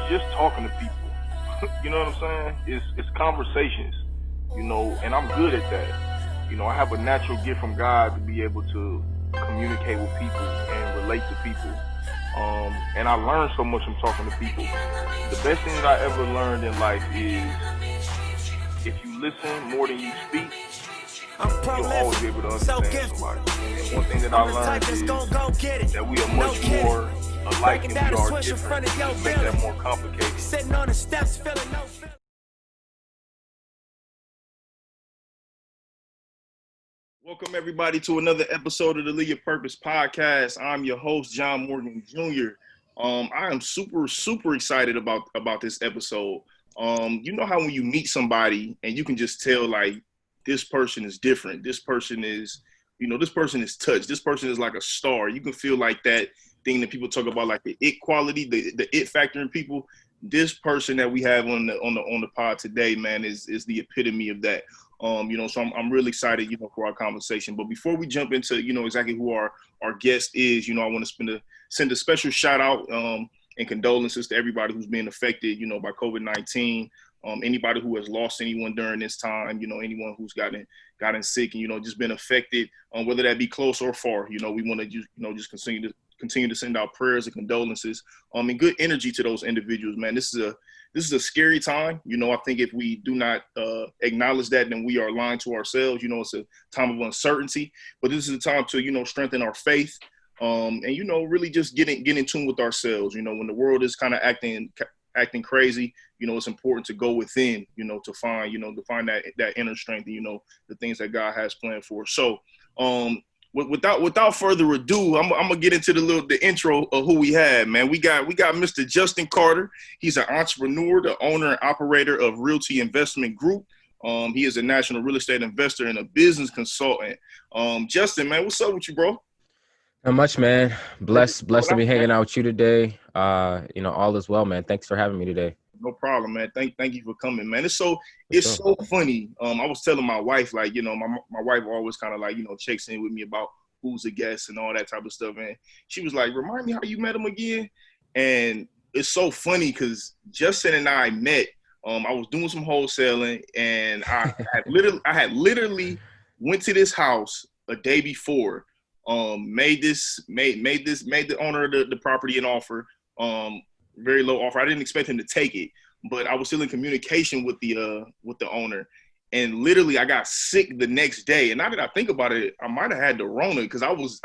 just talking to people. You know what I'm saying? It's conversations, and I'm good at that. I have a natural gift from God to be able to communicate with people and relate to people. And I learned so much from talking to people. The best thing that I ever learned in life is if you listen more than you speak, you'll always be able to understand somebody. And one thing that I learned is that we are much more alike than we are different. Just make that more complicated. Sitting on the steps, feeling no feeling. Welcome everybody to another episode of the Live Your Purpose podcast. I'm your host, John Morgan Jr. I am super excited about this episode. You know how when you meet somebody and you can just tell like this person is different. This person is, this person is touched. This person is like a star. You can feel like that thing that people talk about, like the it quality, the it factor in people. This person that we have on the pod today, man, is the epitome of that. So I'm really excited, for our conversation. But before we jump into, exactly who our guest is, I want to send a special shout out and condolences to everybody who's being affected, by COVID-19. Anybody who has lost anyone during this time, anyone who's gotten sick and, just been affected, whether that be close or far, we want to just continue to send out prayers and condolences, and good energy to those individuals, man. This is a scary time. I think if we do not acknowledge that, then we are lying to ourselves. It's a time of uncertainty, but this is a time to, strengthen our faith, and, really just get in tune with ourselves. When the world is kind of acting crazy, it's important to go within, to find that inner strength, and, the things that God has planned for us. So, without further ado, I'm gonna get into the intro of who we had, man. We got Mr. Justin Carter. He's an entrepreneur, the owner and operator of Realty Investment Group. He is a national real estate investor and a business consultant. Justin, man, what's up with you, bro? Not much, man. Blessed to be hanging out with you today. All is well, man. Thanks for having me today. No problem, man. Thank you for coming, man. It's so funny. I was telling my wife, like, my wife always kind of like, checks in with me about who's a guest and all that type of stuff. And she was like, remind me how you met him again. And it's so funny because Justin and I met. I was doing some wholesaling, and I had literally went to this house a day before. Made the owner of the property an offer. Very low offer. I didn't expect him to take it, but I was still in communication with the owner, and literally I got sick the next day. And now that I think about it, I might have had the Rona because I was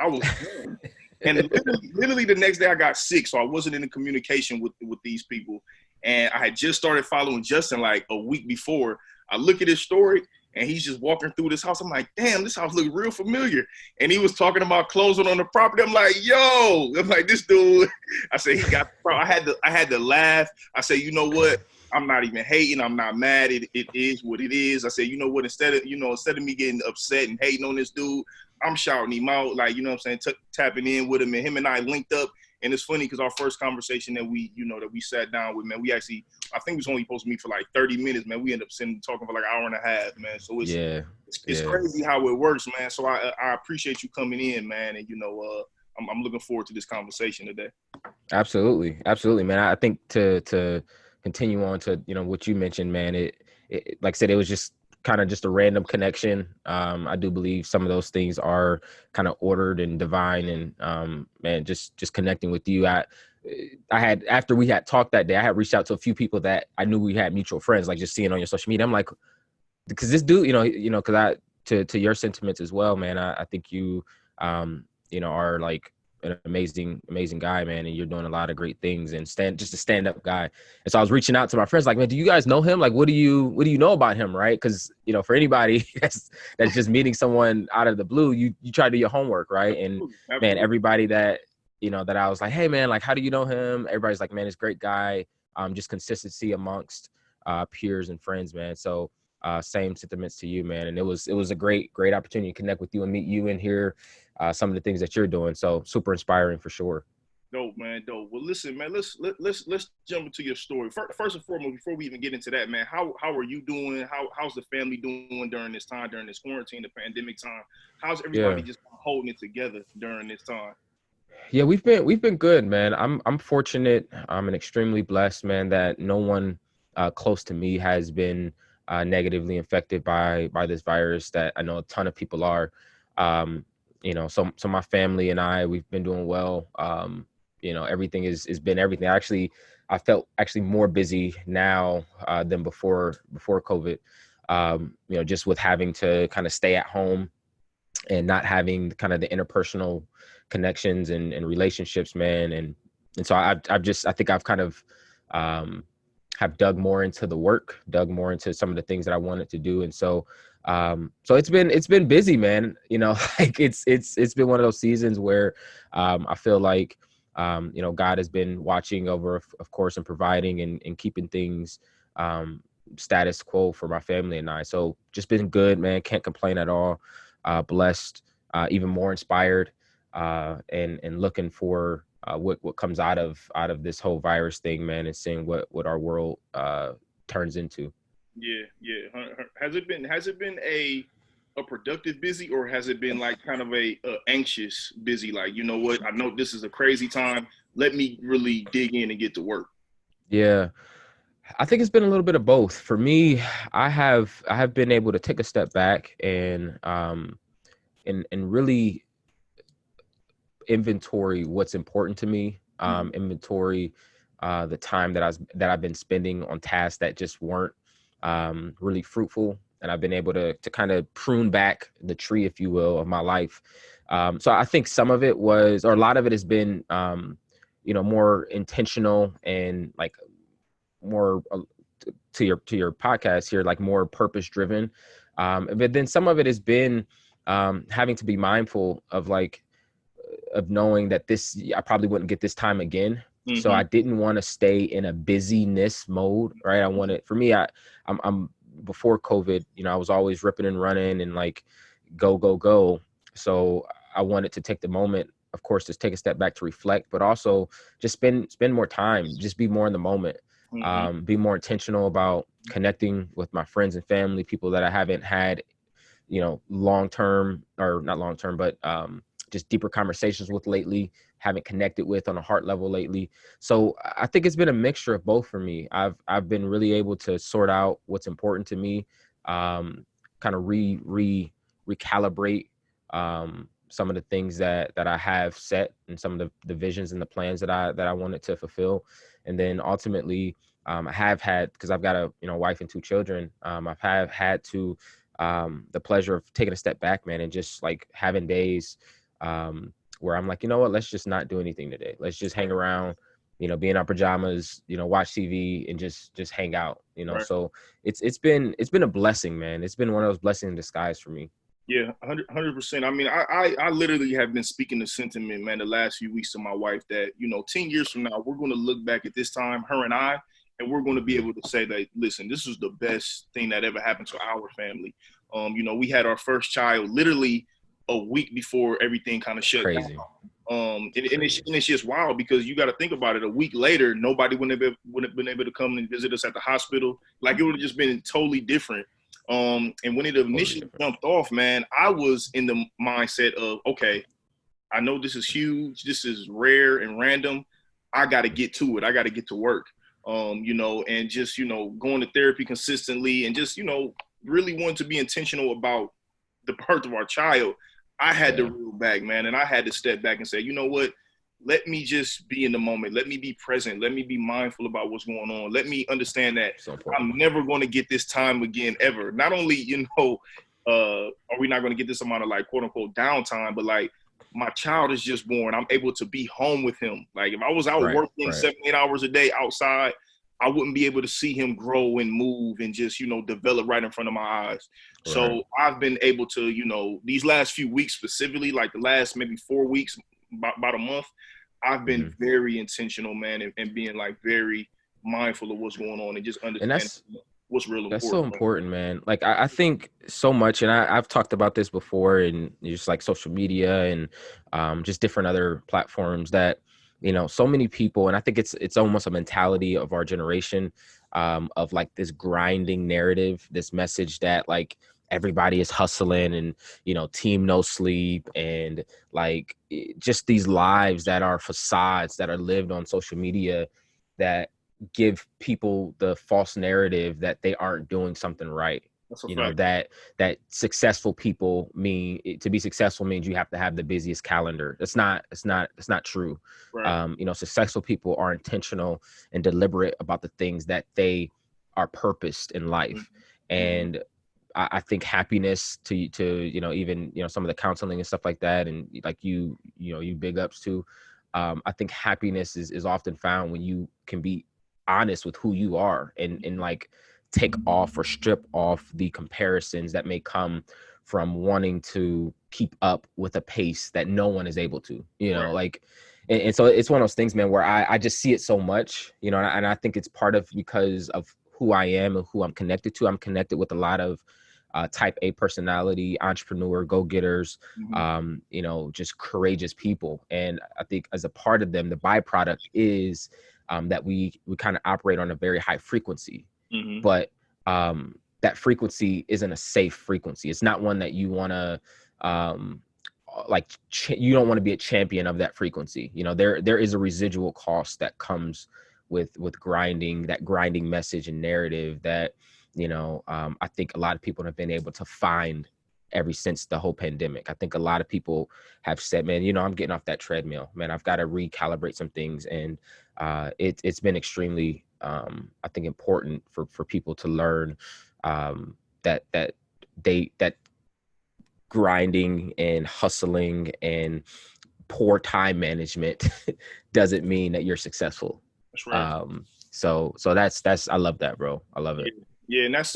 and literally the next day I got sick, so I wasn't in the communication with these people. And I had just started following Justin like a week before. I look at his story, and he's just walking through this house. I'm like, damn, this house looks real familiar. And he was talking about closing on the property. I'm like, yo, I'm like, this dude. I said, I had to laugh. I said, you know what? I'm not even hating. I'm not mad. It is what it is. I said, you know what? Instead of me getting upset and hating on this dude, I'm shouting him out, like, tapping in with him, and him and I linked up. And it's funny because our first conversation that we sat down with, man, I think we was only supposed to meet for like 30 minutes, man. We ended up talking for like an hour and a half, man. So it's crazy how it works, man. So I appreciate you coming in, man. And, I'm looking forward to this conversation today. Absolutely, man. I think to continue on to, what you mentioned, man, it like I said, it was just kind of just a random connection. I do believe some of those things are kind of ordered and divine, and man, just connecting with you. I had, after we had talked that day, I had reached out to a few people that I knew we had mutual friends, like just seeing on your social media. I'm like, because this dude, because to your sentiments as well, man, I think you, are like an amazing guy, man, and you're doing a lot of great things, and just a stand-up guy. And so I was reaching out to my friends, like, man, do you guys know him? Like, what do you know about him, right? Because for anybody that's just meeting someone out of the blue, you try to do your homework, right? And absolutely. Man, everybody that that I was like, hey, man, like, how do you know him? Everybody's like, man, he's a great guy. Just consistency amongst peers and friends, man. So same sentiments to you, man. And it was a great opportunity to connect with you and meet you and hear some of the things that you're doing. So super inspiring for sure. Dope, man. Dope. Well, listen, man, let's jump into your story. First and foremost, before we even get into that, man, how are you doing? How's the family doing during this time, during this quarantine, the pandemic time? How's everybody just holding it together during this time? Yeah, we've been good, man. I'm fortunate. I'm an extremely blessed man that no one close to me has been negatively infected by this virus. That I know a ton of people are. Um, so my family and I, we've been doing well. Everything is been everything. I felt actually more busy now than before COVID. Just with having to kind of stay at home and not having kind of the interpersonal connections and relationships, man. And so I think I've kind of um, have dug more into the work, dug more into some of the things that I wanted to do. And so it's been busy, man. Like it's been one of those seasons where I feel like God has been watching over, of course, and providing and keeping things um, status quo for my family and I. So just been good, man. Can't complain at all. Blessed, even more inspired, and looking for what comes out of this whole virus thing, man, and seeing what our world turns into. Yeah, yeah. Has it been a productive busy, or has it been like kind of a anxious busy? Like, you know what? I know this is a crazy time. Let me really dig in and get to work. Yeah, I think it's been a little bit of both. For me, I have been able to take a step back and really inventory what's important to me, Mhm. inventory the time that I've been spending on tasks that just weren't really fruitful, and I've been able to kind of prune back the tree, if you will, of my life. So I think some of it was, or a lot of it has been, more intentional and like more to your podcast here, like more purpose driven. But then some of it has been having to be mindful of knowing that this I probably wouldn't get this time again. So Mhm. I didn't want to stay in a busyness mode, right? I wanted for me, I'm before COVID, I was always ripping and running and like go, go, go. So I wanted to take the moment, of course, to take a step back to reflect, but also just spend more time, just be more in the moment, Mhm. be more intentional about connecting with my friends and family, people that I haven't had long term, or not long term, but just deeper conversations with lately, haven't connected with on a heart level lately. So I think it's been a mixture of both for me. I've been really able to sort out what's important to me, kind of recalibrate some of the things that I have set, and some of the visions and the plans that I wanted to fulfill. And then ultimately, I have had, because I've got a wife and two children, I've have had to the pleasure of taking a step back, man, and just like having days where I'm like, you know what, let's just not do anything today. Let's just hang Right. around, be in our pajamas, watch TV and just hang out. Right. So it's been a blessing, man. It's been one of those blessings in disguise for me. Yeah, 100%. I mean, I literally have been speaking the sentiment, man, the last few weeks to my wife that, 10 years from now, we're going to look back at this time, her and I, and we're going to be Mhm. able to say that, listen, this was the best thing that ever happened to our family. We had our first child literally a week before everything kind of It's shut down. crazy. It's And crazy. it's just wild because you got to think about it. A week later, nobody would have been able to come and visit us at the hospital. Like it would have just been totally different. And when it Totally initially different. jumped off, man, I was in the mindset of, okay, I know this is huge, this is rare and random. I got to get to it. I got to get to work. And just going to therapy consistently, and just really wanting to be intentional about the birth of our child. I had to Yeah. reel back, man, and I had to step back and say, you know what? Let me just be in the moment. Let me be present. Let me be mindful about what's going on. Let me understand that So important. I'm never going to get this time again ever. Not only, are we not going to get this amount of like quote unquote downtime, but like my child is just born. I'm able to be home with him. Like if I was out Right. working Right. 7, 8 hours a day outside, I wouldn't be able to see him grow and move and just, develop right in front of my eyes. Right. So I've been able to, these last few weeks specifically, like the last maybe 4 weeks, about a month, I've been Hmm. very intentional, man, and being like very mindful of what's going on and just And understanding that's what's real That's so important, man. important, man. Like I think so much, and I've talked about this before, and just like social media and just different other platforms that so many people, and I think it's almost a mentality of our generation, of like this grinding narrative, this message that like everybody is hustling and, you know, team no sleep and like just these lives that are facades that are lived on social media that give people the false narrative that they aren't doing something right. That's a You know, fact. that successful people mean to be successful means you have to have the busiest calendar. It's not true. Right. You know, successful people are intentional and deliberate about the things that they are purposed in life. Mm-hmm. And I think happiness to you know, even, you know, some of the counseling and stuff like that, and like you know, you big ups to, I think happiness is often found when you can be honest with who you are and like take off or strip off the comparisons that may come from wanting to keep up with a pace that no one is able to, you know, Right. like, and so it's one of those things, man, where I just see it so much, you know, and I think it's part of because of who I am and who I'm connected to. I'm connected with a lot of type A personality, entrepreneur, go-getters, Mm-hmm. you know, just courageous people. And I think as a part of them, the byproduct is that we kind of operate on a very high frequency, Mm-hmm. but that frequency isn't a safe frequency. It's not one that you want to um, you don't want to be a champion of that frequency. You know, there is a residual cost that comes with grinding, that grinding message and narrative that, you know, I think a lot of people have been able to find ever since the whole pandemic. I think a lot of people have said, man, you know, I'm getting off that treadmill, man. I've got to recalibrate some things. And it's been extremely, I think, important for people to learn that grinding and hustling and poor time management doesn't mean that you're successful. That's right. So that's I love that, bro. I love Yeah. it. Yeah, and it's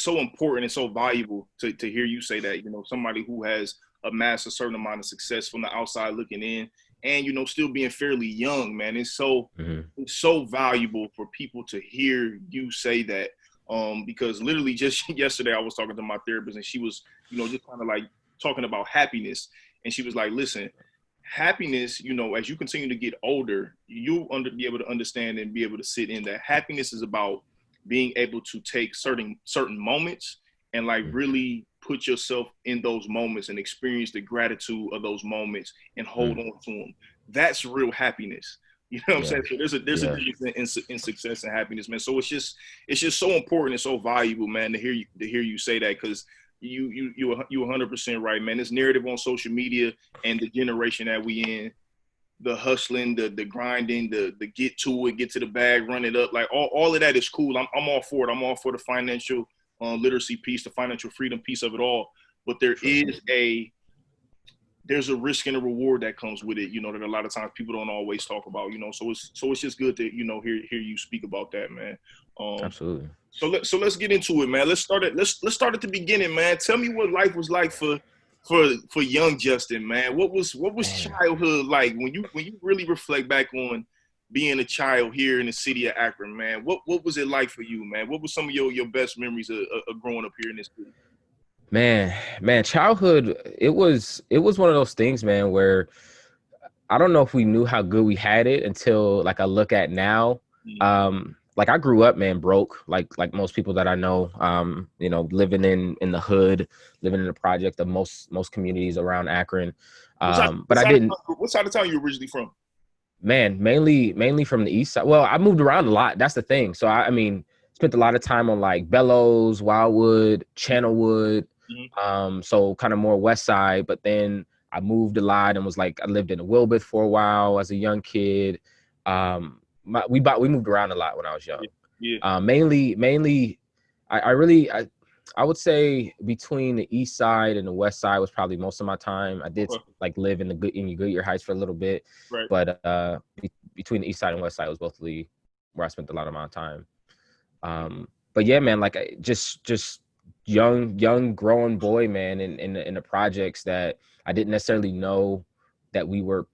so important and so valuable to hear you say that, you know, somebody who has amassed a certain amount of success from the outside looking in and, you know, still being fairly young, man. Mm-hmm. It's so valuable for people to hear you say that. Because literally just yesterday I was talking to my therapist and she was, you know, just kind of like talking about happiness. And she was like, listen, happiness, you know, as you continue to get older, you'll be able to understand and be able to sit in that happiness is about being able to take certain moments and like really put yourself in those moments and experience the gratitude of those moments and hold Mm-hmm. on to them. That's real happiness. You know what I'm Yeah. saying? So there's a Yeah. difference in success and happiness, man. So it's just so important and so valuable, man, to hear you say that because you 100% right, man. This narrative on social media and the generation that we in, the hustling, the grinding, the get to it, get to the bag, run it up. Like all of that is cool. I'm all for it. I'm all for the financial literacy piece, the financial freedom piece of it all. But Sure. there's a risk and a reward that comes with it, you know, that a lot of times people don't always talk about, you know. So it's just good to, you know, hear you speak about that, man. Um, Absolutely. so let's get into it, man. Let's start at the beginning, man. Tell me what life was like for young Justin, man. What was Man. childhood like when you really reflect back on being a child here in the city of Akron, man? What was it like for you, man? What was some of your best memories of growing up here in this city? Man, childhood, it was one of those things, man, where I don't know if we knew how good we had it until like I look at now. Like I grew up, man, broke, like most people that I know, you know, living in the hood, living in the project of most communities around Akron. What side, But what I side of didn't, town, what side of town you originally from? man, mainly from the east side. Well, I moved around a lot. That's the thing. So I mean, spent a lot of time on like Bellows, Wildwood, Channelwood. Mm-hmm. So kind of more west side, but then I moved a lot and was like I lived in Wilbur for a while as a young kid. We moved around a lot when I was young. Yeah, yeah. Mainly, I would say between the east side and the west side was probably most of my time. I did Okay. like live in Goodyear Heights for a little bit, Right. but between the east side and west side was mostly where I spent a lot of my time. But yeah, man, like just young growing boy, man, in the projects that I didn't necessarily know that we were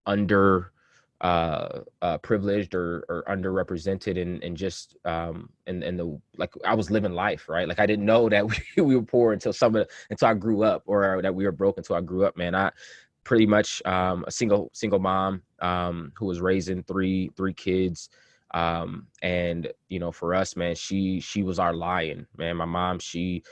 under privileged or underrepresented and just and the like I was living life, right? Like I didn't know that we were poor until I grew up, or that we were broke until I grew up, man. I pretty much a single mom who was raising three kids. And, you know, for us, man, she was our lion, man. My mom, she,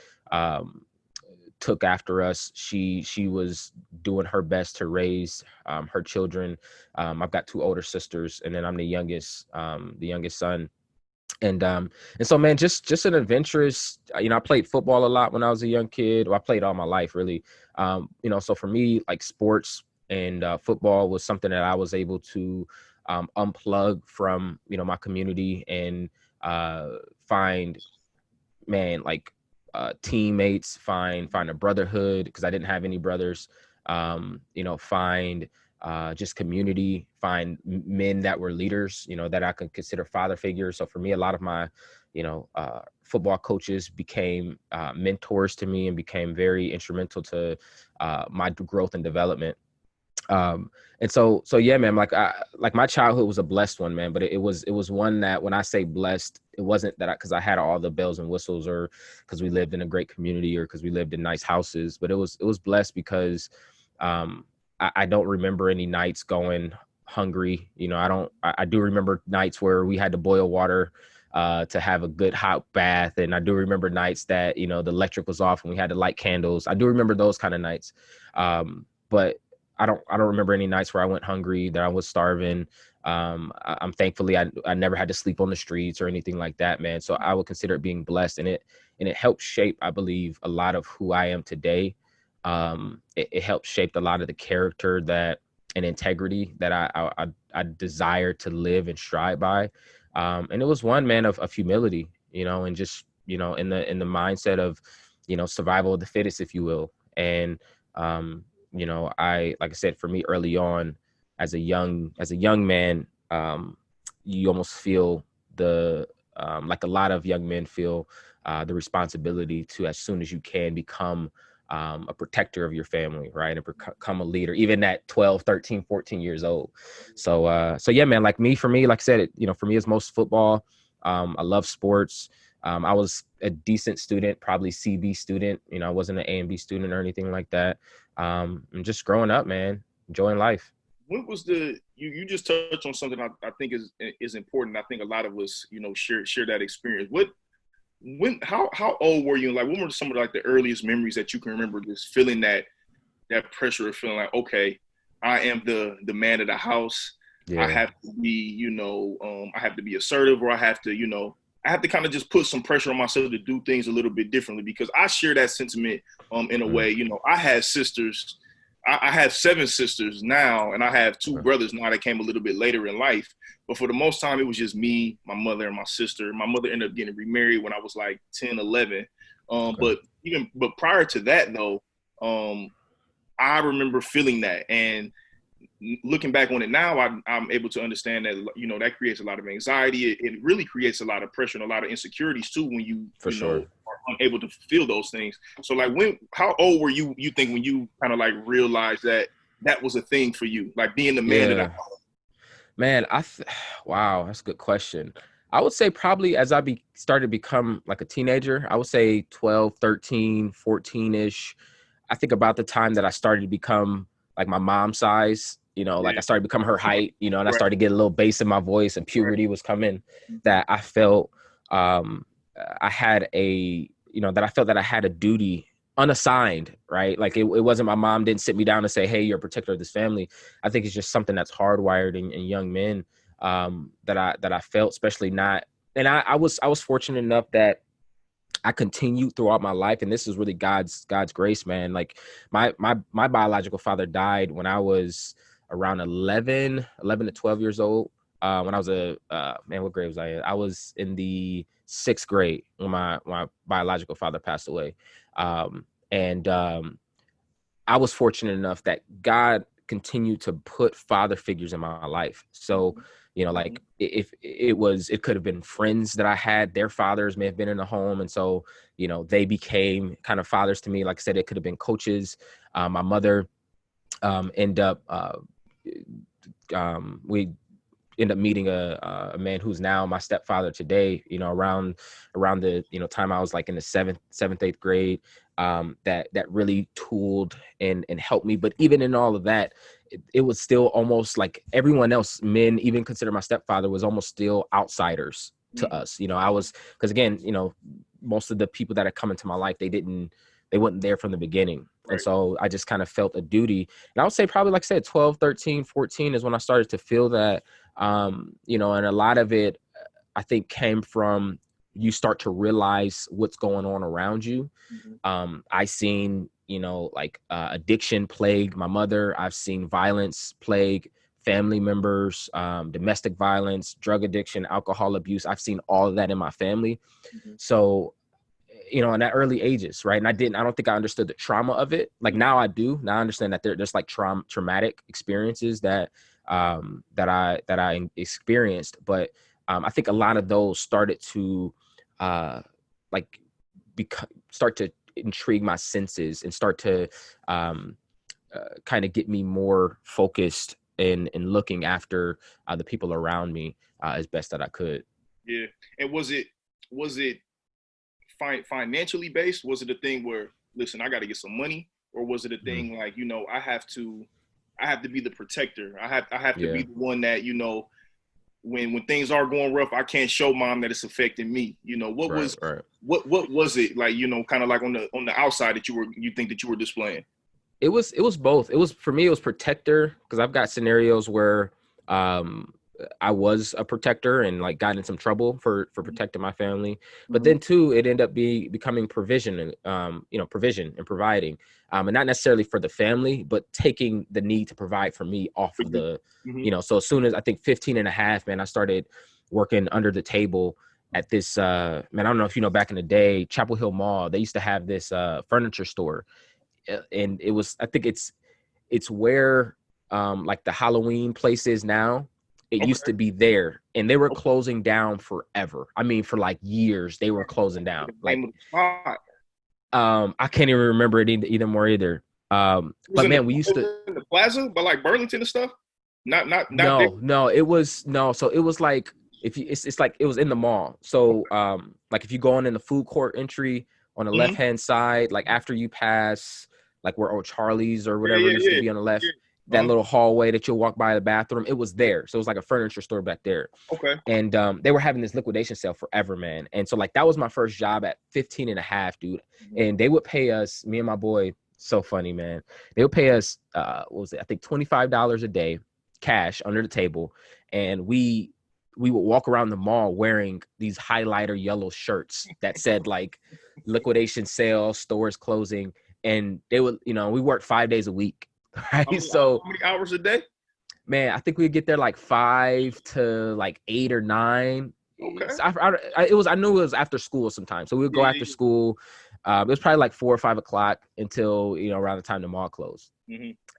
took after us. She was doing her best to raise her children. I've got two older sisters, and then I'm the youngest son. And so, man, just an adventurous. You know, I played football a lot when I was a young kid. Well, I played all my life, really. You know, so for me, like sports and football was something that I was able to unplug from, you know, my community and find, man, like teammates, find a brotherhood, because I didn't have any brothers. You know, find just community, find men that were leaders, you know, that I could consider father figures. So for me, a lot of my, you know, football coaches became mentors to me and became very instrumental to my growth and development. um and so yeah, man, like my childhood was a blessed one, man, but it was one that, when I say blessed, it wasn't that because I had all the bells and whistles, or because we lived in a great community, or because we lived in nice houses, but it was blessed because I don't remember any nights going hungry. You know, I do remember nights where we had to boil water to have a good hot bath, and I do remember nights that, you know, the electric was off and we had to light candles. I do remember those kind of nights. But I don't remember any nights where I went hungry, that I was starving. I'm thankfully I never had to sleep on the streets or anything like that, man. So I would consider it being blessed, and it helped shape, I believe, a lot of who I am today. It helped shape a lot of the character that and integrity that I desire to live and strive by. And it was one, man, of humility, you know, and just, you know, in the mindset of, you know, survival of the fittest, if you will. And you know, like I said, for me early on, as a young man, you almost feel like a lot of young men feel the responsibility to, as soon as you can, become a protector of your family, right? And become a leader, even at 12, 13, 14 years old. So yeah, man, for me, like I said, you know, for me, it's most football. I love sports. I was a decent student, probably CB student. You know, I wasn't an A and B student or anything like that. And just growing up, man, enjoying life. When was you just touched on something I think is important. I think a lot of us, you know, share that experience. How old were you? And like, what were some of like the earliest memories that you can remember, just feeling that pressure of feeling like, okay, I am the man of the house. I Yeah, have to be, you know, I have to be assertive, or I have to, you know, I have to kind of just put some pressure on myself to do things a little bit differently, because I share that sentiment in a mm, way. You know, I had sisters. I have seven sisters now, and I have two okay, brothers now that came a little bit later in life. But for the most time, it was just me, my mother, and my sister. My mother ended up getting remarried when I was like 10, 11. okay, But prior to that, though, I remember feeling that. And looking back on it now, I'm able to understand that, you know, that creates a lot of anxiety. It really creates a lot of pressure and a lot of insecurities too, when for you know, sure. are unable to fulfill those things. So like, how old were you think when you kind of like realized that that was a thing for you, like being the man of the Yeah, man, wow, that's a good question. I would say probably as I started to become like a teenager, I would say 12, 13, 14-ish. I think about the time that I started to become like my mom's size, you know, like I yeah, started to become her height, you know, and I right, started to get a little bass in my voice and right. puberty was coming, Mm-hmm. that I felt um I had a, you know, that I felt that I had a duty unassigned, right? Like it wasn't, my mom didn't sit me down and say, hey, you're a protector of this family. I think it's just something that's hardwired in young men, that I felt, especially not. And I was fortunate enough that I continued throughout my life, and this is really God's grace, man. Like my biological father died when I was around 11 to 12 years old. When I was man, what grade was I in? I was in the sixth grade when my biological father passed away. And I was fortunate enough that God continued to put father figures in my life. So, you know, Mm-hmm. like if it could have been friends that I had, their fathers may have been in the home. And so, you know, they became kind of fathers to me. Like I said, it could have been coaches. My mother ended up, we end up meeting a man who's now my stepfather today, you know, around the, you know, time I was like in the seventh, eighth grade. that really tooled and helped me. But even in all of that, it was still almost like everyone else, men, even consider my stepfather, was almost still outsiders to us. You know, I was, because again, you know, most of the people that had come into my life, they weren't there from the beginning. Right. And so I just kind of felt a duty. And I would say probably, like I said, 12, 13, 14 is when I started to feel that, you know, and a lot of it, I think, came from you start to realize what's going on around you. I seen, you know, like addiction plague my mother. I've seen violence plague family members, domestic violence, drug addiction, alcohol abuse. I've seen all of that in my family. So, you know, in that early ages, right? And I don't think I understood the trauma of it. Like now I do. Now I understand that there's like traumatic experiences that I experienced. But I think a lot of those started to like start to intrigue my senses and start to kind of get me more focused in looking after the people around me as best that I could. Yeah. And was it financially based? Was it a thing where, listen, I got to get some money, or was it a thing like, you know, I have to be the protector. I have to be the one that, you know, when things are going rough, I can't show mom that it's affecting me. You know, what was it like, you know, kind of like on the outside that you think that you were displaying? It was both. It was, for me, it was protector, because I've got scenarios where I was a protector and like got in some trouble for protecting my family. But then too, it ended up becoming provision and provision and providing, and not necessarily for the family, but taking the need to provide for me off of the, you know. So as soon as I think 15 and a half, man, I started working under the table at this man, I don't know if you know, back in the day, Chapel Hill Mall, they used to have this furniture store, and it was, I think it's where like the Halloween place is now. It used to be there, and they were closing down forever. I mean, for like years, they were closing down. Like, I can't even remember it either. But man, we used to in the plaza, but like Burlington and stuff. No, it was no. So it was like, it's like it was in the mall. So like if you go on in the food court entry on the left hand side, like after you pass like where old Charlie's or whatever used to be on the left. That little hallway that you'll walk by the bathroom, it was there. So it was like a furniture store back there. Okay. And they were having this liquidation sale forever, man. And so like that was my first job at 15 and a half, dude. And they would pay us, me and my boy, so funny, man. They would pay us, what was it? I think $25 a day, cash under the table. And we would walk around the mall wearing these highlighter yellow shirts that said like liquidation sale, stores closing. And they would, you know, we worked 5 days a week. Right. How many hours a day? Man, I think we'd get there like 5 to like 8 or 9. Okay. I knew it was after school sometimes. So we would go after school. It was probably like 4 or 5 o'clock until, you know, around the time the mall closed.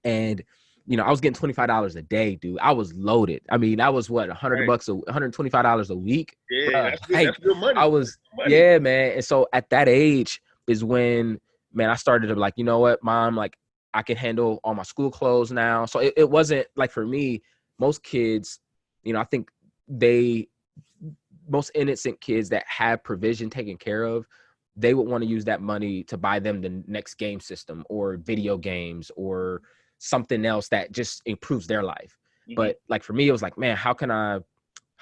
And, you know, I was getting $25 a day, dude. I was loaded. I mean, that was what, $125 a week. Yeah, that's good money. I was, yeah, man. And so at that age is when, man, I started to be like, you know what, mom, like, I can handle all my school clothes now. So it wasn't like, for me, most kids, you know, I think most innocent kids that have provision taken care of, they would want to use that money to buy them the next game system or video games or something else that just improves their life. But like for me, it was like, man, how can I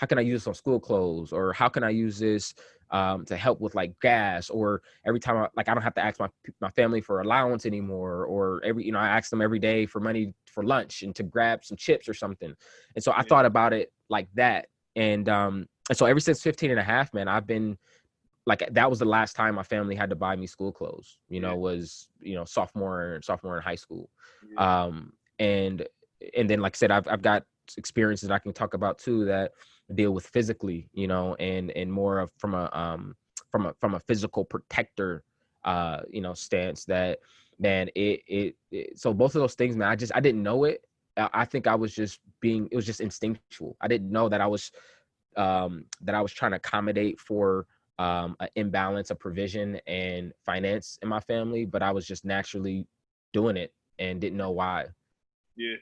use this on school clothes, or how can I use this to help with like gas, or every time I don't have to ask my family for allowance anymore, or I ask them every day for money for lunch and to grab some chips or something. And so I thought about it like that. And so ever since 15 and a half, man, I've been like, that was the last time my family had to buy me school clothes, was, sophomore in high school. And then, like I said, I've got experiences I can talk about too that deal with physically, and more of from a physical protector, stance that, man, so both of those things, man, I didn't know it. I think it was just instinctual. I didn't know that I was trying to accommodate for an imbalance of provision and finance in my family, but I was just naturally doing it and didn't know why. Yeah.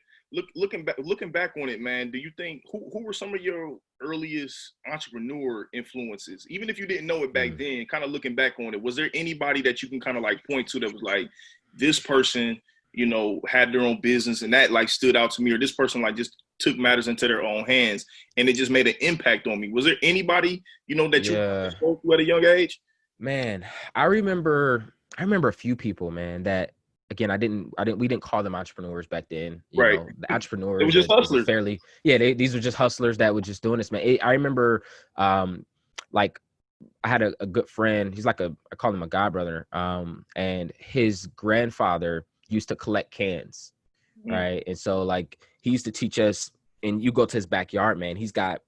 Looking back on it, man, do you think who were some of your earliest entrepreneur influences, even if you didn't know it back Mm. then, kind of looking back on it, was there anybody that you can kind of like point to that was like, this person, had their own business and that like stood out to me, or this person like just took matters into their own hands and it just made an impact on me? Was there anybody, that you Yeah, spoke to at a young age? man. I remember a few people, man, that again, we didn't call them entrepreneurs back then. Right. The It was entrepreneurs just is a hustlers. fairly, yeah, these were just hustlers that were just doing this, man. I remember, like I had a good friend. He's like I call him a god brother. And his grandfather used to collect cans, Mm-hmm. right? And so like he used to teach us, and you go to his backyard, man, he's got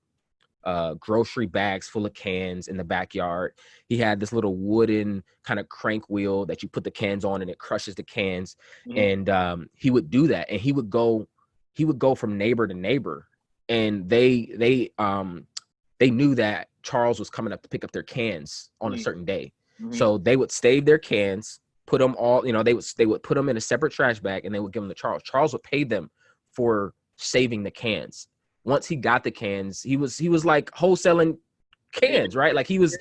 grocery bags full of cans in the backyard. He had this little wooden kind of crank wheel that you put the cans on and it crushes the cans. Mm-hmm. And he would do that, and he would go from neighbor to neighbor, and they knew that Charles was coming up to pick up their cans on a certain day. Mm-hmm. So they would save their cans, put them all, they would put them in a separate trash bag, and they would give them to Charles. Charles would pay them for saving the cans. Once he got the cans, he was like wholesaling cans, right? Like he was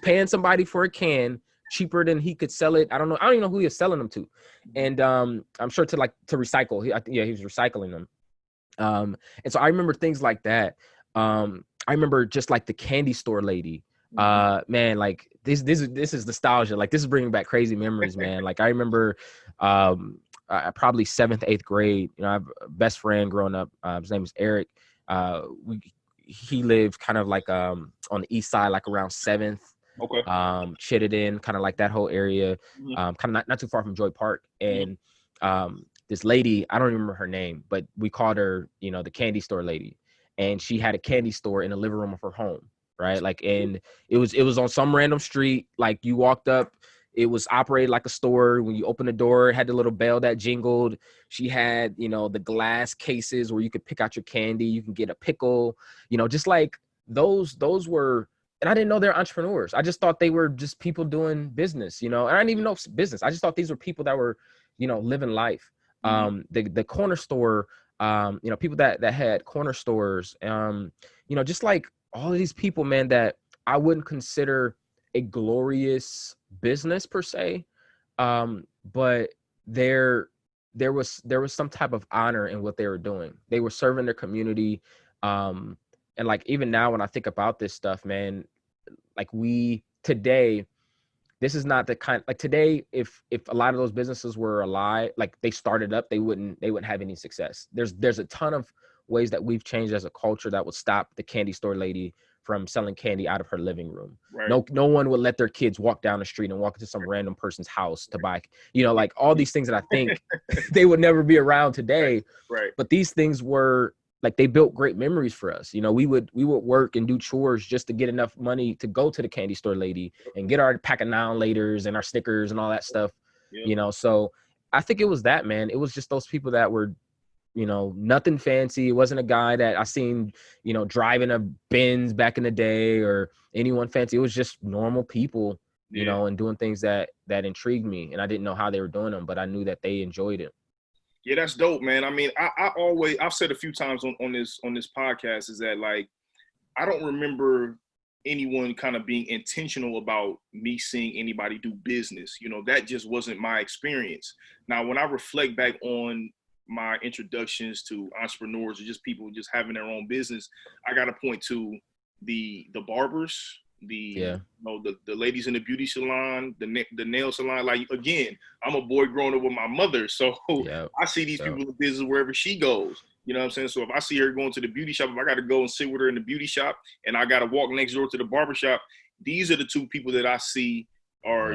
paying somebody for a can cheaper than he could sell it. I don't even know who he was selling them to. And I'm sure to recycle. He was recycling them. And so I remember things like that. I remember just like the candy store lady. Man, like this is nostalgia. Like this is bringing back crazy memories, man. Like I remember probably 7th, 8th grade. I have a best friend growing up. His name is Eric. He lived kind of like on the east side, like around 7th, Okay. Chittenden, kind of like that whole area, kind of not too far from Joy Park. And this lady, I don't remember her name, but we called her, the candy store lady. And she had a candy store in the living room of her home, right? Like, and it was on some random street. Like you walked up, it was operated like a store. When you open the door, it had the little bell that jingled. She had, the glass cases where you could pick out your candy. You can get a pickle, just like those were, and I didn't know they're entrepreneurs. I just thought they were just people doing business, and I didn't even know business. I just thought these were people that were, living life. The corner store, people that had corner stores, just like all of these people, man, that I wouldn't consider a glorious business per se, but there was some type of honor in what they were doing. They were serving their community, and like even now when I think about this stuff, man, like today, this is not the kind, like today, if a lot of those businesses were alive, like they started up, they wouldn't have any success. There's a ton of ways that we've changed as a culture that would stop the candy store lady from selling candy out of her living room. Right. No one would let their kids walk down the street and walk into some random person's house to buy, like all these things that I think they would never be around today. Right. But these things were like, they built great memories for us. We would work and do chores just to get enough money to go to the candy store lady and get our pack of now and laters and our stickers and all that stuff. So I think it was that, man. It was just those people that were, nothing fancy. It wasn't a guy that I seen, driving a Benz back in the day or anyone fancy. It was just normal people, and doing things that intrigued me. And I didn't know how they were doing them, but I knew that they enjoyed it. Yeah, that's dope, man. I mean, I've said a few times on this podcast is that, like, I don't remember anyone kind of being intentional about me seeing anybody do business. That just wasn't my experience. Now, when I reflect back on my introductions to entrepreneurs or just people just having their own business, I got to point to the barbers, the ladies in the beauty salon, the nail salon. Like, again, I'm a boy growing up with my mother, so I see these people in business wherever she goes. You know what I'm saying? So if I see her going to the beauty shop, if I got to go and sit with her in the beauty shop and I got to walk next door to the barber shop, these are the two people that I see are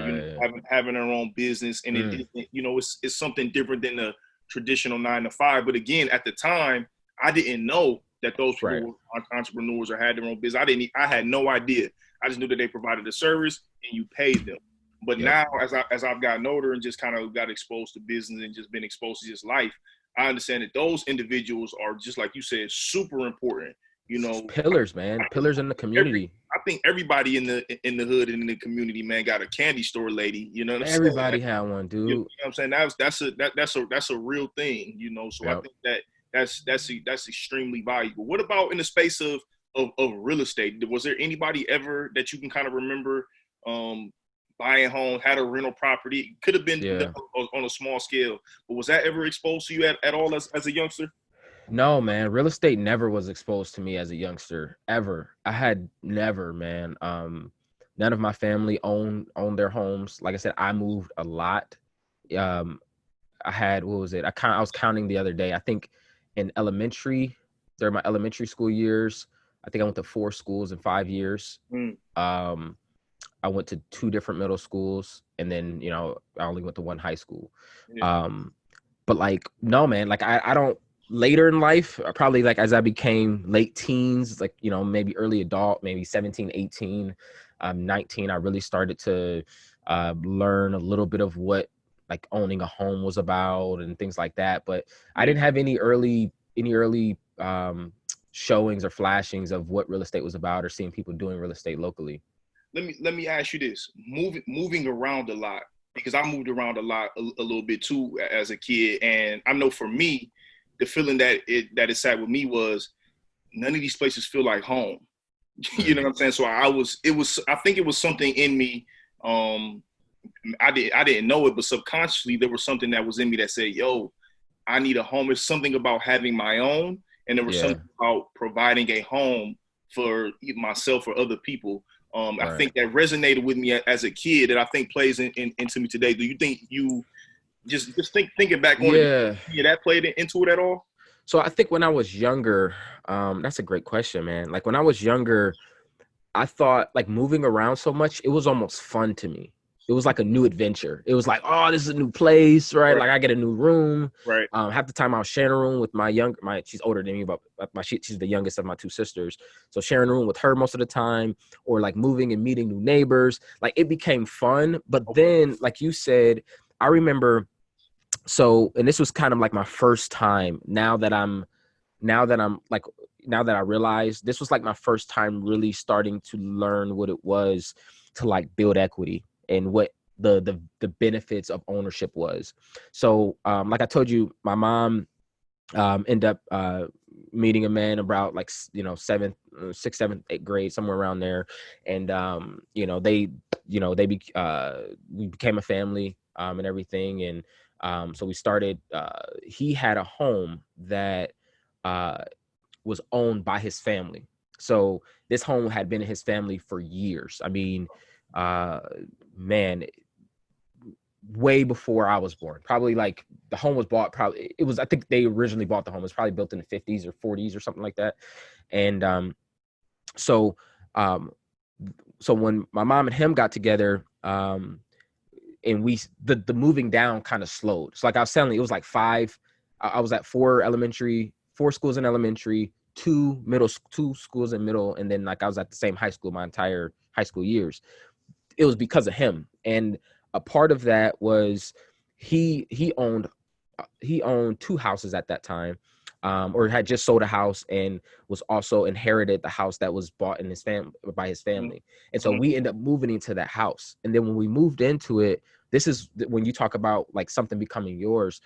having their own business. And it's something different than the traditional 9-to-5. But again, at the time, I didn't know that those people were entrepreneurs or had their own business. I had no idea. I just knew that they provided a service and you paid them. But now, as I've gotten older and just kind of got exposed to business and just been exposed to just life, I understand that those individuals are, just like you said, super important. Pillars, man, pillars in the community. I think everybody in the hood and in the community, man, got a candy store lady. You know what I'm saying? Everybody had one, dude. You know what I'm saying? That's a real thing. So I think that's extremely valuable. What about in the space of of real estate. Was there anybody ever that you can kind of remember buying home, had a rental property? Could have been Yeah. on a small scale, but was that ever exposed to you at all as a youngster? No, man. Real estate never was exposed to me as a youngster, ever. I had never, man. None of my family owned their homes. Like I said, I moved a lot. Um, I had, what was it? I was counting the other day. I think in elementary, during my elementary school years, I think I went to 4 schools in 5 years. Mm. I went to 2 different middle schools, and then, I only went to 1 high school. Yeah. But like, no, man, like I don't, later in life, probably like as I became late teens, like, maybe early adult, maybe 17, 18, 19, I really started to learn a little bit of what like owning a home was about and things like that. But I didn't have any early showings or flashings of what real estate was about or seeing people doing real estate locally. Let me ask you this: moving around a lot, because I moved around a lot a little bit too as a kid, and I know for me, the feeling that it sat with me was none of these places feel like home. You know what I'm saying? So I think it was something in me. I didn't know it, but subconsciously there was something that was in me that said, "Yo, I need a home." There's something about having my own, and there was something about providing a home for myself or other people. I think that resonated with me as a kid, that I think plays into me today. Do you think you just thinking back on it, that played into it at all? So I think when I was younger, that's a great question, man. Like when I was younger, I thought like moving around so much, it was almost fun to me. It was like a new adventure. It was like, oh, this is a new place, right? Like I get a new room. Right. Half the time I was sharing a room with she's older than me, but she's the youngest of my 2 sisters. So sharing a room with her most of the time, or like moving and meeting new neighbors. Like it became fun. But then, like you said, I remember, and this was kind of like my first time now that I realized this was like my first time really starting to learn what it was to like build equity and what the benefits of ownership was. So like I told you, my mom ended up meeting a man about like 7th, 6th, 7th, 8th grade, somewhere around there, and we became a family and everything, and so we started. He had a home that was owned by his family. So this home had been in his family for years. I mean, man, way before I was born. Probably like the home was bought. I think they originally bought the home. It was probably built in the 50s or 40s or something like that. And so when my mom and him got together, and the moving down kind of slowed. So like I was telling you, it was like 5. I was at 4 schools in elementary, 2 schools in middle, and then like I was at the same high school my entire high school years. It was because of him, and a part of that was he owned 2 houses at that time, or had just sold a house and was also inherited the house that was bought in by his family. And so we ended up moving into that house. And then when we moved into it, this is when you talk about like something becoming yours.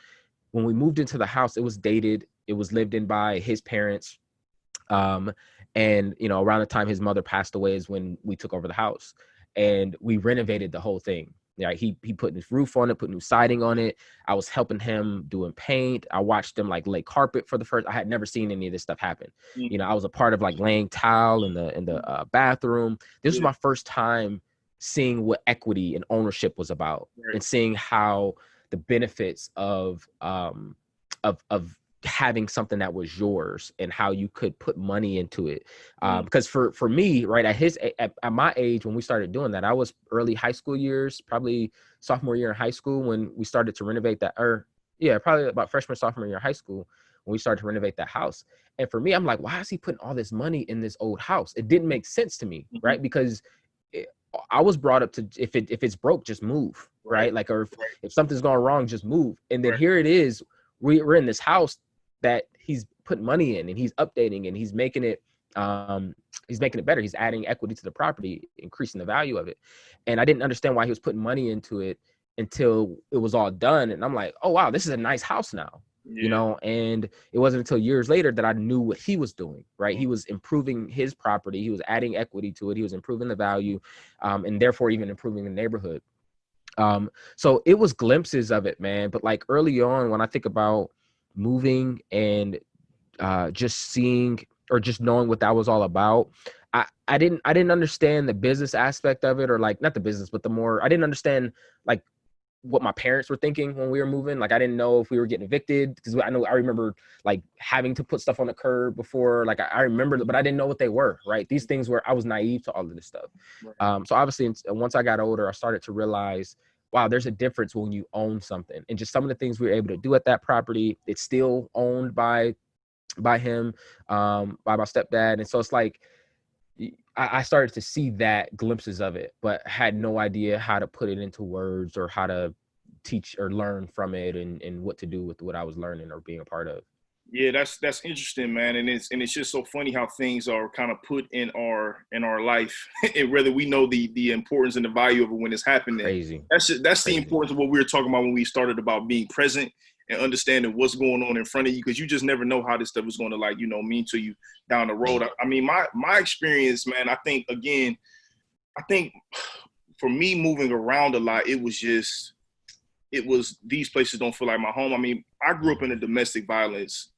When we moved into the house, it was dated. It was lived in by his parents. And, around the time his mother passed away is when we took over the house, and we renovated the whole thing. Yeah, he put his roof on it, put new siding on it. I was helping him doing paint. I watched him like lay carpet for the first. I had never seen any of this stuff happen. I was a part of like laying tile in the bathroom. This was my first time seeing what equity and ownership was about, and seeing how the benefits of having something that was yours and how you could put money into it. Because for me, right, at my age, when we started doing that, I was early high school years, probably sophomore year in high school when we started to renovate that, probably about freshman, sophomore year in high school when we started to renovate that house. And for me, I'm like, why is he putting all this money in this old house? It didn't make sense to me, right? Because I was brought up to, if it's broke, just move, right? Like, or if something's gone wrong, just move. And then here it is, we're in this house that he's putting money in, and he's updating, and he's making it better. He's adding equity to the property, increasing the value of it. And I didn't understand why he was putting money into it until it was all done. And I'm like, oh wow, this is a nice house now. you know, and it wasn't until years later that I knew what he was doing, right? He was improving his property. He was adding equity to it. He was improving the value, and therefore even improving the neighborhood. So it was glimpses of it, man. But like early on, when I think about moving and just seeing or just knowing what that was all about, I didn't understand the business aspect of it, or like not the business, but I didn't understand like what my parents were thinking when we were moving. Like I didn't know if we were getting evicted, because I remember like having to put stuff on the curb before. Like I remember, but I didn't know what they were. Right, these things were, I was naive to all of this stuff. So obviously, once I got older, I started to realize, wow, there's a difference when you own something, and just some of the things we were able to do at that property. It's still owned by him, by my stepdad, and so it's like I started to see that glimpses of it, but had no idea how to put it into words or how to teach or learn from it, and what to do with what I was learning or being a part of. Yeah, that's interesting, man, and it's just so funny how things are kind of put in our life, and whether we know the importance and the value of it when it's happening. Crazy. That's the importance of what we were talking about when we started about being present and understanding what's going on in front of you, because you just never know how this stuff is going to, like, mean to you down the road. I mean, my experience, man, I think for me moving around a lot, it was these places don't feel like my home. I mean, I grew up in a domestic violence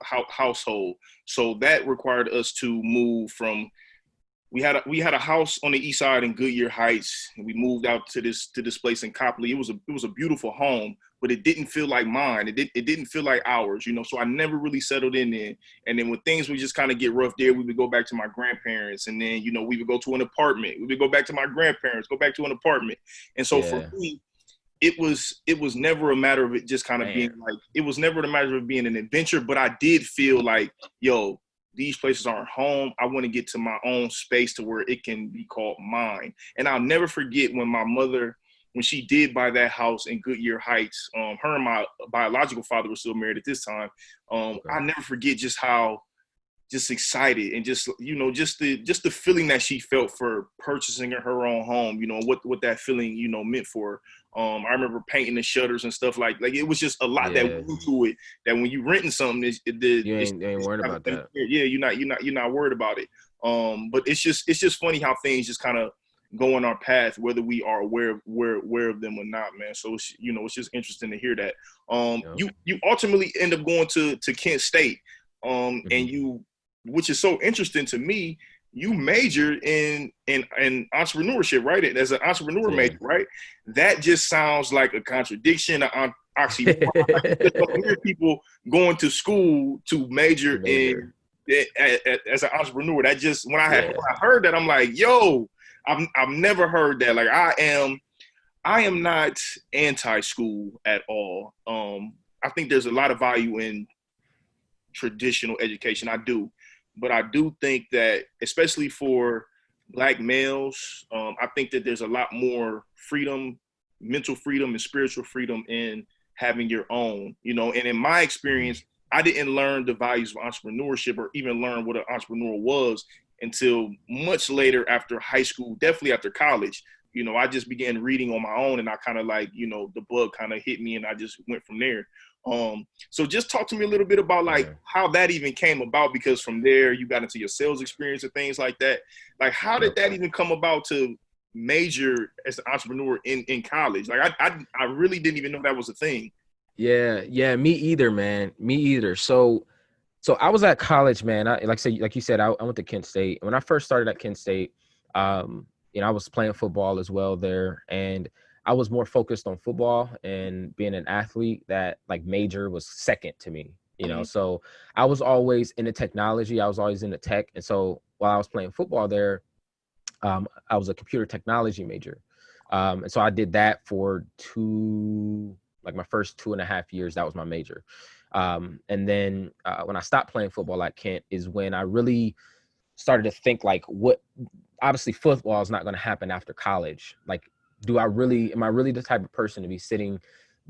household, so that required us to move from. We had a house on the east side in Goodyear Heights, and we moved out to this place in Copley. It was a beautiful home, but it didn't feel like mine. It didn't feel like ours, So I never really settled in there. And then when things would just kind of get rough there, we would go back to my grandparents, and then we would go to an apartment. We would go back to my grandparents, go back to an apartment. And so for me, it was never a matter of it just kind of being like, it was never a matter of being an adventure, but I did feel like, yo, these places aren't home. I want to get to my own space to where it can be called mine. And I'll never forget when my mother, when she did buy that house in Goodyear Heights, her and my biological father were still married at this time. I'll never forget just how just excited and just the feeling that she felt for purchasing her own home, what that feeling, meant for her. I remember painting the shutters and stuff like it was just a lot that went into it, that when you renting something, you ain't worried about that. Yeah, you're not worried about it. But it's just funny how things just kind of go on our path, whether we are aware of them or not, man. So it's just interesting to hear that. You ultimately end up going to Kent State, and you, which is so interesting to me, you majored in entrepreneurship, right? As an entrepreneur major, right? That just sounds like a contradiction. Actually, I hear people going to school to major in as an entrepreneur. That just when I heard that, I'm like, yo, I've never heard that. Like I am not anti-school at all. I think there's a lot of value in traditional education. I do. But I do think that, especially for Black males, I think that there's a lot more freedom, mental freedom and spiritual freedom in having your own, And in my experience, I didn't learn the values of entrepreneurship or even learn what an entrepreneur was until much later after high school, definitely after college. I just began reading on my own, and I kind of like, the bug kind of hit me, and I just went from there. So just talk to me a little bit about like how that even came about, because from there you got into your sales experience and things like that. Like, how did that even come about to major as an entrepreneur in college? Like I really didn't even know that was a thing. Yeah, me either, man. Me either. So I was at college, man. Like you said, I went to Kent State. When I first started at Kent State, I was playing football as well there, and I was more focused on football and being an athlete. That like major was second to me, So I was always into technology. I was always into tech. And so while I was playing football there, I was a computer technology major. And so I did that for my first 2.5 years. That was my major. And then when I stopped playing football at Kent is when I really started to think like, obviously football is not going to happen after college. Like, am I really the type of person to be sitting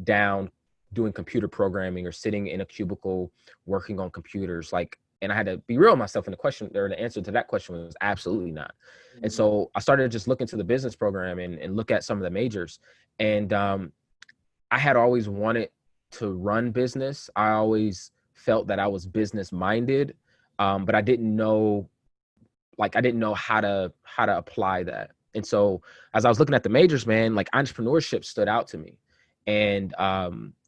down doing computer programming or sitting in a cubicle working on computers? Like, and I had to be real with myself, and the answer to that question was absolutely not. And so I started to just look into the business program and look at some of the majors. And I had always wanted to run business. I always felt that I was business minded, but I didn't know how to apply that. And so as I was looking at the majors, man, like entrepreneurship stood out to me. And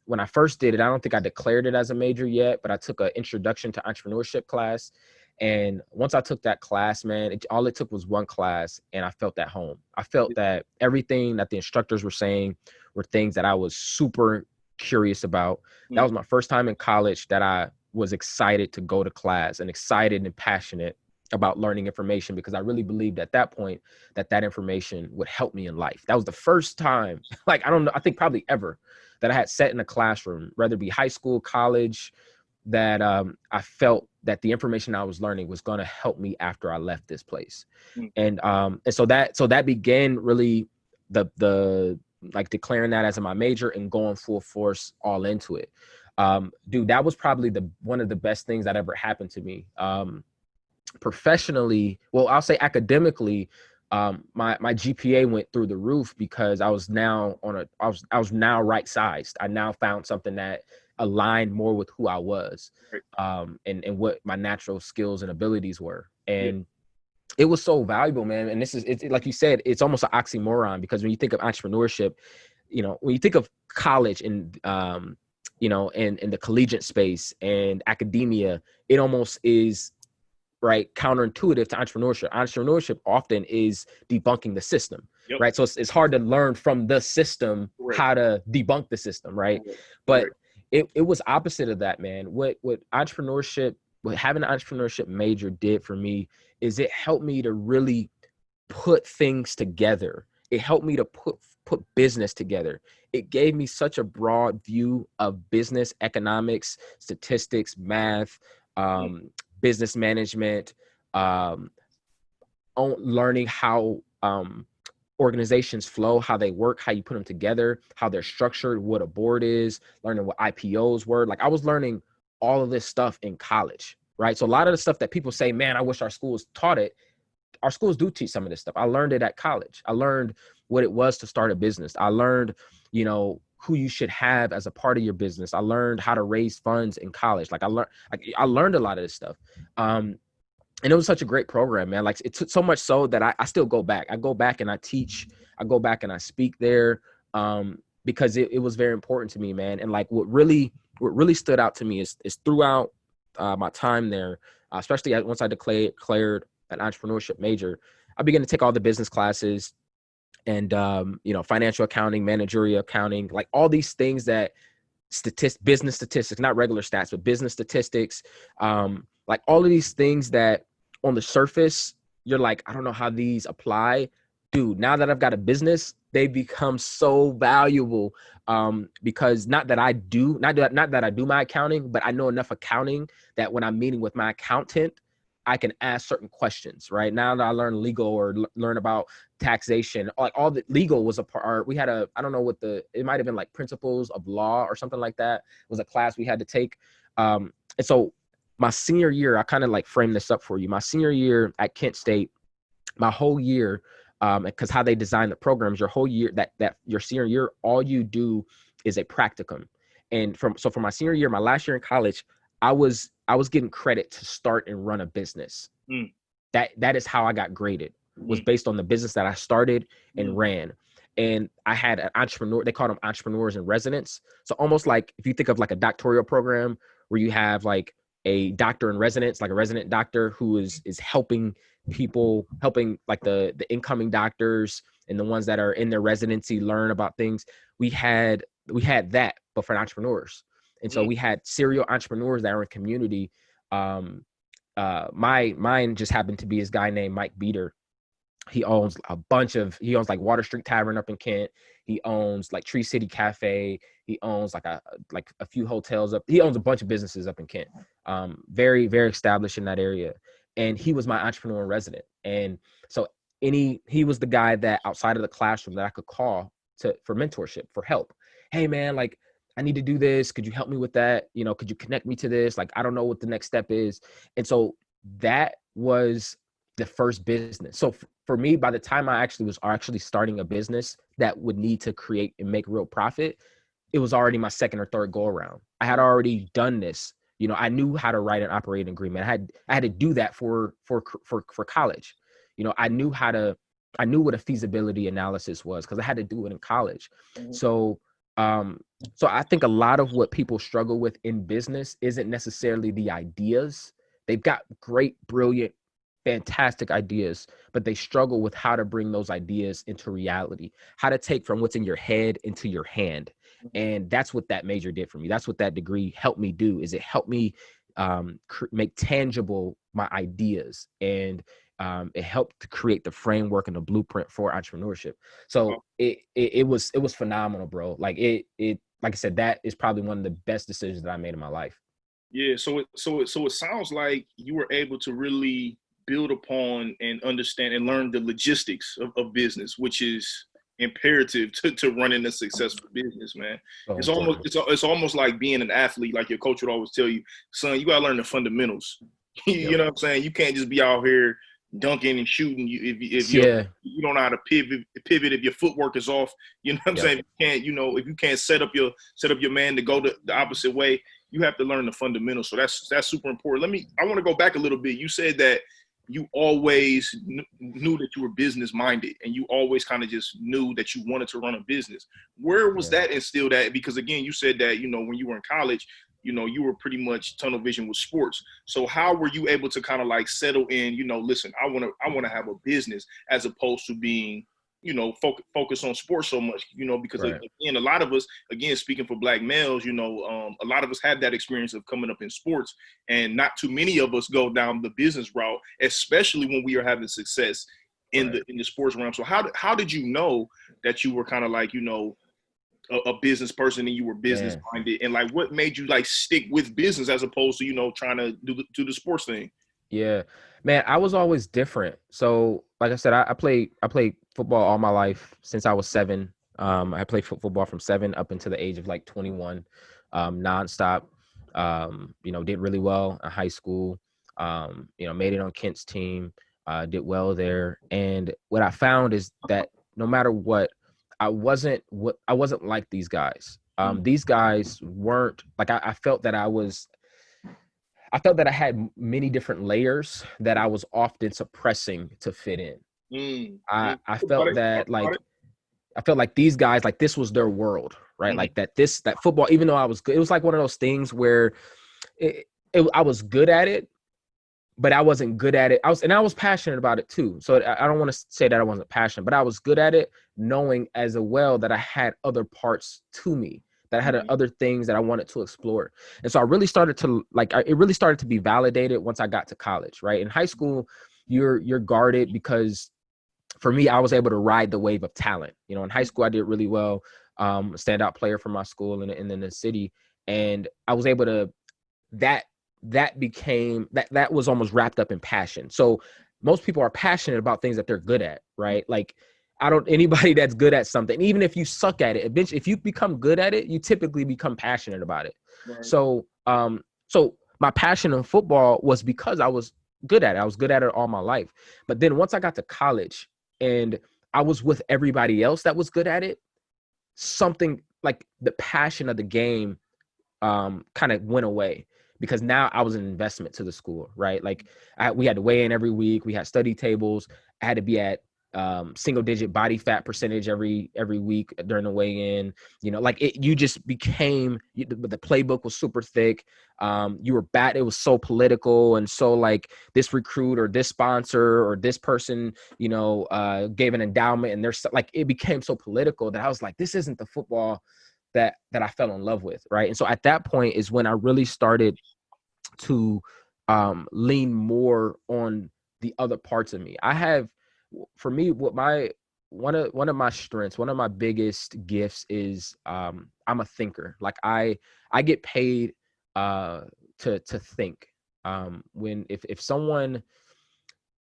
when I first did it, I don't think I declared it as a major yet, but I took an introduction to entrepreneurship class. And once I took that class, man, all it took was one class, and I felt at home. I felt that everything that the instructors were saying were things that I was super curious about. That was my first time in college that I was excited to go to class and excited and passionate about learning information, because I really believed at that point that that information would help me in life. That was the first time, like, I don't know, I think probably ever, that I had sat in a classroom, whether it be high school, college, that I felt that the information I was learning was going to help me after I left this place. And so that began really the like declaring that as my major and going full force all into it. Dude, that was probably one of the best things that ever happened to me. Professionally, well, I'll say academically, my GPA went through the roof because I was now I was now right sized. I now found something that aligned more with who I was, and what my natural skills and abilities were. And it was so valuable, man. And it's like you said, it's almost an oxymoron, because when you think of entrepreneurship, when you think of college and in the collegiate space and academia, it almost is right counterintuitive to entrepreneurship. Entrepreneurship often is debunking the system, right? So it's hard to learn from the system how to debunk the system, right? But it was opposite of that, man. What entrepreneurship, what having an entrepreneurship major did for me is it helped me to really put things together. It helped me to put business together. It gave me such a broad view of business, economics, statistics, math, business management, learning how organizations flow, how they work, how you put them together, how they're structured, what a board is, learning what IPOs were. Like, I was learning all of this stuff in college, right? So a lot of the stuff that people say, man, I wish our schools taught it. Our schools do teach some of this stuff. I learned it at college. I learned what it was to start a business. I learned, who you should have as a part of your business. I learned how to raise funds in college. Like, I learned a lot of this stuff. And it was such a great program, man. Like, it took so much so that I still go back. I go back and I teach. I go back and I speak there, because it was very important to me, man. And like, what really stood out to me is throughout my time there, especially once I declared an entrepreneurship major, I began to take all the business classes and, financial accounting, managerial accounting, like all these things that business statistics, not regular stats, but business statistics, like all of these things that on the surface, you're like, I don't know how these apply. Dude, now that I've got a business, they become so valuable, because not that I do my accounting, but I know enough accounting that when I'm meeting with my accountant, I can ask certain questions, right? Now that I learn legal or learn about taxation, like all the legal was a part. We had I don't know it might've been like principles of law or something like that. It was a class we had to take. And so my senior year, I kind of like frame this up for you. My senior year at Kent State, my whole year, because how they design the programs, your whole year, that your senior year, all you do is a practicum. And for my senior year, my last year in college, I was getting credit to start and run a business. That is how I got graded, was based on the business that I started and ran. And I had an entrepreneur, they called them entrepreneurs in residence. So almost like if you think of like a doctoral program where you have like a doctor in residence, like a resident doctor who is helping people, helping like the incoming doctors and the ones that are in their residency learn about things. We had that, but for entrepreneurs. And so we had serial entrepreneurs that are in community. Mine just happened to be this guy named Mike Beater. He owns like Water Street Tavern up in Kent. He owns like Tree City Cafe. He owns like a few hotels up. He owns a bunch of businesses up in Kent. Very, very established in that area. And he was my entrepreneur in resident. And so he was the guy that outside of the classroom that I could call for mentorship, for help. Hey man, like, I need to do this. Could you help me with that? Could you connect me to this? Like, I don't know what the next step is. And so that was the first business. So for me, by the time I was actually starting a business that would need to create and make real profit, it was already my second or third go around. I had already done this. You know, I knew how to write an operating agreement. I had to do that for college. You know, I knew what a feasibility analysis was because I had to do it in college. Mhm. So so I think a lot of what people struggle with in business isn't necessarily the ideas. They've got great, brilliant, fantastic ideas, but they struggle with how to bring those ideas into reality, how to take from what's in your head into your hand. And that's what that major did for me. That's what that degree helped me do, is it helped me make tangible my ideas, and it helped to create the framework and the blueprint for entrepreneurship. So it was phenomenal, bro. Like like I said, that is probably one of the best decisions that I made in my life. Yeah, so it sounds like you were able to really build upon and understand and learn the logistics of business, which is imperative to running a successful business, man. So It's almost important. it's almost like being an athlete. Like your coach would always tell you, son, you gotta learn the fundamentals. You Yep. know what I'm saying? You can't just be out here dunking and shooting. Yeah. You don't know how to pivot if your footwork is off. You know what I'm Yep. saying? If you can't set up your man to go the opposite way, you have to learn the fundamentals. So that's super important. I want to go back a little bit. You said that you always knew that you were business minded, and you always kind of just knew that you wanted to run a business. Where was Yeah. that instilled at? Because again, you said that, when you were in college, you were pretty much tunnel vision with sports. So how were you able to kind of like settle in, listen, I want to have a business, as opposed to being, focus on sports so much, because Right. again, a lot of us, again, speaking for Black males, a lot of us have that experience of coming up in sports, and not too many of us go down the business route, especially when we are having success in Right. the sports realm. So how did you know that you were kind of like, a business person and you were business Man. minded, and like what made you like stick with business as opposed to, trying to do the sports thing? Yeah, man, I was always different. So, like I said, I played football all my life since I was 7. I played football from 7 up until the age of like 21, nonstop. Did really well in high school. Made it on Kent's team. Did well there. And what I found is that no matter what, I wasn't like these guys. These guys weren't like I felt that I had many different layers that I was often suppressing to fit in. I felt that like I felt like these guys, like this was their world, right? Mm-hmm. Like that football, even though I was good, it was like one of those things where I was good at it, but I wasn't good at it. I was passionate about it too. So I don't want to say that I wasn't passionate, but I was good at it, knowing as well that I had other parts to me, that I had Mm-hmm. other things that I wanted to explore. And so I really started to it really started to be validated once I got to college, right? In high school, you're guarded because for me, I was able to ride the wave of talent. In high school, I did really well, standout player for my school and in the city. And I was able to, that became that was almost wrapped up in passion. So most people are passionate about things that they're good at, right? Like anybody that's good at something, even if you suck at it, eventually if you become good at it, you typically become passionate about it. Right. So my passion in football was because I was good at it. I was good at it all my life. But then once I got to college and I was with everybody else that was good at it, something like the passion of the game kind of went away, because now I was an investment to the school, right? Like we had to weigh in every week. We had study tables. I had to be at single digit body fat percentage every week during the weigh in. You just became, the playbook was super thick. You were it was so political, and so like this recruit or this sponsor or this person, gave an endowment, and there's like, it became so political that I was like, this isn't the football that I fell in love with, right? And so at that point is when I really started to lean more on the other parts of me. For me, what my one of my strengths, one of my biggest gifts is I'm a thinker. Like I get paid to think. When if someone,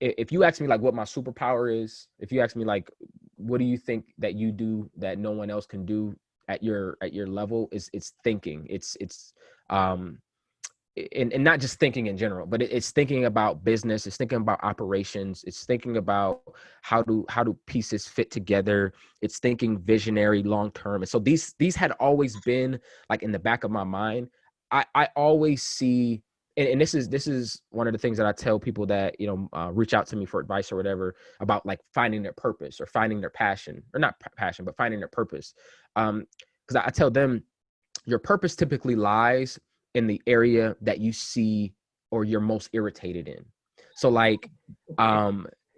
if you ask me like what my superpower is, if you ask me like what do you think that you do that no one else can do at your level, it's thinking. Um and not just thinking in general, but it's thinking about business, it's thinking about operations, it's thinking about how do pieces fit together, it's thinking visionary long term. And so these had always been like in the back of my mind. I always see, and this is one of the things that I tell people that reach out to me for advice or whatever, about like finding their purpose or finding their passion, or not passion, but finding their purpose. Because I tell them, your purpose typically lies in the area that you see or you're most irritated in. So like,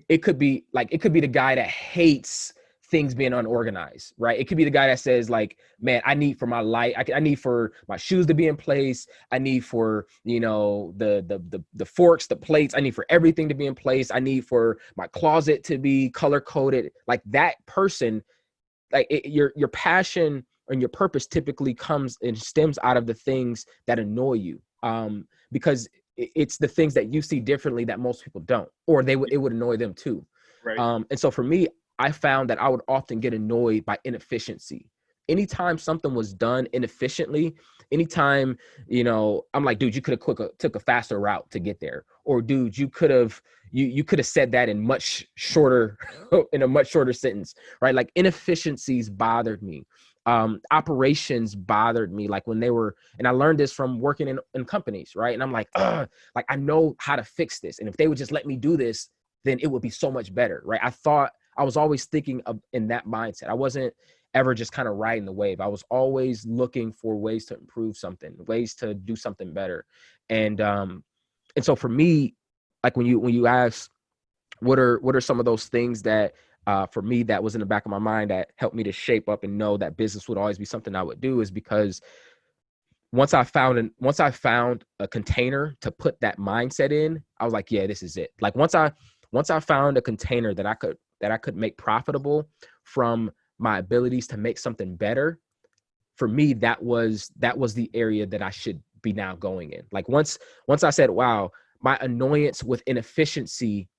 it could be the guy that hates things being unorganized, right? It could be the guy that says like, man, I need for my life, I need for my shoes to be in place. I need for, the forks, the plates. I need for everything to be in place. I need for my closet to be color coded. Like that person, like your passion and your purpose typically comes and stems out of the things that annoy you, because it's the things that you see differently that most people don't, or it would annoy them too. Right. And so for me, I found that I would often get annoyed by inefficiency. Anytime something was done inefficiently, anytime, I'm like, dude, you could have took a faster route to get there. Or dude, you could have said that in a much shorter sentence, right? Like inefficiencies bothered me. Operations bothered me, like when they were, and I learned this from working in companies, right? And I'm like, like I know how to fix this. And if they would just let me do this, then it would be so much better, right? I was always thinking of in that mindset. I wasn't ever just kind of riding the wave. I was always looking for ways to improve something, ways to do something better. And so for me, like when you ask, what are some of those things that for me that was in the back of my mind that helped me to shape up and know that business would always be something I would do, is because once I found a container to put that mindset in, I was like, yeah, this is it. Like once I found a container that I could make profitable from my abilities to make something better, for me, that was the area that I should be now going in. Like once I said, wow, my annoyance with inefficiency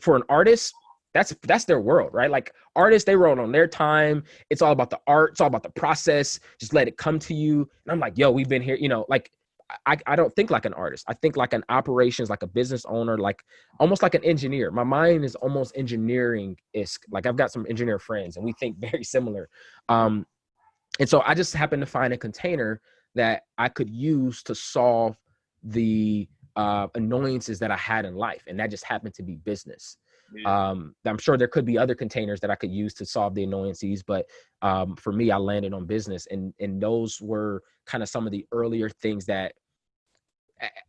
for an artist, that's their world, right? Like artists, they roll on their time. It's all about the art. It's all about the process. Just let it come to you. And I'm like, yo, we've been here, like I don't think like an artist. I think like an operations, like a business owner, like almost like an engineer. My mind is almost engineering-esque. Like I've got some engineer friends and we think very similar. And so I just happened to find a container that I could use to solve the annoyances that I had in life. And that just happened to be business. Yeah. I'm sure there could be other containers that I could use to solve the annoyances, but for me, I landed on business, and those were kind of some of the earlier things that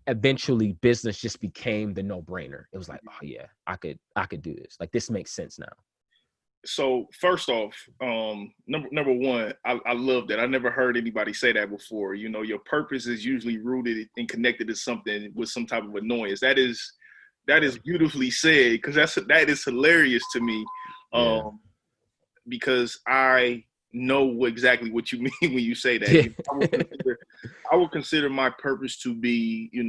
eventually business just became the no-brainer. It was like, oh yeah, I could do this. Like this makes sense now. So first off, number one, I love that. I never heard anybody say that before. Your purpose is usually rooted and connected to something with some type of annoyance. That is beautifully said, because that is hilarious to me. Because I know exactly what you mean when you say that. Yeah. I would consider my purpose to be, in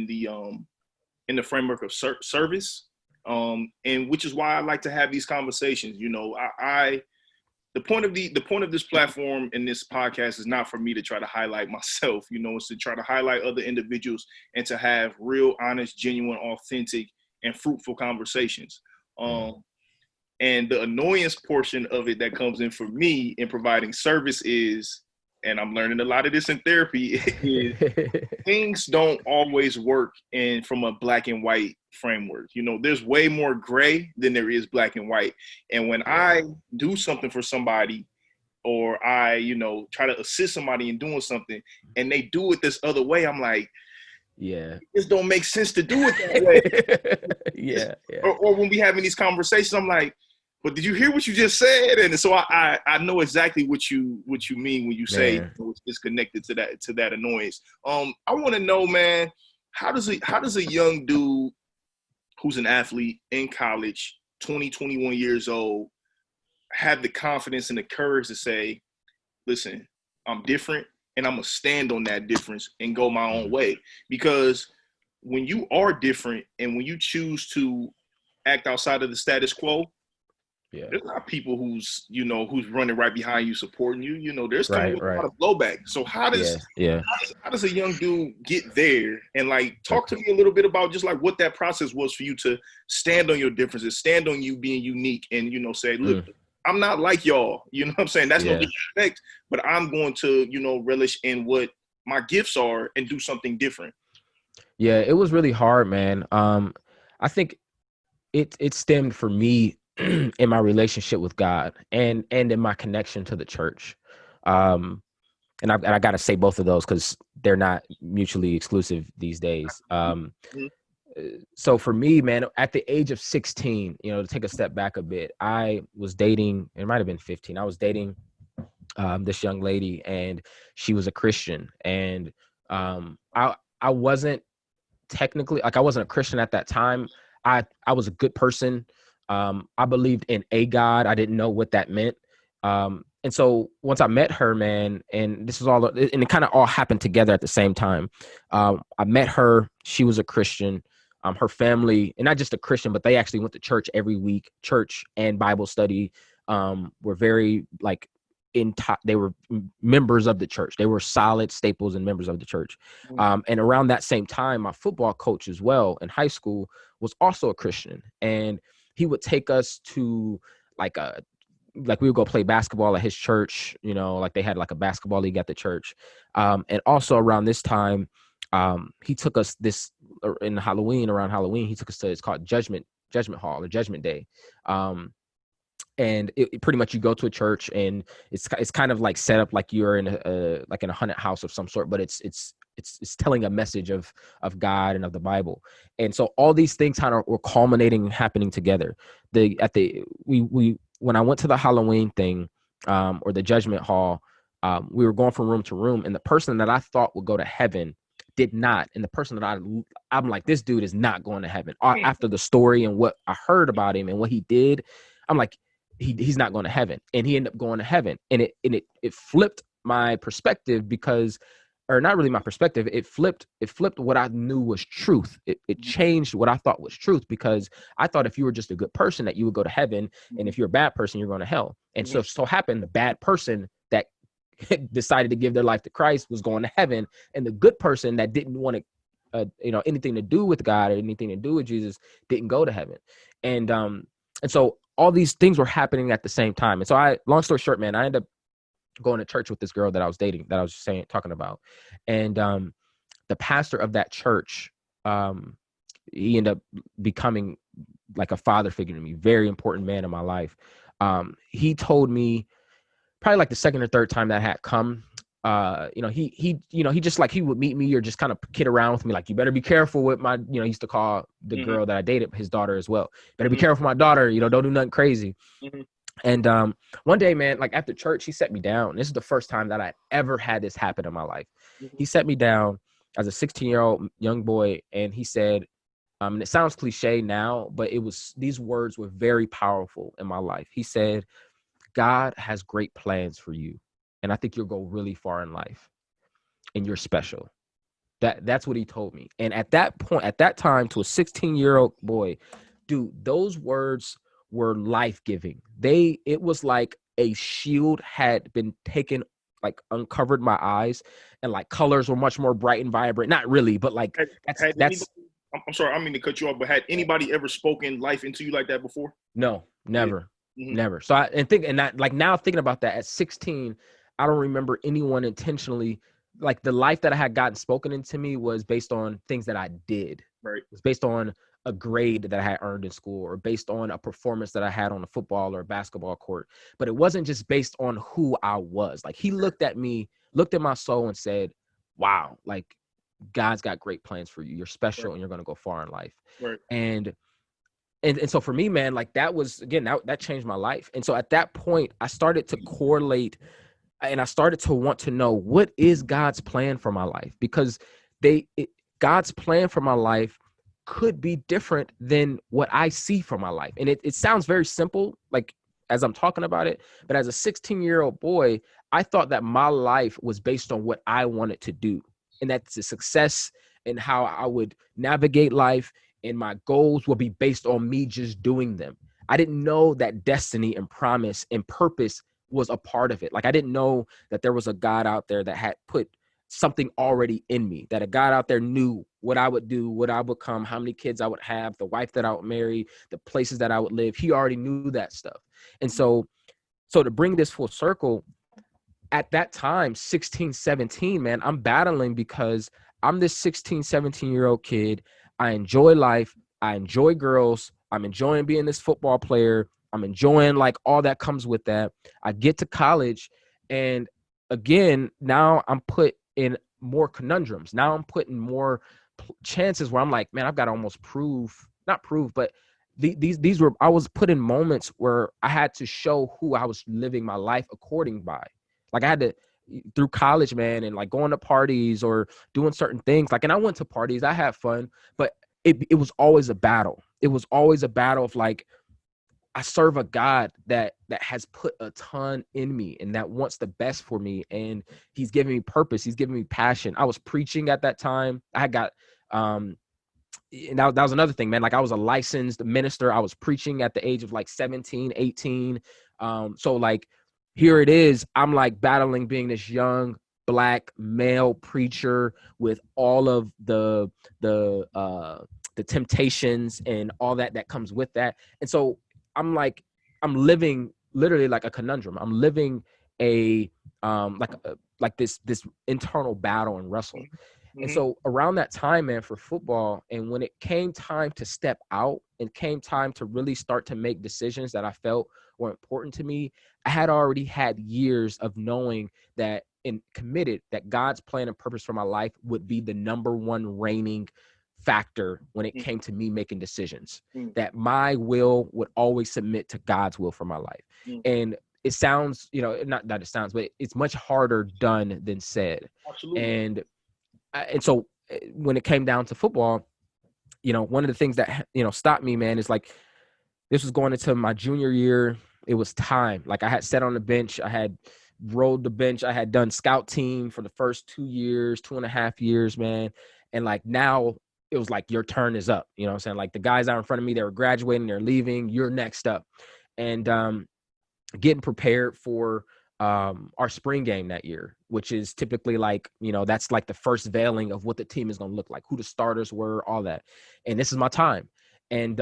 the framework of service. And which is why I like to have these conversations. The point of this platform and this podcast is not for me to try to highlight myself. It's to try to highlight other individuals and to have real, honest, genuine, authentic, and fruitful conversations. And the annoyance portion of it that comes in for me in providing service is, and I'm learning a lot of this in therapy, is things don't always work from a black and white framework. There's way more gray than there is black and white. And when I do something for somebody, or I, try to assist somebody in doing something, and they do it this other way, I'm like, yeah, this don't make sense to do it that way. Yeah. Or when we having these conversations, I'm like, but did you hear what you just said? And so I know exactly what you mean when you say it's connected to that annoyance. I want to know, man, how does a young dude who's an athlete in college, 20, 21 years old, have the confidence and the courage to say, listen, I'm different, and I'm going to stand on that difference and go my own way? Because when you are different and when you choose to act outside of the status quo, Yeah. there's not people who's running right behind you, supporting you. There's coming Right. with a Right. lot of blowback. So how Yeah. does Yeah. how does a young dude get there? And like, Right. talk to me a little bit about just like what that process was for you to stand on your differences, stand on you being unique, and say, look, Mm, I'm not like y'all. You know what I'm saying? That's no yeah. disrespect, but I'm going to relish in what my gifts are and do something different. Yeah. It was really hard, man. I think it stemmed for me in my relationship with God and in my connection to the church. Um, and I got to say both of those because they're not mutually exclusive these days. Mhm. So for me, man, at the age of 16, to take a step back a bit, I was dating. It might have been 15. I was dating this young lady, and she was a Christian, and I wasn't technically, like, I wasn't a Christian at that time. I was a good person. I believed in a God. I didn't know what that meant. And so once I met her, man, and this is all, and it kind of all happened together at the same time. I met her. She was a Christian. Her family, and not just a Christian, but they actually went to church every week, church and Bible study. Were very like they were members of the church. They were solid staples and members of the church. And around that same time, my football coach as well in high school was also a Christian, and he would take us to like we would go play basketball at his church, like they had like a basketball league at the church. And also around this time, he took us around Halloween, he took us to, it's called Judgment Hall or Judgment Day. And it pretty much, you go to a church, and it's kind of like set up like you're in a haunted house of some sort, but it's telling a message of God and of the Bible. And so all these things kind of were culminating and happening together. When I went to the Halloween thing, or the Judgment Hall, we were going from room to room, and the person that I thought would go to heaven did not. And the person that I'm like, this dude is not going to heaven. After the story and what I heard about him and what he did, I'm like, he's not going to heaven. And he ended up going to heaven. And it flipped my perspective, because, or not really my perspective, it flipped what I knew was truth. It changed what I thought was truth, because I thought if you were just a good person that you would go to heaven, and if you're a bad person, you're going to hell. And so happened the bad person that decided to give their life to Christ was going to heaven, and the good person that didn't want to anything to do with God or anything to do with Jesus didn't go to heaven. And so all these things were happening at the same time. And so long story short, man, I ended up going to church with this girl that I was dating, that I was talking about. And the pastor of that church, he ended up becoming like a father figure to me, very important man in my life. He told me probably like the second or third time that had come, he just like, he would meet me or just kind of kid around with me. Like, you better be careful with my, he used to call the girl that I dated his daughter as well. Better be careful with my daughter, don't do nothing crazy. And one day, man, like after church, he set me down. This is the first time that I ever had this happen in my life. He set me down as a 16-year-old young boy, and he said, and it sounds cliche now, but these words were very powerful in my life. He said, God has great plans for you, and I think you'll go really far in life, and you're special. That's what he told me. And at that point, at that time, to a 16-year-old boy, dude, those words were life-giving. It was like a shield had been taken, like uncovered my eyes, and like colors were much more bright and vibrant. Not really, but like that's I'm sorry, I don't mean to cut you off, but had anybody ever spoken life into you like that before? no, never. Yeah. Never. So now thinking about that at 16, I don't remember anyone intentionally, like the life that I had gotten spoken into me was based on things that I did. Right. It was based on a grade that I had earned in school, or based on a performance that I had on a football or a basketball court. But it wasn't just based on who I was. Like, he looked at me, looked at my soul and said, wow, like, God's got great plans for you. You're special, and you're going to go far in life. Right. And so for me, man, like that was, again, that changed my life. And so at that point, I started to correlate, and I started to want to know, what is God's plan for my life? Because God's plan for my life could be different than what I see for my life. And it sounds very simple, like as I'm talking about it, but as a 16-year-old boy, I thought that my life was based on what I wanted to do, and that's the success and how I would navigate life, and my goals will be based on me just doing them. I didn't know that destiny and promise and purpose was a part of it. Like I didn't know that there was a God out there that had put something already in me, that a God out there knew what I would do, what I would become, how many kids I would have, the wife that I would marry, the places that I would live. He already knew that stuff. And so to bring this full circle, at that time, 16, 17, man, I'm battling because I'm this 16, 17-year-old kid. I enjoy life. I enjoy girls. I'm enjoying being this football player. I'm enjoying like all that comes with that. I get to college, and again, now I'm put in more conundrums. Now I'm put in more chances where I'm like, man, I've got to almost not prove, but these were, I was put in moments where I had to show who I was living my life according by. Like I had to, through college, man, and like going to parties or doing certain things. Like, and I went to parties, I had fun, but it was always a battle. It was always a battle of like, I serve a God that has put a ton in me and that wants the best for me. And he's giving me purpose. He's giving me passion. I was preaching at that time. I had got, and that was another thing, man. Like I was a licensed minister. I was preaching at the age of like 17, 18. So like, here it is. I'm like battling being this young Black male preacher with all of the temptations and all that comes with that. And so I'm living literally like a conundrum. I'm living like this internal battle and wrestle. And so around that time, man, for football, and when it came time to step out and came time to really start to make decisions that I felt were important to me, I had already had years of knowing that and committed that God's plan and purpose for my life would be the number one reigning factor when it came to me making decisions, that my will would always submit to God's will for my life. And it sounds, not that it sounds, but it's much harder done than said. Absolutely. And so when it came down to football, one of the things that, stopped me, man, is like, this was going into my junior year. It was time. Like I had sat on the bench. I had rode the bench. I had done scout team for the first 2 years, 2.5 years, man. And like now it was like, your turn is up. You know what I'm saying? Like the guys out in front of me, they were graduating, they're leaving, you're next up. And getting prepared for our spring game that year, which is typically like, that's like the first veiling of what the team is going to look like, who the starters were, all that. And this is my time. And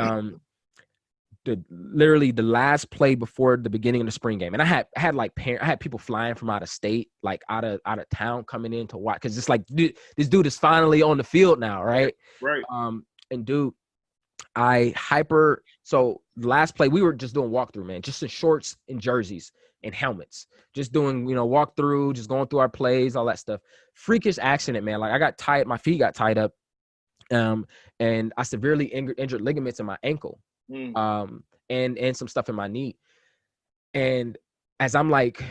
literally the last play before the beginning of the spring game, and I had like I had people flying from out of state, like out of town, coming in to watch, because it's like, dude, this dude is finally on the field now, right? Right. And dude, so the last play, we were just doing walkthrough, man, just in shorts and jerseys and helmets, just doing, walkthrough, just going through our plays, all that stuff. Freakish accident, man. Like I got tied, my feet got tied up, and I severely injured ligaments in my ankle, and some stuff in my knee. And as I'm like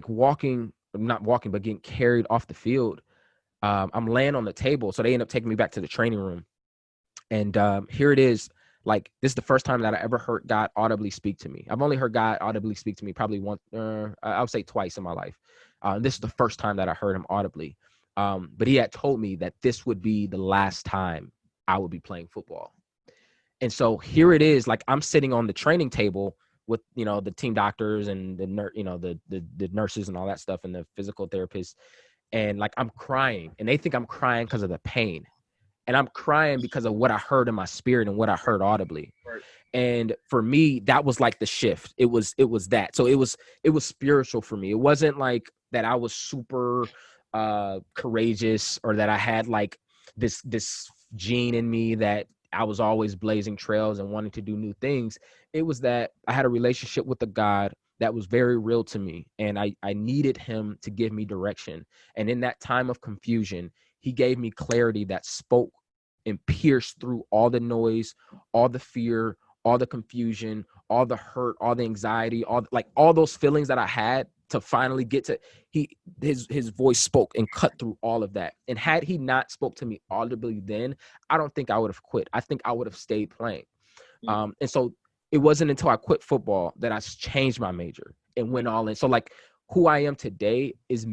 walking, not walking, but getting carried off the field, I'm laying on the table. So they end up taking me back to the training room. And here it is. Like, this is the first time that I ever heard God audibly speak to me. I've only heard God audibly speak to me probably once, I would say twice in my life. This is the first time that I heard him audibly. But he had told me that this would be the last time I would be playing football. And so here it is. Like, I'm sitting on the training table with, the team doctors and the nurses and all that stuff and the physical therapists. And like, I'm crying, and they think I'm crying because of the pain. And I'm crying because of what I heard in my spirit and what I heard audibly. Right. And for me, that was like the shift. It was that. So it was spiritual for me. It wasn't like that I was super courageous, or that I had like this gene in me that I was always blazing trails and wanting to do new things. It was that I had a relationship with a God that was very real to me. And I needed him to give me direction. And in that time of confusion, he gave me clarity that spoke and pierced through all the noise, all the fear, all the confusion, all the hurt, all the anxiety, all those feelings that I had, to finally get to his voice spoke and cut through all of that. And had he not spoke to me audibly then, I don't think I would have quit. I think I would have stayed playing. And so it wasn't until I quit football that I changed my major and went all in. So like, who I am today is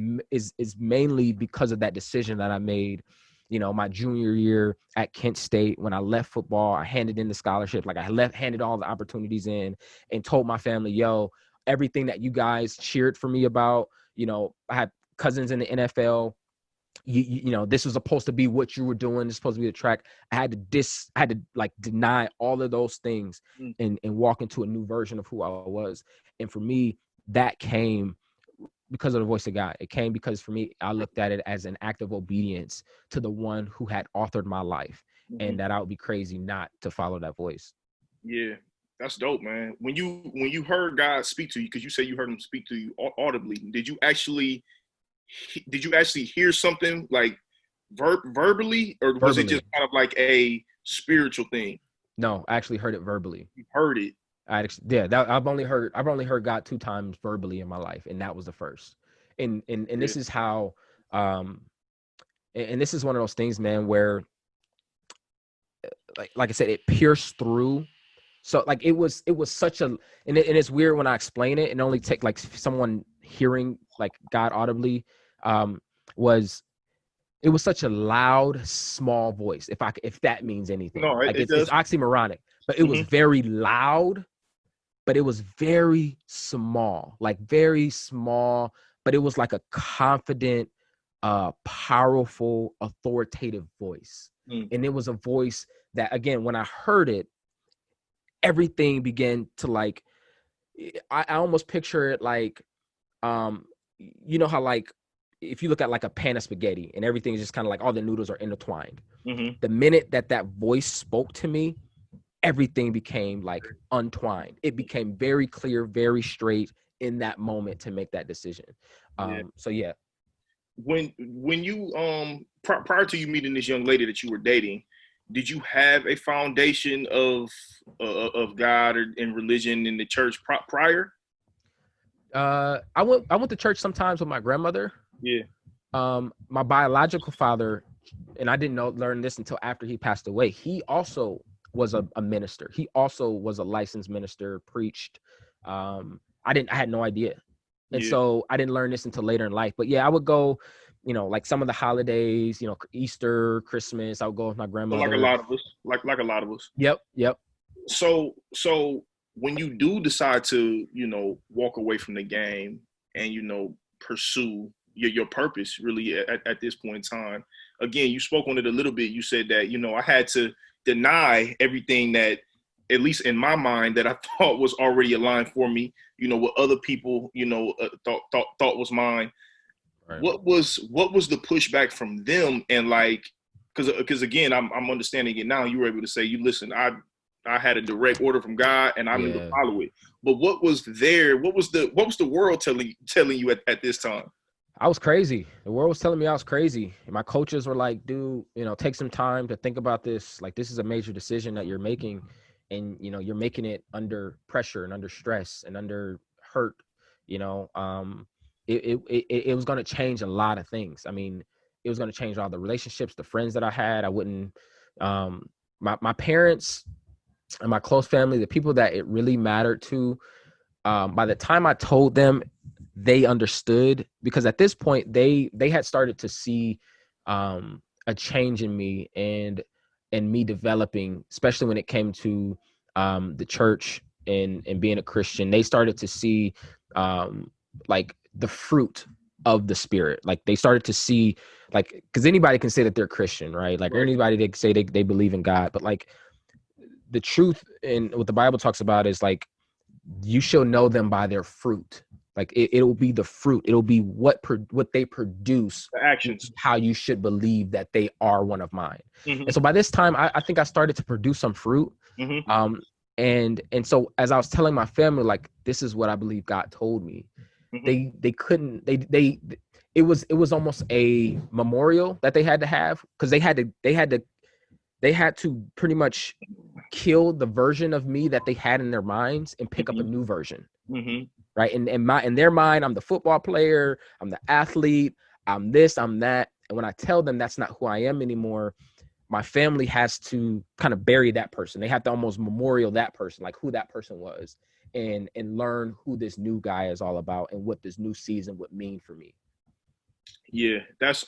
mainly because of that decision that I made, my junior year at Kent State, when I left football, I handed in the scholarship. Like handed all the opportunities in and told my family, yo, everything that you guys cheered for me about, I had cousins in the NFL. This was supposed to be what you were doing. It's supposed to be the track. I had to like deny all of those things and walk into a new version of who I was. And for me, that came because of the voice of God. It came because for me, I looked at it as an act of obedience to the one who had authored my life, and that I would be crazy not to follow that voice. Yeah, that's dope, man. When you heard God speak to you, because you say you heard him speak to you audibly, did you actually hear something like verbally, or was it just kind of like a spiritual thing? No, I actually heard it verbally. You heard it. I've only heard God 2 times verbally in my life, and that was the first. And this is how, and this is one of those things, man, where like I said, it pierced through. So like it was such a, and it's weird when I explain it, and only take like someone hearing like God audibly, it was such a loud, small voice. If that means anything, no, it's does. oxymoronic, but it was very loud, but it was very small, but it was like a confident, powerful, authoritative voice. And it was a voice that, again, when I heard it, everything began to like, I almost picture it like, how like, if you look at like a pan of spaghetti and everything is just kind of like all the noodles are intertwined. The minute that voice spoke to me, everything became like untwined. It became very clear, very straight in that moment to make that decision. So yeah. When you prior to you meeting this young lady that you were dating, did you have a foundation of God and religion in the church prior? I went to church sometimes with my grandmother. Yeah. My biological father, and I didn't learn this until after he passed away. He also was a minister. He also was a licensed minister, preached. I had no idea. And so I didn't learn this until later in life. But yeah, I would go, like some of the holidays, Easter, Christmas, I would go with my grandmother. Like a lot of us. Like a lot of us. Yep. So when you do decide to, walk away from the game and, pursue your purpose really at this point in time, again, you spoke on it a little bit. You said that, I had to deny everything that, at least in my mind, that I thought was already aligned for me, what other people, thought was mine. Right. What was the pushback from them? And like, because again, I'm understanding it now. You were able to say, you listen, I had a direct order from God and I knew to follow it. But what was the world telling you at this time? I was crazy. The world was telling me I was crazy. And my coaches were like, dude, take some time to think about this. Like, this is a major decision that you're making. And, you're making it under pressure and under stress and under hurt. It was going to change a lot of things. I mean, it was going to change all the relationships, the friends that I had. I wouldn't, my parents and my close family, the people that it really mattered to, by the time I told them, they understood, because at this point they had started to see a change in me and me developing, especially when it came to the church and being a Christian. They started to see like the fruit of the Spirit. Like they started to see, like, because anybody can say that they're Christian, right? Like anybody, they can say they believe in God, but like the truth and what the Bible talks about is like, you shall know them by their fruit. Like it'll be the fruit. It'll be what they produce. The actions. How you should believe that they are one of mine. And so by this time, I think I started to produce some fruit. And so as I was telling my family, like, this is what I believe God told me, they couldn't, it was almost a memorial that they had to have, because they had to pretty much kill the version of me that they had in their minds and pick up a new version. Right. And in their mind, I'm the football player, I'm the athlete, I'm this, I'm that. And when I tell them that's not who I am anymore, my family has to kind of bury that person. They have to almost memorial that person, like who that person was, and learn who this new guy is all about and what this new season would mean for me. Yeah, that's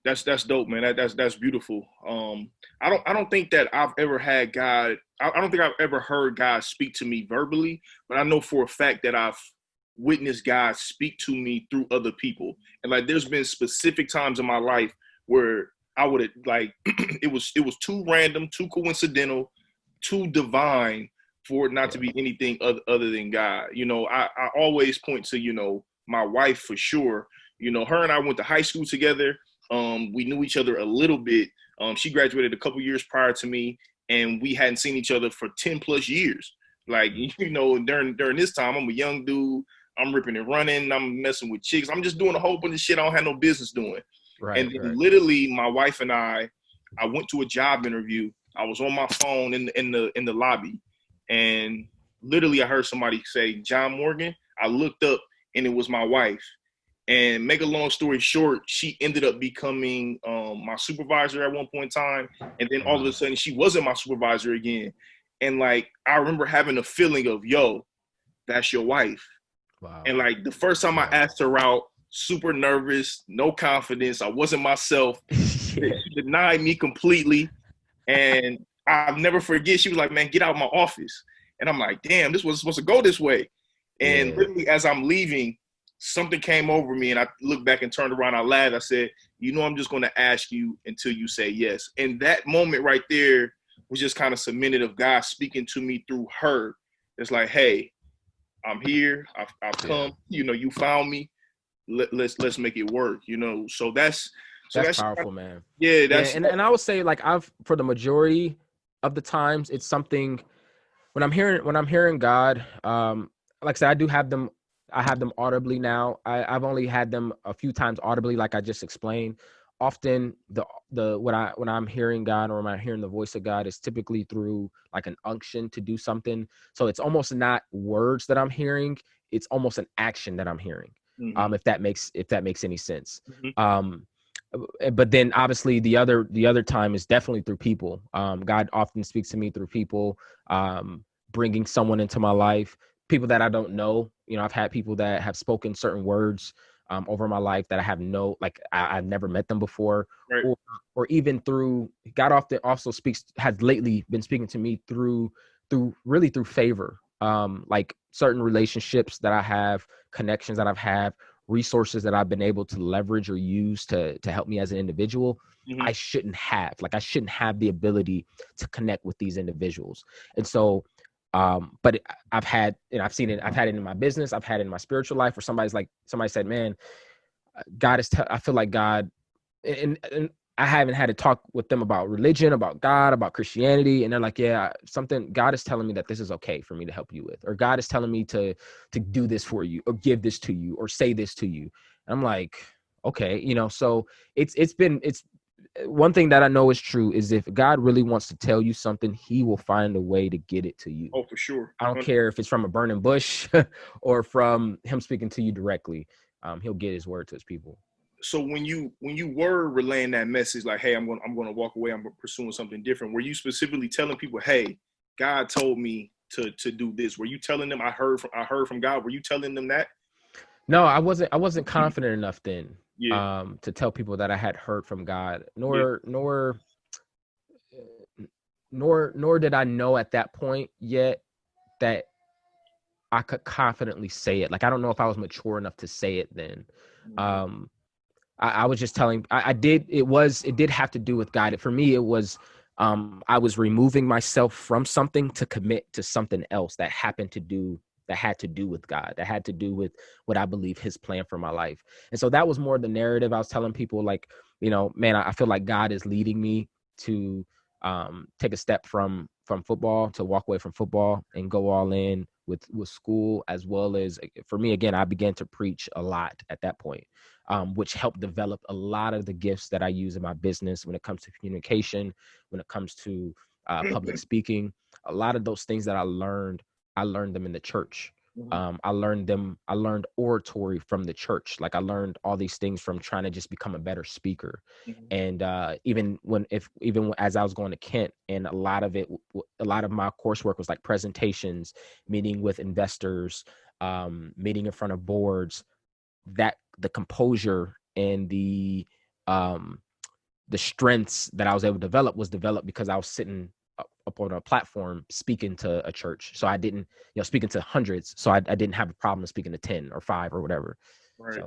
That's dope, man. That's beautiful. I don't think that I've ever had God. I don't think I've ever heard God speak to me verbally, but I know for a fact that I've witnessed God speak to me through other people. And like, there's been specific times in my life where I would have like, it was too random, too coincidental, too divine for it not to Yeah. be anything other than God. I always point to my wife for sure. Her and I went to high school together. We knew each other a little bit. She graduated a couple years prior to me, and we hadn't seen each other for 10 plus years. Like, during this time, I'm a young dude. I'm ripping and running. I'm messing with chicks. I'm just doing a whole bunch of shit I don't have no business doing. Right. And then Right. literally, my wife and I went to a job interview. I was on my phone in the lobby, and literally, I heard somebody say, "John Morgan." I looked up, and it was my wife. And make a long story short, she ended up becoming my supervisor at one point in time. And then all of a Wow. sudden, she wasn't my supervisor again. And like, I remember having a feeling of, yo, that's your wife. Wow. And like, the first time I Yeah. asked her out, super nervous, no confidence. I wasn't myself. Yeah. She denied me completely. And I'll never forget, she was like, man, get out of my office. And I'm like, damn, this was supposed to go this way. And Yeah. literally, as I'm leaving, something came over me, and I looked back and turned around. I laughed. I said, I'm just going to ask you until you say yes. And that moment right there was just kind of cemented of God speaking to me through her. It's like, hey, I'm here. I've Yeah. come. You found me. Let's make it work. So That's that's powerful, man. yeah. Yeah, That's and I would say like I've for the majority of the times it's something when I'm hearing God, like I said, I have them audibly now. I've only had them a few times audibly, like I just explained. Often when I'm hearing God or when I'm hearing the voice of God is typically through like an unction to do something. So it's almost not words that I'm hearing, it's almost an action that I'm hearing. mm-hmm, If that makes any sense. mm-hmm, Um but then obviously the other time is definitely through people. God often speaks to me through people, bringing someone into my life, people that I don't know. I've had people that have spoken certain words over my life that I have I've never met them before, right. or even through God often also has lately been speaking to me through favor, like certain relationships that I have, connections that I've had, resources that I've been able to leverage or use to help me as an individual. Mm-hmm, I shouldn't have the ability to connect with these individuals. And so but I've had, and I've seen it, I've had it in my business, I've had it in my spiritual life, where somebody said, man, I feel like God, and I haven't had to talk with them about religion, about God, about Christianity. And they're like, yeah, God is telling me that this is okay for me to help you with, or God is telling me to do this for you, or give this to you, or say this to you. And I'm like, okay, so it's one thing that I know is true is if God really wants to tell you something, he will find a way to get it to you. oh, for sure. I don't care if it's from a burning bush or from him speaking to you directly. He'll get his word to his people. So when you were relaying that message, like, hey, I'm going to walk away, I'm pursuing something different, were you specifically telling people, hey, God told me to do this? Were you telling them, I heard from God? Were you telling them that? No, I wasn't confident enough then Yeah, to tell people that I had heard from God, yeah, nor did I know at that point yet that I could confidently say it. Like, I don't know if I was mature enough to say it then. mm-hmm, Um, I was just telling, it did have to do with God. For me, it was, I was removing myself from something to commit to something else that had to do with God, that had to do with what I believe his plan for my life. And so that was more the narrative I was telling people, like, man, I feel like God is leading me to take a step from football, to walk away from football and go all in with school, as well as, for me, again, I began to preach a lot at that point, which helped develop a lot of the gifts that I use in my business when it comes to communication, when it comes to public speaking. A lot of those things that I learned them in the church. mm-hmm, I learned oratory from the church. Like, I learned all these things from trying to just become a better speaker. mm-hmm, And even as I was going to Kent, and a lot of my coursework was like presentations, meeting with investors, meeting in front of boards, that the composure and the the strengths that I was able to develop was developed because I was sitting up on a platform speaking to a church. So I didn't, speaking to hundreds. So I didn't have a problem speaking to 10 or 5 or whatever. Right.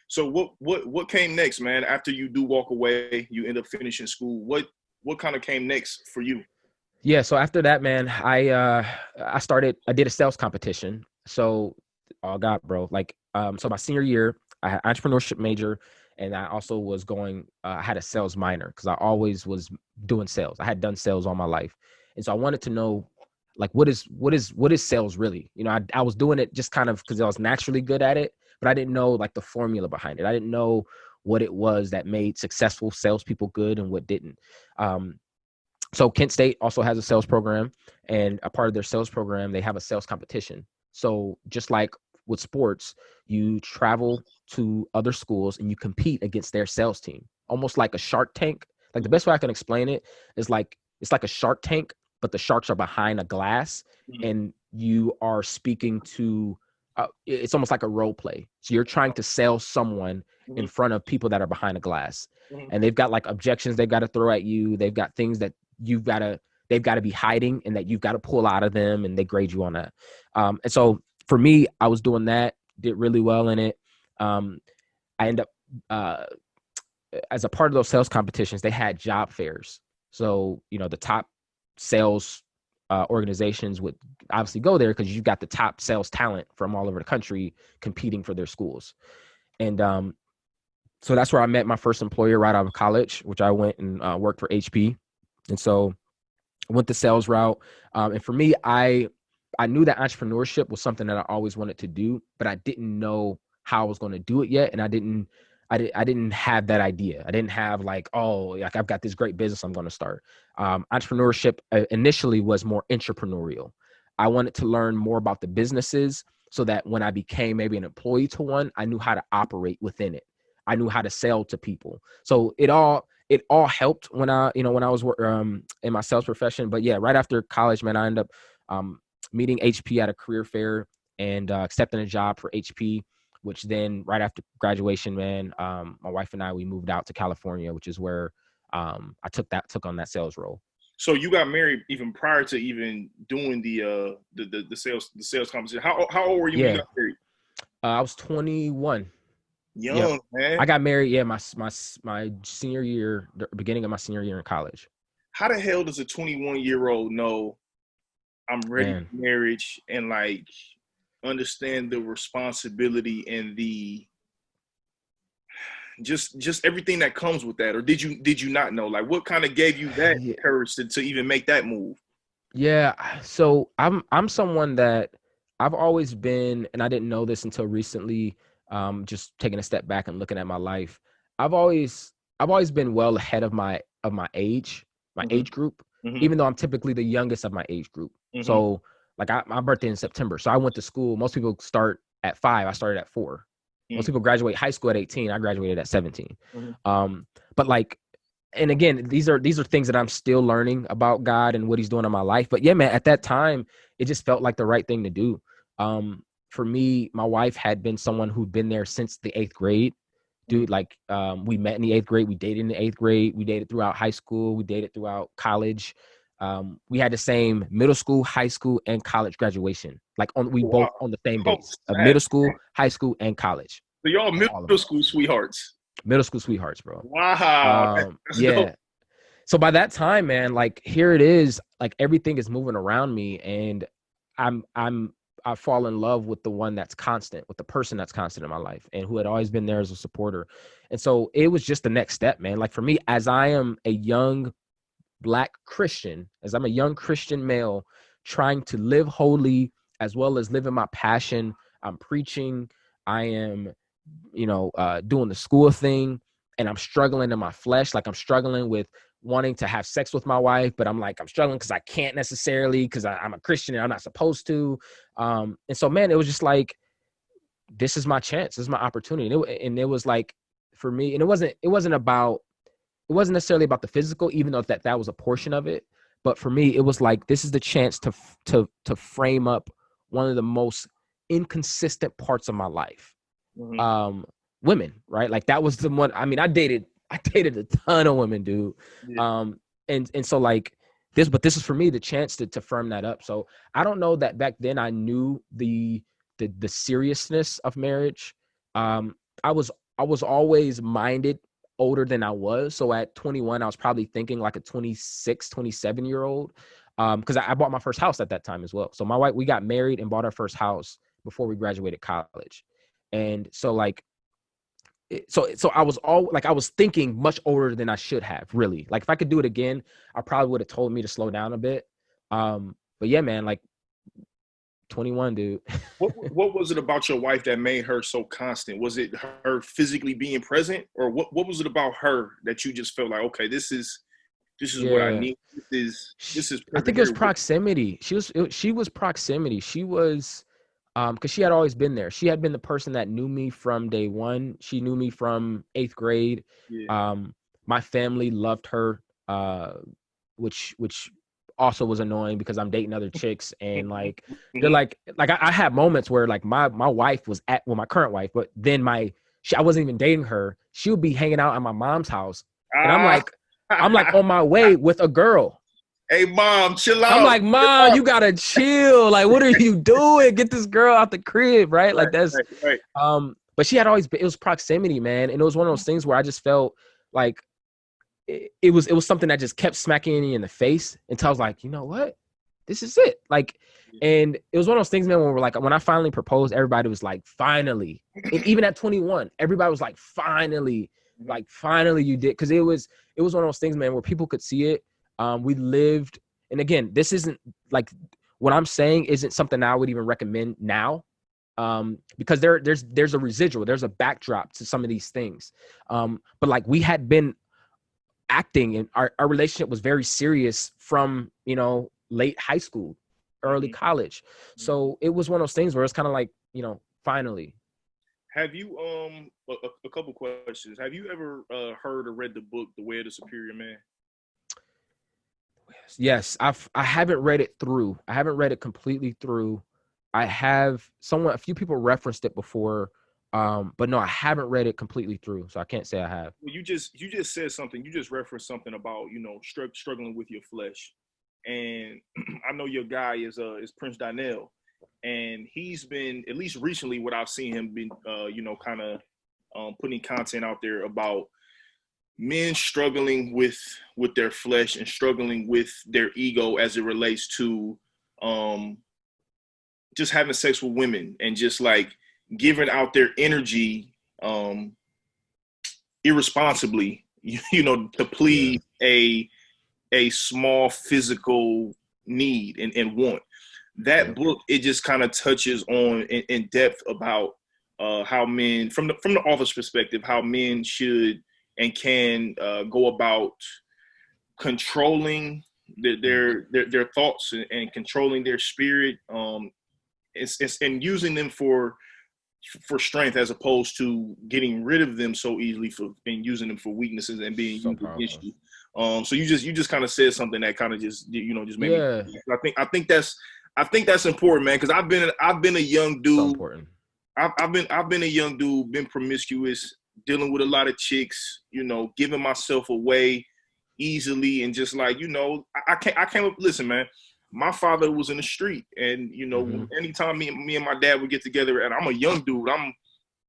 So what came next, man? After you do walk away, you end up finishing school. What kind of came next for you? Yeah. So after that, man, I did a sales competition. So, oh God, bro, so my senior year, I had entrepreneurship major, and I also was I had a sales minor because I always was doing sales. I had done sales all my life. And so I wanted to know, like, what is sales really? I was doing it just kind of because I was naturally good at it, but I didn't know like the formula behind it. I didn't know what it was that made successful salespeople good and what didn't. So Kent State also has a sales program, and a part of their sales program, they have a sales competition. So just like with sports, you travel to other schools and you compete against their sales team, almost like a Shark Tank. Like the best way I can explain it is like, it's like a Shark Tank, but the sharks are behind a glass and you are speaking to, it's almost like a role play. So you're trying to sell someone in front of people that are behind a glass, and they've got like objections they've got to throw at you. They've got things that they've got to be hiding and that you've got to pull out of them, and they grade you on that. And so for me, I was doing that, did really well in it. I end up, as a part of those sales competitions, they had job fairs. So, the top sales organizations would obviously go there because you've got the top sales talent from all over the country competing for their schools. And so that's where I met my first employer right out of college, which I went and worked for HP. And so I went the sales route. And for me, I knew that entrepreneurship was something that I always wanted to do, but I didn't know how I was going to do it yet. And I didn't have that idea. I didn't have like, oh, like I've got this great business I'm going to start. Entrepreneurship initially was more entrepreneurial. I wanted to learn more about the businesses so that when I became maybe an employee to one, I knew how to operate within it. I knew how to sell to people. So it all helped when I was in my sales profession. But yeah, right after college, man, I ended up meeting HP at a career fair and accepting a job for HP, which then right after graduation, man, my wife and I, we moved out to California, which is where I took on that sales role. So you got married even prior to even doing the sales competition. How old were you when you got married? I was 21. Young, man. I got married, my senior year, the beginning of my senior year in college. How the hell does a 21-year-old know I'm ready for marriage and like understand the responsibility and the just everything that comes with that? Or did you not know? Like what kind of gave you that courage to even make that move? Yeah, so I'm someone that I've always been, and I didn't know this until recently, just taking a step back and looking at my life. I've always been well ahead of my age, age group, even though I'm typically the youngest of my age group. So like my birthday in September. So I went to school. Most people start at 5. I started at 4. Most people graduate high school at 18. I graduated at 17. But like, and again, these are things that I'm still learning about God and what he's doing in my life. But yeah, man, at that time, it just felt like the right thing to do. For me, my wife had been someone who'd been there since the 8th grade. Dude, like we met in the 8th grade. We dated in the 8th grade. We dated throughout high school. We dated throughout college. We had the same middle school, high school, and college graduation. Like both on the same dates of middle school, high school, and college. So y'all middle school sweethearts. Middle school sweethearts, bro. Wow. Yeah. Dope. So by that time, man, like here it is, like everything is moving around me, and I fall in love with the one that's constant, with the person that's constant in my life and who had always been there as a supporter. And so it was just the next step, man. Like for me, as I am a young Black Christian, as I'm a young Christian male trying to live holy as well as live in my passion, I'm preaching, I am, doing the school thing, and I'm struggling in my flesh. Like I'm struggling with wanting to have sex with my wife, but I'm struggling because I can't necessarily, because I'm a Christian and I'm not supposed to. And so, man, it was just like, this is my chance. This is my opportunity. And it was like, for me, and it wasn't necessarily about the physical, even though that was a portion of it. But for me, it was like, this is the chance to frame up one of the most inconsistent parts of my life. Women, right? Like that was the one. I mean, I dated I dated a ton of women, dude. Yeah. And so like this is for me the chance to firm that up. So I don't know that back then I knew the seriousness of marriage. Um, I was always minded older than I was. So at 21, I was probably thinking like a 26, 27-year-old. Because I bought my first house at that time as well. So my wife, we got married and bought our first house before we graduated college. And so like, so I was I was thinking much older than I should have, really. Like if I could do it again, I probably would have told me to slow down a bit. But yeah, man, like 21, dude. What was it about your wife that made her so constant? Was it her physically being present, or what was it about her that you just felt like, okay, this is what I Yeah. need. This is I perfect think it was here. proximity. She was proximity. She was because she had always been there. She had been the person that knew me from day one. She knew me from 8th grade. Yeah. My family loved her, which also was annoying because I'm dating other chicks and like they're Mhm. like I had moments where like my wife was at my current wife, but then I wasn't even dating her. She would be hanging out at my mom's house, and Ah. I'm like on my way with a girl. Hey, mom, chill I'm out. like, Chill Mom, out. you gotta chill. Like, what are you doing? Get this girl out the crib, right? Right, Like that's right, right. but she had always been, it was proximity, man. And it was one of those things where I just felt like it was something that just kept smacking me in the face until I was like, you know what? This is it. Like, and it was one of those things, man, when we're like, when I finally proposed, everybody was like, finally. And even at 21, everybody was like, finally you did. Cause it was one of those things, man, where people could see it. We lived, and again, this isn't like what I'm saying isn't something I would even recommend now. Because there's a residual, there's a backdrop to some of these things. But like we had been acting and our relationship was very serious from, late high school, early Mhm. college. So it was one of those things where it's kind of like, finally. Have you a couple questions? Have you ever heard or read the book The Way of the Superior Man? Yes, I haven't read it through. I haven't read it completely through. I have a few people referenced it before. But no, I haven't read it completely through. So I can't say I have. Well, you just said something. You just referenced something about struggling with your flesh, and I know your guy is Prince Donnell, and he's been, at least recently, what I've seen him been kind of putting content out there about men struggling with their flesh and struggling with their ego as it relates to um just having sex with women and just like giving out their energy irresponsibly, to Yeah. please a small physical need and want. That Yep. book, it just kind of touches on in depth about how men, from the author's perspective, how men should and can go about controlling their thoughts and controlling their spirit, and using them for strength as opposed to getting rid of them so easily and using them for weaknesses and being So used against powerful. you. So you just kind of said something that kind of just made me. Yeah. I think that's important, man, because I've been a young So dude. important. I've been a young dude, been promiscuous, dealing with a lot of chicks, giving myself away easily, and just like, I can't listen, man. My father was in the street, and Hmm. anytime me and my dad would get together, and I'm a young dude, I'm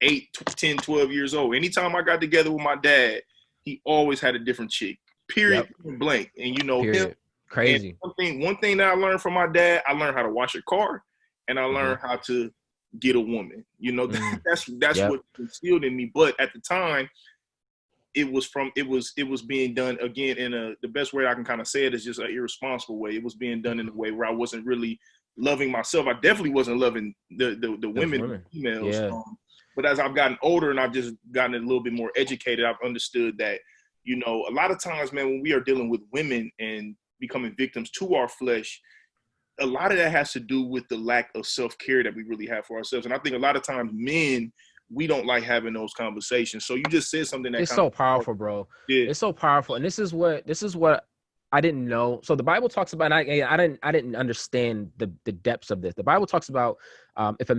8, 10, 12 years old. Anytime I got together with my dad, he always had a different chick. Period, Yep. blank. And him. Period. And Crazy. one thing that I learned from my dad, I learned how to wash a car, and I Hmm. learned how to get a woman. Mm. That's Yep. what instilled in me. But at the time, it was being done again in the best way I can kind of say it is just an irresponsible way. It was being done in a way where I wasn't really loving myself. I definitely wasn't loving the Those women and women. the females. Yeah. But as I've gotten older and I've just gotten a little bit more educated, I've understood that a lot of times, man, when we are dealing with women and becoming victims to our flesh, a lot of that has to do with the lack of self-care that we really have for ourselves. And I think a lot of times men, we don't like having those conversations. So you just said something that It's kind so of, powerful, bro. yeah. It's so powerful. And this is what I didn't know. So the Bible talks about, and I didn't understand the depths of this. The Bible talks about if a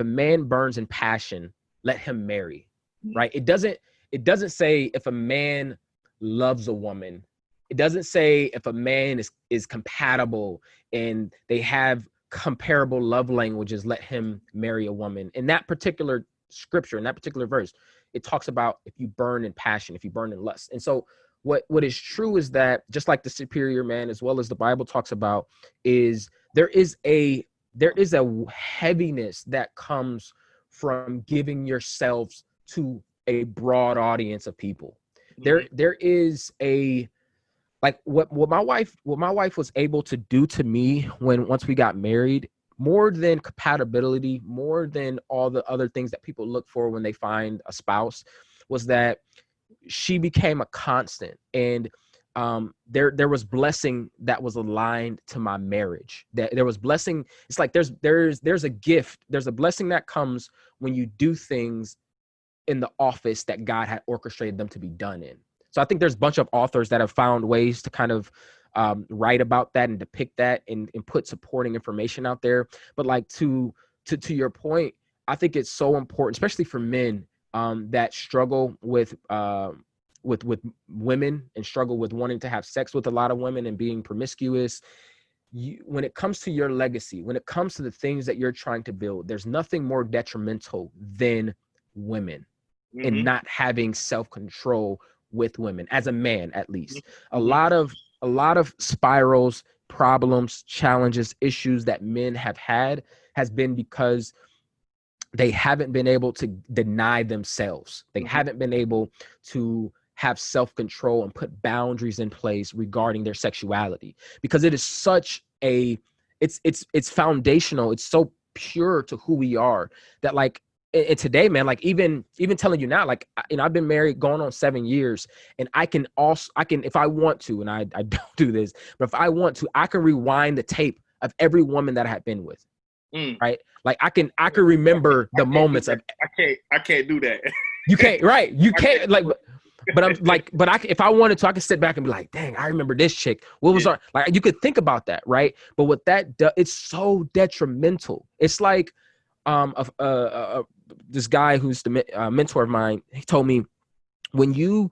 man burns in passion, let him marry. Right? It doesn't. it doesn't say if a man loves a woman. It doesn't say if a man is compatible and they have comparable love languages, let him marry a woman. In that particular scripture, in that particular verse, it talks about if you burn in passion, if you burn in lust. And so what is true is that, just like the superior man, as well as the Bible talks about, is there is a heaviness that comes from giving yourselves to a broad audience of people. There is a, like, what my wife was able to do to me once we got married, more than compatibility, more than all the other things that people look for when they find a spouse, was that she became a constant. And there was blessing that was aligned to my marriage. That there was blessing. It's like there's a gift, there's a blessing that comes when you do things in the office that God had orchestrated them to be done in. So I think there's a bunch of authors that have found ways to kind of write about that and depict that and put supporting information out there. But like to your point, I think it's so important, especially for men that struggle with women and struggle with wanting to have sex with a lot of women and being promiscuous. When it comes to your legacy, when it comes to the things that you're trying to build, there's nothing more detrimental than women and not having self-control with women, as a man, at least. A lot of spirals, problems, challenges, issues that men have had has been because they haven't been able to deny themselves. They haven't been able to have self-control and put boundaries in place regarding their sexuality, because it is such a, it's foundational. It's so pure to who we are that, like, and today, man, like even telling you now, like, you know, I've been married going on 7 years, and I can, if I want to, and I don't do this, but if I want to, I can rewind the tape of every woman that I have been with. Right? Like I can remember the moments of. I can't do that. You can't, right? You can't, like, but I'm like, but if I wanted to, I could sit back and be like, dang, I remember this chick. What was our, like, you could think about that, right? But what that does, it's so detrimental. It's like, this guy who's the mentor of mine, he told me, when you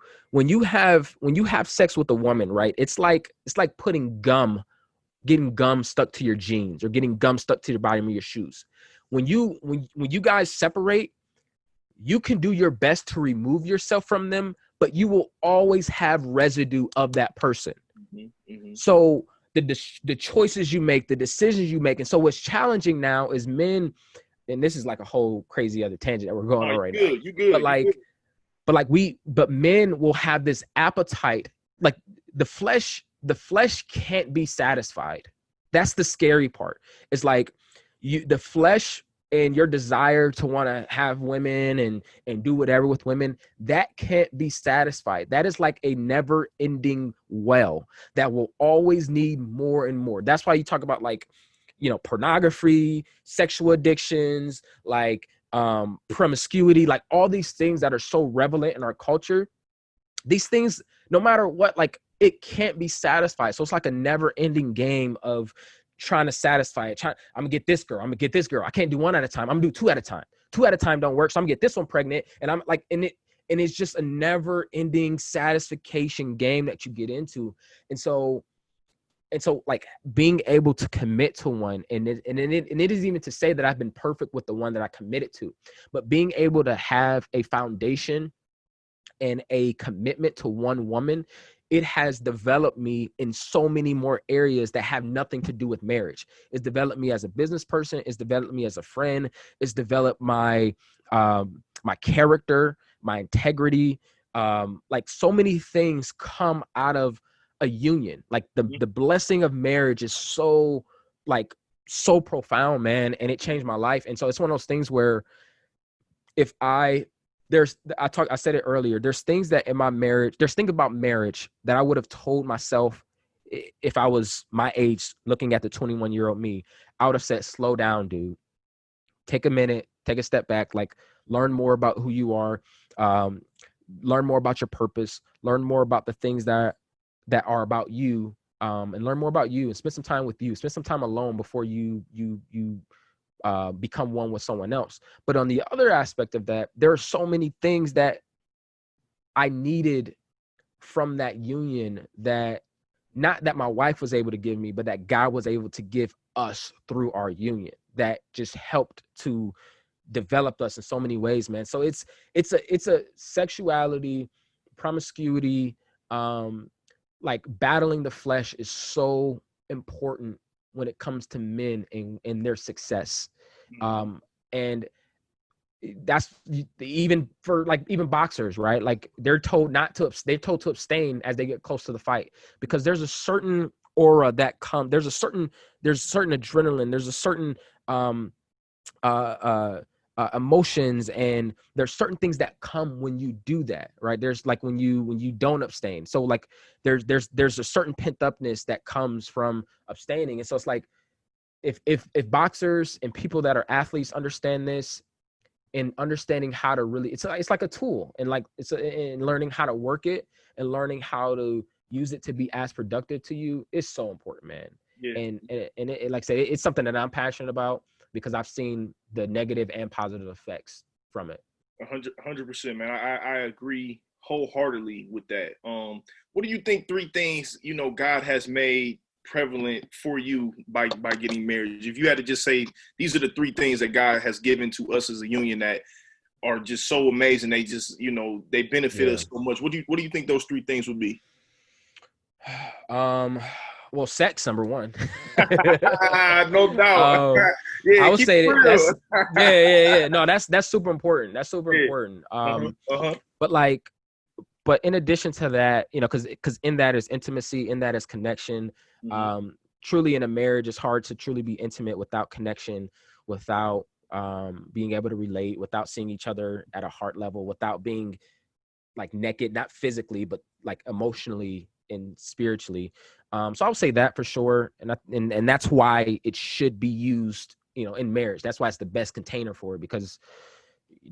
have sex with a woman, right? It's like putting getting gum stuck to your jeans or getting gum stuck to the bottom of your shoes. When you guys separate, you can do your best to remove yourself from them, but you will always have residue of that person. So the choices you make, the decisions you make. And so what's challenging now is men, and this is like a whole crazy other tangent that we're going on right now. You good. But men will have this appetite, like the flesh can't be satisfied. That's the scary part. It's like the flesh and your desire to want to have women and do whatever with women, that can't be satisfied. That is like a never ending well that will always need more and more. That's why you talk about, like, you know, pornography, sexual addictions, like promiscuity, like all these things that are so relevant in our culture. These things, no matter what, like, it can't be satisfied. So it's like a never ending game of trying to satisfy it. I'm gonna get this girl. I can't do one at a time. I'm gonna do two at a time. Two at a time don't work. So I'm gonna get this one pregnant. And I'm like, and it's just a never ending satisfaction game that you get into. And so like being able to commit to one, and it isn't even to say that I've been perfect with the one that I committed to, but being able to have a foundation and a commitment to one woman, it has developed me in so many more areas that have nothing to do with marriage. It's developed me as a business person. It's developed me as a friend. It's developed my my character, my integrity. Like so many things come out of a union. Like the blessing of marriage is so profound, man, and it changed my life. And so it's one of those things where I said it earlier, there's things that in my marriage, there's things about marriage that I would have told myself if I was my age, looking at the 21-year-old me. I would have said, slow down, dude. Take a minute, take a step back, like learn more about who you are, learn more about your purpose, learn more about the things that are about you, and learn more about you, and spend some time with you, spend some time alone before you become one with someone else. But on the other aspect of that, there are so many things that I needed from that union, that not that my wife was able to give me, but that God was able to give us through our union, that just helped to develop us in so many ways, man. So it's a sexuality, promiscuity, like battling the flesh is so important when it comes to men and their success. And that's even for like even boxers, right? Like they're told to abstain as they get close to the fight, because there's a certain aura that comes. There's certain adrenaline. There's a certain emotions, and there's certain things that come when you do that, right? There's like when you don't abstain. So like there's a certain pent upness that comes from abstaining. And so it's like if boxers and people that are athletes understand this, and understanding how to really, it's like a tool, and like and learning how to work it and learning how to use it to be as productive to you is so important, man. Yeah. And it, like I said, it's something that I'm passionate about, because I've seen the negative and positive effects from it. 100%, man. I agree wholeheartedly with that. What do you think 3 things, God has made prevalent for you by getting married? If you had to just say, these are the 3 things that God has given to us as a union that are just so amazing. They just, they benefit us so much. What do you think those 3 things would be? Well, sex, number 1. No doubt. Yeah, I would say that's yeah. No, that's super important. That's super important. But in addition to that, because in that is intimacy, in that is connection. Truly, in a marriage, it's hard to truly be intimate without connection, without being able to relate, without seeing each other at a heart level, without being like naked, not physically, but like emotionally and spiritually. So I would say that for sure. And that's why it should be used, in marriage. That's why it's the best container for it, because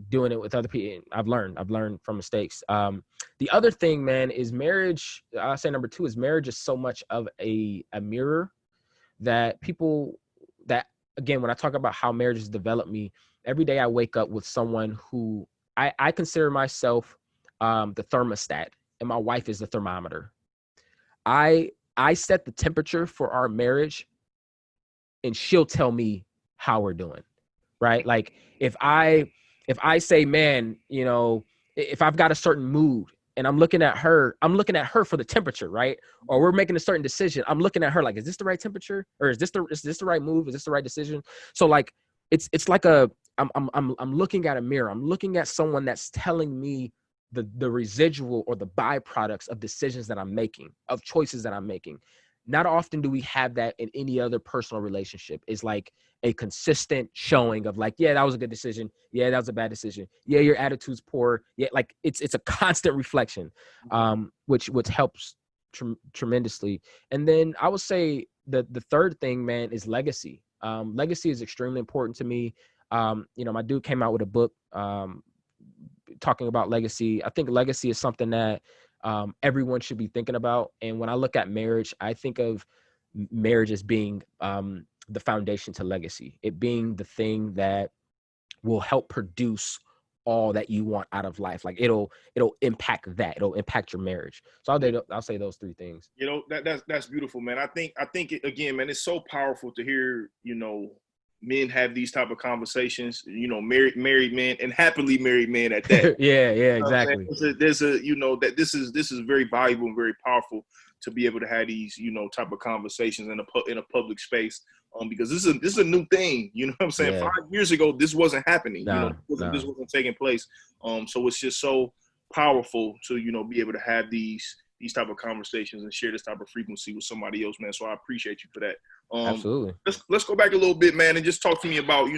doing it with other people, I've learned from mistakes. The other thing, man, is marriage. I say number 2 is marriage is so much of a mirror that people that, again, when I talk about how marriage has developed me, every day I wake up with someone who I consider myself the thermostat, and my wife is the thermometer. I set the temperature for our marriage, and she'll tell me how we're doing, right? Like if I say, man, if I've got a certain mood and I'm looking at her for the temperature, right? Or we're making a certain decision, I'm looking at her like, is this the right temperature? Or is this the right move? Is this the right decision? So like, it's like I'm looking at a mirror. I'm looking at someone that's telling me the residual or the byproducts of decisions that I'm making, of choices that I'm making. Not often do we have that in any other personal relationship. It's like a consistent showing of like, yeah, that was a good decision. Yeah, that was a bad decision. Yeah, your attitude's poor. Yeah, like it's a constant reflection, which helps tremendously. And then I would say the third thing, man, is legacy. Legacy is extremely important to me. My dude came out with a book talking about legacy. I think legacy is something that everyone should be thinking about. And when I look at marriage, I think of marriage as being the foundation to legacy, it being the thing that will help produce all that you want out of life. Like it'll impact that. It'll impact your marriage. So I'll say those 3 things. That's beautiful, man. I think again, man, it's so powerful to hear, men have these type of conversations, married men and happily married men at that. Yeah, exactly. There's a that this is very valuable and very powerful to be able to have these, type of conversations in a public space. Because this is a new thing, you know what I'm saying? Yeah. 5 years ago, this wasn't happening. This wasn't taking place. So it's just so powerful to, be able to have these type of conversations and share this type of frequency with somebody else, man. So I appreciate you for that. Absolutely. Let's go back a little bit, man, and just talk to me about,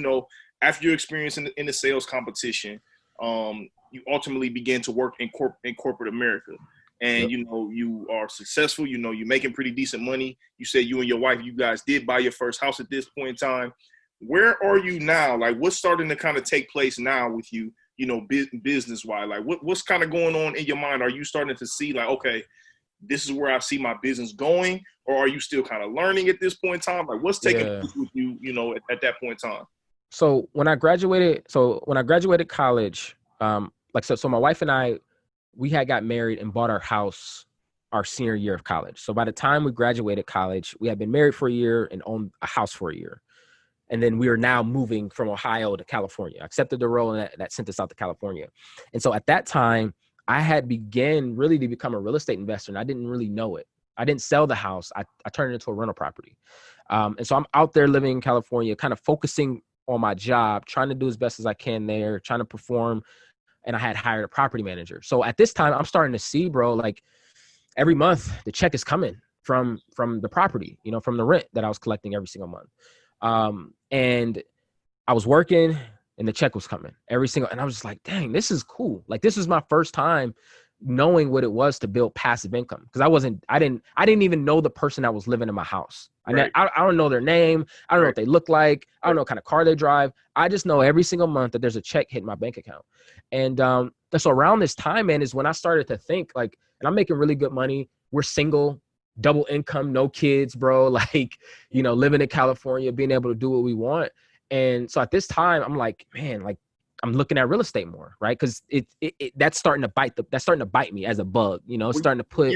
after your experience in the sales competition, you ultimately began to work in corporate America. And, Yep. You are successful, you're making pretty decent money. You said you and your wife, you guys did buy your first house at this point in time. Where are you now? Like, what's starting to kind of take place now with you, business-wise? Like, what's kind of going on in your mind? Are you starting to see, like, okay, this is where I see my business going? Or are you still kind of learning at this point in time? Like, what's taking place with you, at that point in time? So when I graduated college, so my wife and I, we had got married and bought our house our senior year of college. So by the time we graduated college, we had been married for a year and owned a house for a year. And then we are now moving from Ohio to California. I accepted the role, and that sent us out to California. And so at that time, I had began really to become a real estate investor, and I didn't really know it. I didn't sell the house. I turned it into a rental property. And so I'm out there living in California, kind of focusing on my job, trying to do as best as I can there, trying to perform. And I had hired a property manager. So at this time, I'm starting to see, bro, like every month the check is coming from the property, you know, from the rent that I was collecting every single month. And I was working and the check was coming every single, and I was just like, dang, this is cool. Like, this is my first time knowing what it was to build passive income. Cause I didn't even know the person that was living in my house. Right. I don't know their name. I don't know what they look like. I don't know what kind of car they drive. I just know every single month that there's a check hitting my bank account. And so around this time, man, is when I started to think like, and I'm making really good money. We're single, double income, no kids, bro. Like, you know, living in California, being able to do what we want. And so at this time, I'm like, man, like I'm looking at real estate more, right? Because that's starting to bite me as a bug. You know, it's starting to put.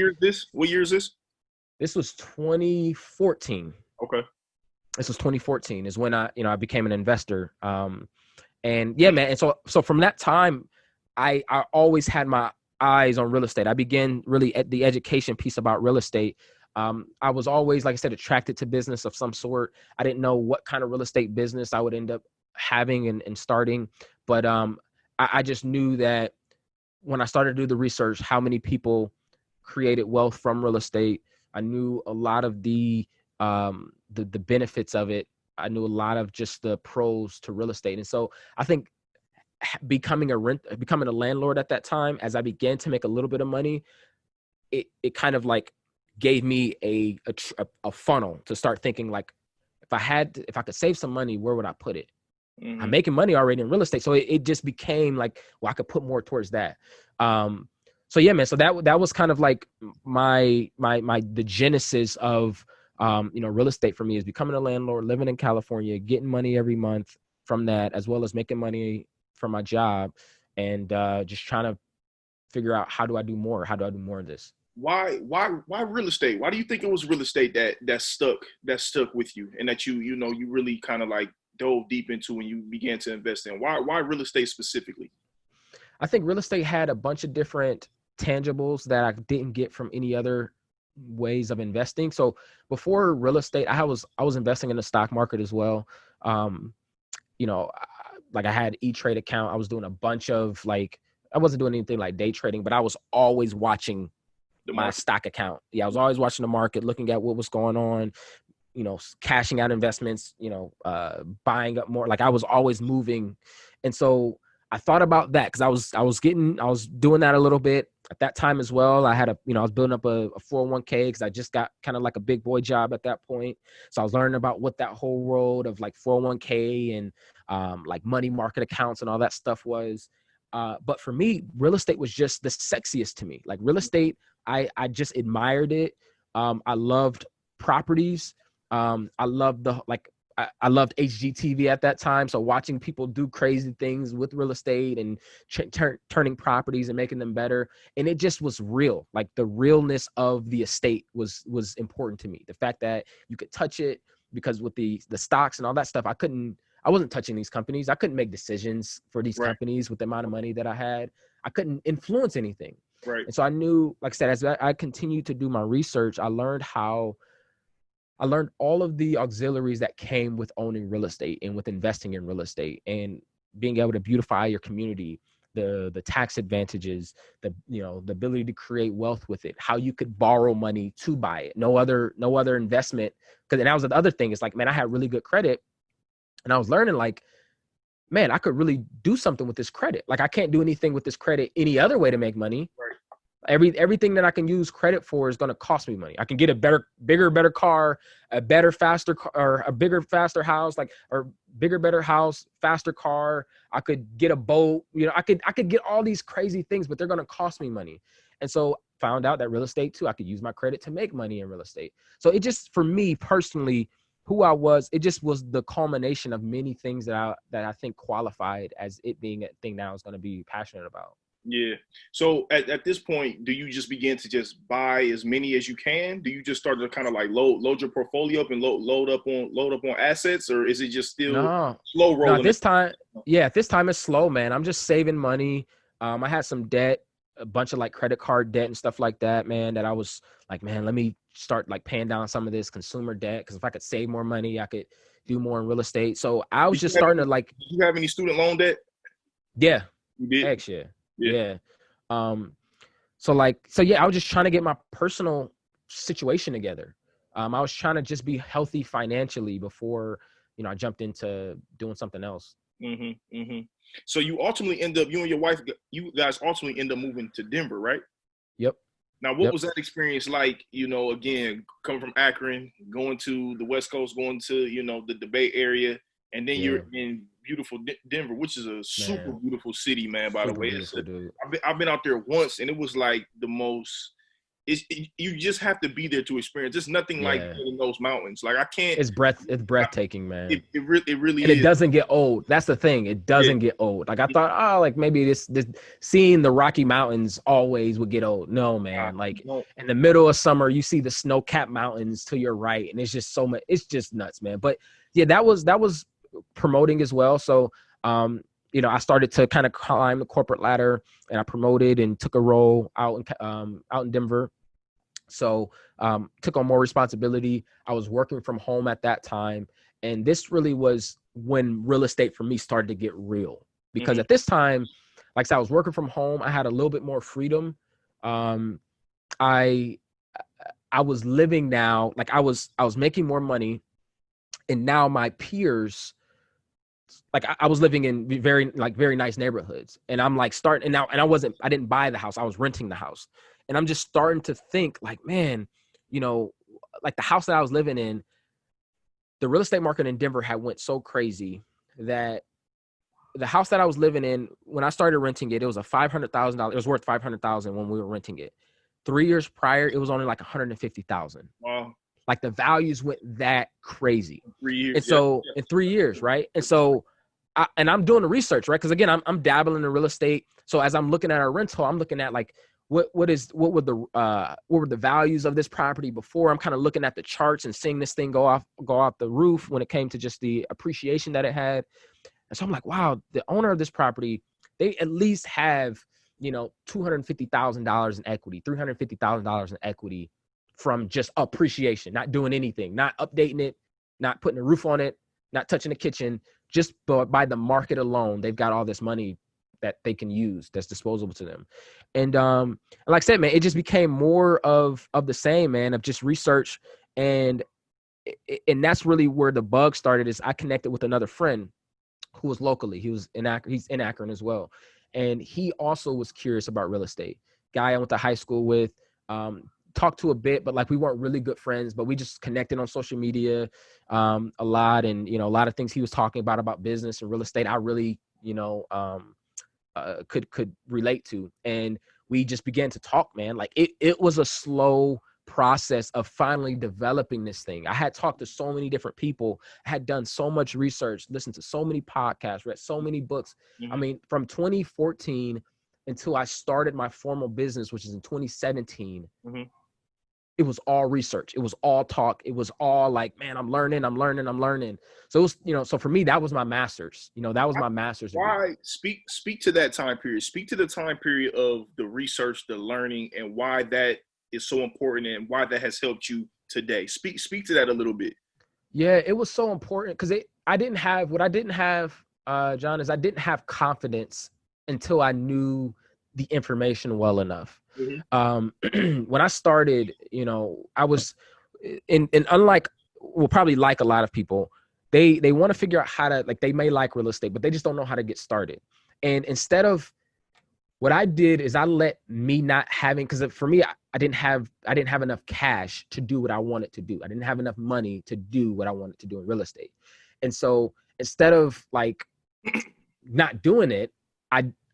What year is this? This was 2014. Okay. This was 2014 is when I became an investor. And yeah, man. And so from that time, I always had my eyes on real estate. I began really at the education piece about real estate. I was always, like I said, attracted to business of some sort. I didn't know what kind of real estate business I would end up having and starting. But I just knew that when I started to do the research, how many people created wealth from real estate. I knew a lot of the benefits of it. I knew a lot of just the pros to real estate. And so I think becoming a landlord at that time, as I began to make a little bit of money, it kind of like gave me a funnel to start thinking like, if I could save some money, where would I put it? Mm-hmm. I'm making money already in real estate. So it just became like, well, I could put more towards that. So yeah, man. So that was kind of like the genesis of, real estate for me, is becoming a landlord, living in California, getting money every month from that, as well as making money from my job, and just trying to figure out how do I do more of this. Why real estate? Why do you think it was real estate that stuck with you, and that you really kind of like dove deep into when you began to invest in? Why real estate specifically? I think real estate had a bunch of different tangibles that I didn't get from any other ways of investing. So before real estate, I was investing in the stock market as well. Like I had E-Trade account. I was doing a bunch of like, I wasn't doing anything like day trading, but I was always watching my stock account. Yeah, I was always watching the market, looking at what was going on, cashing out investments, buying up more. Like I was always moving. And so I thought about that because I was doing that a little bit at that time as well. I had I was building up a 401k because I just got kind of like a big boy job at that point. So I was learning about what that whole world of like 401k and like money market accounts and all that stuff was. But for me, real estate was just the sexiest to me. Like real estate, I just admired it. I loved properties. I loved I loved HGTV at that time. So watching people do crazy things with real estate and turning properties and making them better. And it just was real. Like the realness of the estate was important to me. The fact that you could touch it, because with the stocks and all that stuff, I wasn't touching these companies. I couldn't make decisions for these companies with the amount of money that I had. I couldn't influence anything. Right. And so I knew, like I said, as I continued to do my research, I learned all of the auxiliaries that came with owning real estate and with investing in real estate and being able to beautify your community, the tax advantages, the ability to create wealth with it, how you could borrow money to buy it. No other investment. And that was the other thing. It's like, man, I had really good credit, and I was learning like, man, I could really do something with this credit. Like I can't do anything with this credit any other way to make money. Right. Everything that I can use credit for is going to cost me money. I can get a better car, a better, faster car, or a bigger, faster house, or bigger, better house, faster car. I could get a boat. I could get all these crazy things, but they're going to cost me money. And so found out that real estate too, I could use my credit to make money in real estate. So it just, for me personally, who I was, it just was the culmination of many things that I think qualified as it being a thing that I was going to be passionate about. Yeah. So at this point, do you just begin to just buy as many as you can? Do you just start to kind of like load your portfolio up and load up on assets, or is it just still No, slow no, rolling? this time, yeah, this time it's slow, man. I'm just saving money. I had some debt, a bunch of like credit card debt and stuff like that, man, that I was like, man, let me start like paying down some of this consumer debt. Cause if I could save more money, I could do more in real estate. So I was just starting to like, Did you have any student loan debt? yeah, You did. heck yeah. Yeah. Yeah. Um, so yeah, I was just trying to get my personal situation together. I was trying to just be healthy financially before, I jumped into doing something else. So you ultimately end up, you and your wife, you guys ultimately end up moving to Denver, right? Yep. Now, what Yep. was that experience like? Again, coming from Akron, going to the West Coast, going to the Bay Area, and then Yeah, you're in beautiful Denver, which is a super man. beautiful city, man. By the Super way, beautiful, dude. I've been out there once, and it was like the most. You just have to be there to experience. There's nothing like Yeah. being in those mountains. Like I can't. It's breathtaking, man. It really And it is. doesn't get old. That's the thing. It Yeah. doesn't get old. Like I thought, oh, like maybe this seeing the Rocky Mountains always would get old. No, man. Like No. in the middle of summer, you see the snow-capped mountains to your right, and it's just so much. It's just nuts, man. But yeah, that was promoting as well. So, I started to kind of climb the corporate ladder, and I promoted and took a role out in Denver. So took on more responsibility. I was working from home at that time. And this really was when real estate for me started to get real. Because Mhm. at this time, like I said, I was working from home. I had a little bit more freedom. Um, I I was living now, like I was making more money. And now my peers, like I was living in very nice neighborhoods. And I'm like starting and now and I didn't buy the house. I was renting the house. And I'm just starting to think like, man, you know, like the house that I was living in, the real estate market in Denver had went so crazy that the house that I was living in, when I started renting it, it was a $500,000. It was worth 500,000 when we were renting it. 3 years prior, it was only like 150,000. Wow. Like the values went that crazy. 3 years. And Yeah. so in 3 years, right? And so, I'm doing the research, right? Because again, I'm dabbling in real estate. So as I'm looking at our rental, I'm looking at like what were the values of this property before. I'm kind of looking at the charts and seeing this thing go off the roof when it came to just the appreciation that it had. And so I'm like, wow, the owner of this property, they at least have, $250,000 in equity, $350,000 in equity from just appreciation, not doing anything, not updating it, not putting a roof on it, not touching the kitchen, just by the market alone, they've got all this money that they can use that's disposable to them. And like I said, man, it just became more of the same, man, of just research. And that's really where the bug started. Is I connected with another friend who was locally. He's in Akron as well. And he also was curious about real estate. Guy I went to high school with, talked to a bit, but like we weren't really good friends, but we just connected on social media a lot. And, a lot of things he was talking about business and real estate, I really, could relate to. And we just began to talk, man. Like it was a slow process of finally developing this thing. I had talked to so many different people, I had done so much research, listened to so many podcasts, read so many books. I mean, from 2014 until I started my formal business, which is in 2017, it was all research. It was all talk. It was all like, man, I'm learning. So it was, so for me, that was my master's, that was my master's degree. Why speak to that time period? Speak to the time period of the research, the learning, and why that is so important and why that has helped you today. Speak to that a little bit. Yeah, it was so important because I didn't have John, is I didn't have confidence until I knew the information well enough. When I started, I was and unlike, well, probably like a lot of people, they want to figure out how to, like, they may like real estate, but they just don't know how to get started. And instead of, what I did is I let me not having, because for me, I didn't have enough cash to do what I wanted to do. I didn't have enough money to do what I wanted to do in real estate. And so instead of like not doing it,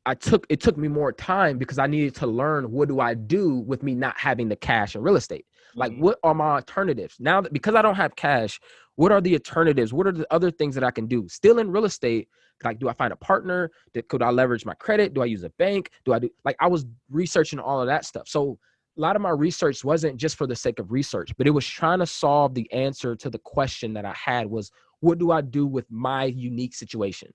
it took me more time because I needed to learn what do I do with me not having the cash in real estate. Like, what are my alternatives now that, because I don't have cash, what are the alternatives? What are the other things that I can do still in real estate? Like, do I find a partner? Could I leverage my credit? Do I use a bank? I was researching all of that stuff. So a lot of my research wasn't just for the sake of research, but it was trying to solve the answer to the question that I had was, what do I do with my unique situation?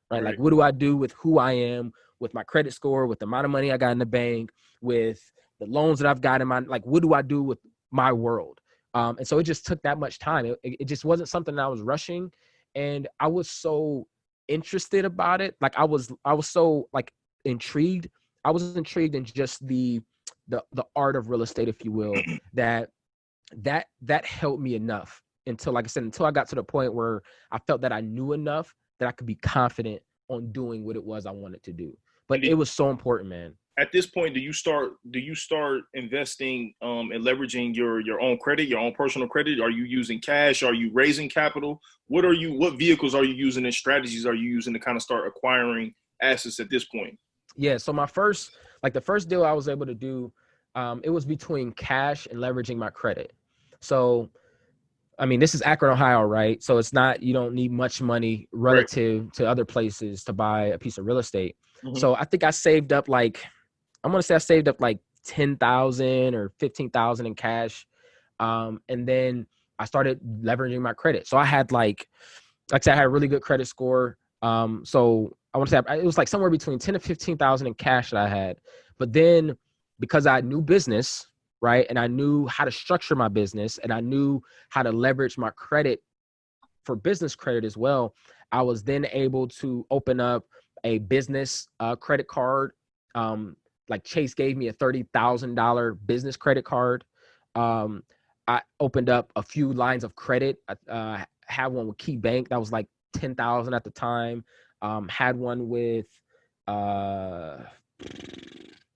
Right? Like, what do I do with who I am, with my credit score, with the amount of money I got in the bank, with the loans that I've got in my, like, what do I do with my world? And so it just took that much time. It just wasn't something that I was rushing. And I was so interested about it. Like, I was so like intrigued. I was intrigued in just the art of real estate, if you will, that helped me enough until, like I said, until I got to the point where I felt that I knew enough that I could be confident on doing what it was I wanted to do. But it was so important, man. At this point, do you start investing and leveraging your own credit, your own personal credit? Are you using cash? Are you raising capital? What vehicles are you using and strategies are you using to kind of start acquiring assets at this point? Yeah. So the first deal I was able to do, it was between cash and leveraging my credit. So, I mean, this is Akron, Ohio, right? So it's not, you don't need much money relative to other places to buy a piece of real estate. Mm-hmm. So I think I saved up like 10,000 or 15,000 in cash. And then I started leveraging my credit. So I had like I said, I had a really good credit score. So I want to say it was like somewhere between 10 to 15,000 in cash that I had. But then because I knew business, right, and I knew how to structure my business and I knew how to leverage my credit for business credit as well, I was then able to open up a business credit card. Like Chase gave me a $30,000 business credit card. I opened up a few lines of credit. I had one with Key Bank that was like 10,000 at the time. Had one with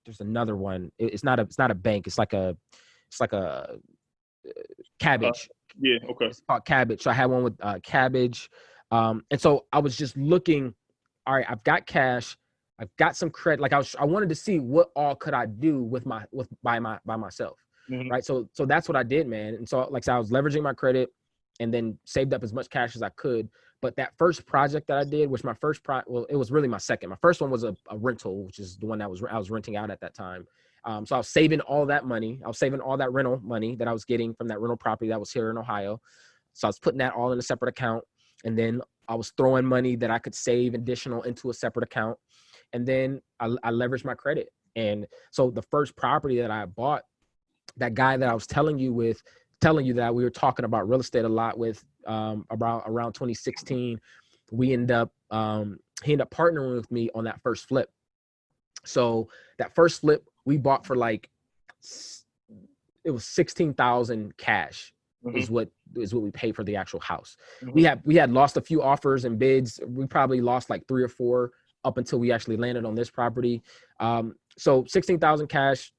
there's another one. It's not a bank. It's like a Cabbage. Yeah. Okay. It's called Cabbage. So I had one with Cabbage. And so I was just looking, all right, I've got cash. I've got some credit. Like I wanted to see what all could I do by myself. Mm-hmm. Right. So that's what I did, man. And so like I said, I was leveraging my credit and then saved up as much cash as I could. But that first project that I did, which it was really my second. My first one was a rental, which is the one I was renting out at that time. So I was saving all that money. I was saving all that rental money that I was getting from that rental property that was here in Ohio. So I was putting that all in a separate account. And then I was throwing money that I could save additional into a separate account. And then I leveraged my credit. And so the first property that I bought, that guy that I was telling you that we were talking about real estate a lot with, around 2016, he ended up partnering with me on that first flip. So that first flip we bought for like, it was 16,000 cash. Mm-hmm. is what we paid for the actual house. Mm-hmm. We had lost a few offers and bids. We probably lost like 3 or 4 up until we actually landed on this property. So 16,000 cash.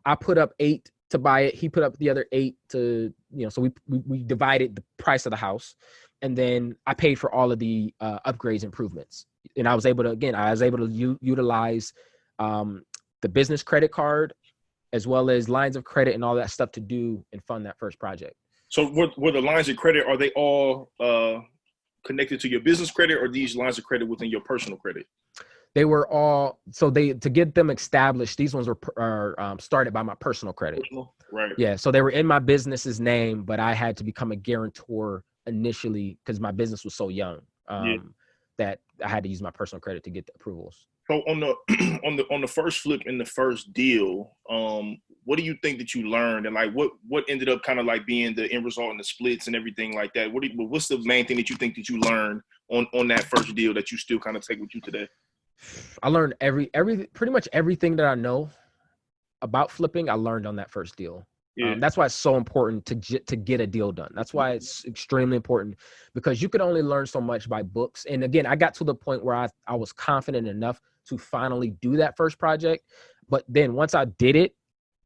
I put up 8 to buy it. He put up the other 8 to, so we divided the price of the house, and then I paid for all of the upgrades, improvements. And I was able to utilize the business credit card as well as lines of credit and all that stuff to do and fund that first project. So were the lines of credit, are they all connected to your business credit, or these lines of credit within your personal credit? They were all, to get them established, these ones are started by my personal credit. Right. Yeah. So they were in my business's name, but I had to become a guarantor initially because my business was so young that I had to use my personal credit to get the approvals. So on the first flip in the first deal, what do you think that you learned, and like what ended up kind of like being the end result and the splits and everything like that? What's the main thing that you think that you learned on that first deal that you still kind of take with you today? I learned pretty much everything that I know about flipping. I learned on that first deal. Yeah. That's why it's so important to get a deal done. That's why it's extremely important, because you can only learn so much by books. And again, I got to the point where I was confident enough to finally do that first project. But then once I did it,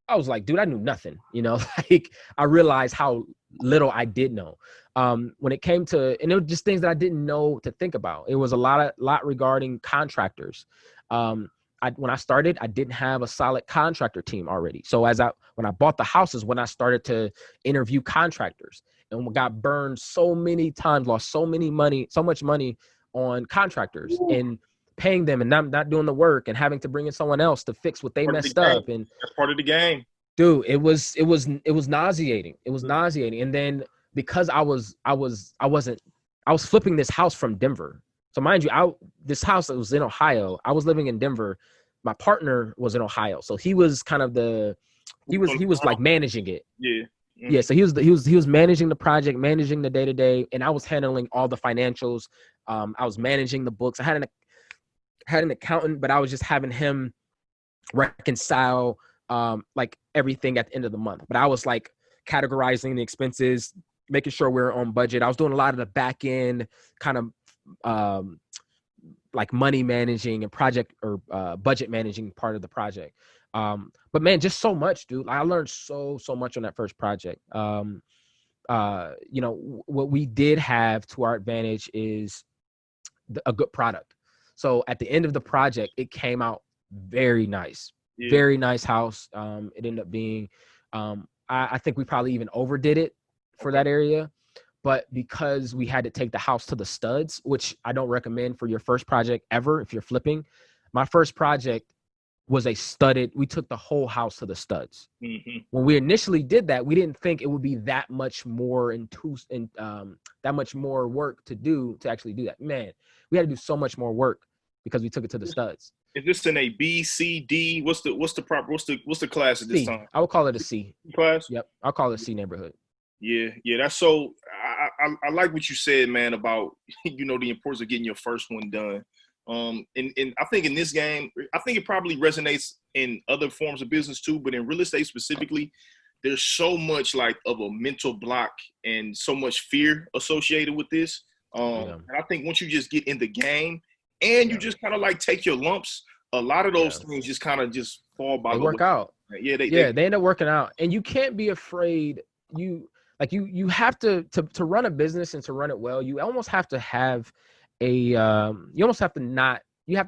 I was like, dude, I knew nothing. Like I realized how little I did know. When it came to, and it was just things that I didn't know to think about. It was a lot regarding contractors. When I started, I didn't have a solid contractor team already. So when I bought the houses, when I started to interview contractors, and got burned so many times, lost so much money on contractors and paying them and not doing the work and having to bring in someone else to fix what they messed up. And that's part of the game. Dude, it was nauseating. It was nauseating. And then because I was flipping this house from Denver. So mind you, this house that was in Ohio, I was living in Denver. My partner was in Ohio. So he was kind of he was like managing it. Yeah. Mm-hmm. Yeah. So he was managing the project, managing the day-to-day, and I was handling all the financials. I was managing the books. I had an accountant, but I was just having him reconcile like everything at the end of the month. But I was like categorizing the expenses, making sure we were on budget. I was doing a lot of the back end kind of like money managing and project or budget managing part of the project. But man, just so much, dude. I learned so much on that first project. You know, what we did have to our advantage is a good product. So at the end of the project, it came out very nice. Yeah. Very nice house. It ended up being, I think we probably even overdid it for that area. But because we had to take the house to the studs, which I don't recommend for your first project ever if you're flipping. My first project was we took the whole house to the studs. Mm-hmm. When we initially did that, we didn't think it would be that much more that much more work to do to actually do that. Man, we had to do so much more work because we took it to the studs. Is this in a B, C, D? What's the class at this time? I would call it a C class. Yep, I'll call it a C neighborhood. Yeah. That's so. I like what you said, man, about the importance of getting your first one done. And I think in this game, I think it probably resonates in other forms of business too, but in real estate specifically, there's so much like of a mental block and so much fear associated with this. And I think once you just get in the game and you just kind of like take your lumps, a lot of those things just kind of just fall by the way. They work out. Yeah, they end up working out. And you can't be afraid. You have to run a business and to run it well, you almost have to have you have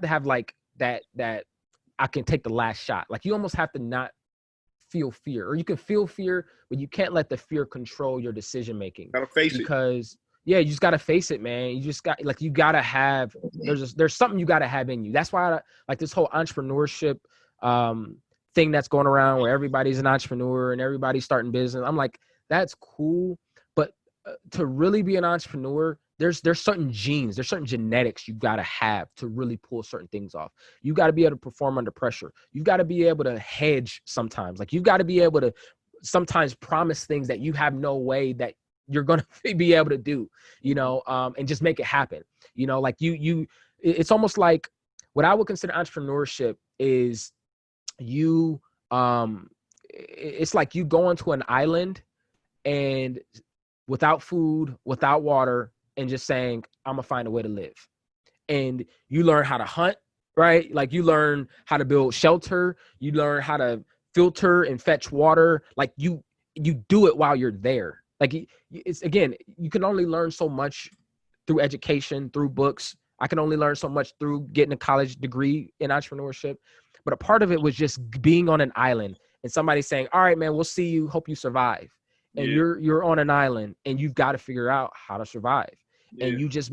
to have like that I can take the last shot. Like you almost have to not feel fear, or you can feel fear, but you can't let the fear control your decision making. Gotta face it. Because you just gotta face it, man. You just got you gotta have there's something you gotta have in you. That's why like this whole entrepreneurship thing that's going around where everybody's an entrepreneur and everybody's starting business. I'm like, that's cool, but to really be an entrepreneur, there's certain genes, there's certain genetics you got to have to really pull certain things off. You got to be able to perform under pressure. You got to be able to hedge sometimes. Like you got to be able to sometimes promise things that you have no way that you're going to be able to do, and just make it happen. Like it's almost like what I would consider entrepreneurship is it's like you go onto an island and without food, without water, and just saying, I'm gonna find a way to live. And you learn how to hunt, right? Like you learn how to build shelter, you learn how to filter and fetch water. Like you do it while you're there. Like it's, again, you can only learn so much through education, through books. I can only learn so much through getting a college degree in entrepreneurship. But a part of it was just being on an island and somebody saying, all right, man, we'll see you, hope you survive. And you're on an island and you've got to figure out how to survive. And you just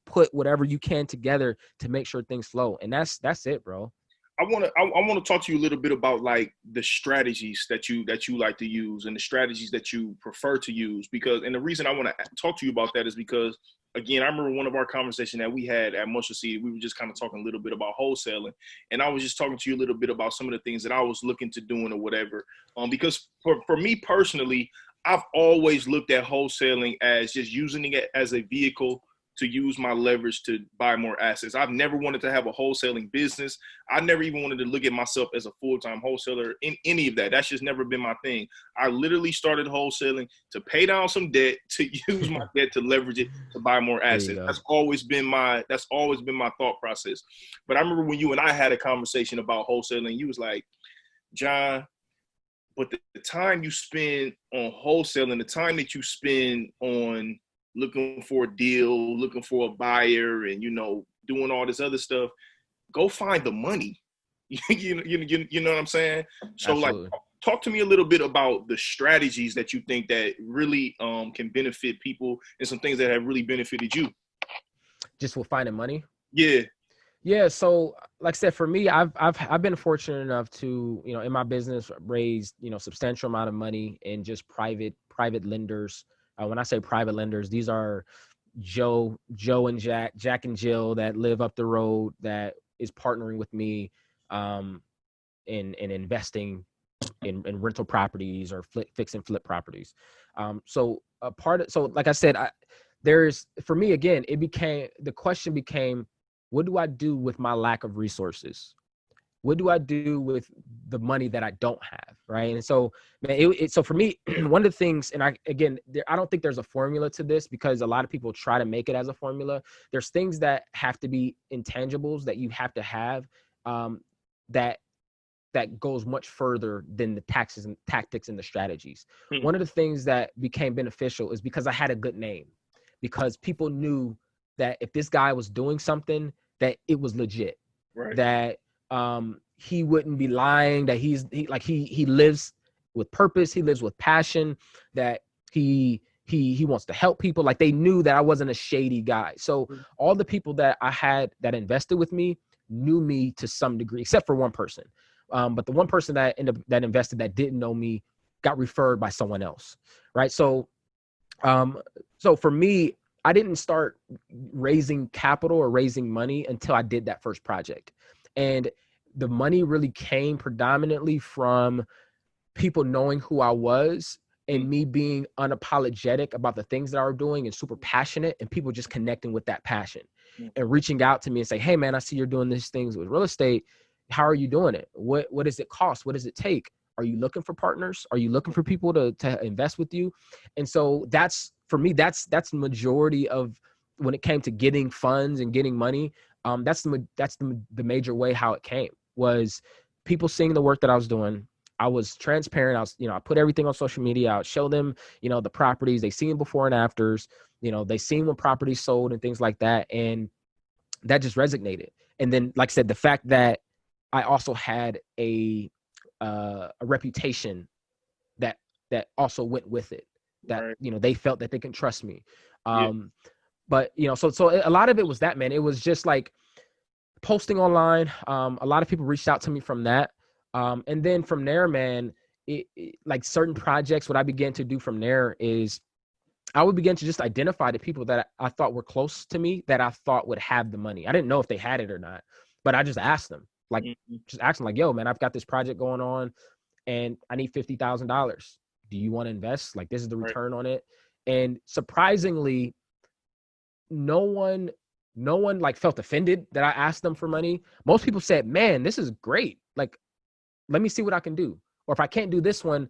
put whatever you can together to make sure things flow. And that's it, bro. I want to talk to you a little bit about like the strategies that you like to use and the strategies that you prefer to use, and the reason I want to talk to you about that is because, again, I remember one of our conversations that we had at Muscle Seed, we were just kind of talking a little bit about wholesaling, and I was just talking to you a little bit about some of the things that I was looking to doing or whatever. Because for me personally, I've always looked at wholesaling as just using it as a vehicle to use my leverage to buy more assets. I've never wanted to have a wholesaling business. I never even wanted to look at myself as a full-time wholesaler in any of that. That's just never been my thing. I literally started wholesaling to pay down some debt, to use my debt to leverage it to buy more assets. That's always been my thought process. But I remember when you and I had a conversation about wholesaling, you was like, John, But the time you spend on wholesaling, the time that you spend on looking for a deal, looking for a buyer, and doing all this other stuff, go find the money. You know what I'm saying? So like, Absolutely. talk to me a little bit about the strategies that you think that really can benefit people, and some things that have really benefited you. Just with finding money. Yeah. Yeah. So like I said, for me, I've been fortunate enough to, in my business raise, substantial amount of money in just private lenders. When I say private lenders, these are Joe and Jack and Jill that live up the road that is partnering with me in investing in rental properties or fix and flip properties. So like I said, for me, again, the question became, what do I do with my lack of resources? What do I do with the money that I don't have? Right. And so, man, so for me, one of the things, and I don't think there's a formula to this, because a lot of people try to make it as a formula. There's things that have to be intangibles that you have to have, that goes much further than the taxes and tactics and the strategies. Hmm. One of the things that became beneficial is because I had a good name, because people knew that if this guy was doing something, that it was legit, Right. that he wouldn't be lying, that he lives with purpose, he lives with passion, that he wants to help people. Like, they knew that I wasn't a shady guy. So all the people that I had that invested with me knew me to some degree, except for one person. But the one person that invested that didn't know me got referred by someone else, right? So for me, I didn't start raising capital or raising money until I did that first project. And the money really came predominantly from people knowing who I was and me being unapologetic about the things that I was doing and super passionate, and people just connecting with that passion and reaching out to me and say, hey man, I see you're doing these things with real estate. How are you doing it? What does it cost? What does it take? Are you looking for partners? Are you looking for people to invest with you? And so for me, that's the majority of when it came to getting funds and getting money. That's the major way how it came, was people seeing the work that I was doing. I was transparent. I put everything on social media. I would show them, the properties. They seen before and afters. They seen when properties sold and things like that. And that just resonated. And then, like I said, the fact that I also had a reputation that also went with it, that, Right. they felt that they can trust me. But, so a lot of it was that, man. It was just like posting online. A lot of people reached out to me from that. And then from there, man, like certain projects, what I began to do from there is I would begin to just identify the people that I thought were close to me, that I thought would have the money. I didn't know if they had it or not, but I just asked them, like, yo, man, I've got this project going on and I need $50,000. Do you want to invest? Like, this is the return on it. And surprisingly, no one like felt offended that I asked them for money. Most people said, man, this is great. Like, let me see what I can do. Or if I can't do this one,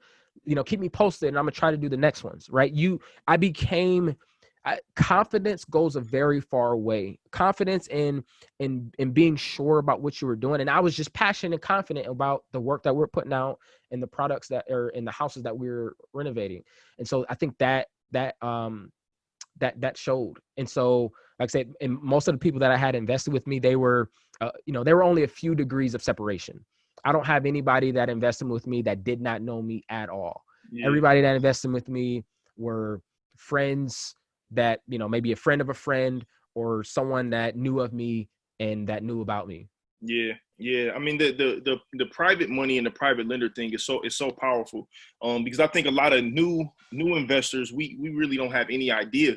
keep me posted and I'm gonna try to do the next ones. Right. Confidence goes a very far way. Confidence in being sure about what you were doing. And I was just passionate and confident about the work that we're putting out and the products that are in the houses that we're renovating. And so I think that showed. And so, like I said, and most of the people that I had invested with me, they were only a few degrees of separation. I don't have anybody that invested with me that did not know me at all. Yeah. Everybody that invested with me were friends that, maybe a friend of a friend or someone that knew of me and that knew about me. Yeah. I mean, the private money and the private lender thing is so powerful. Because I think a lot of new investors, we really don't have any idea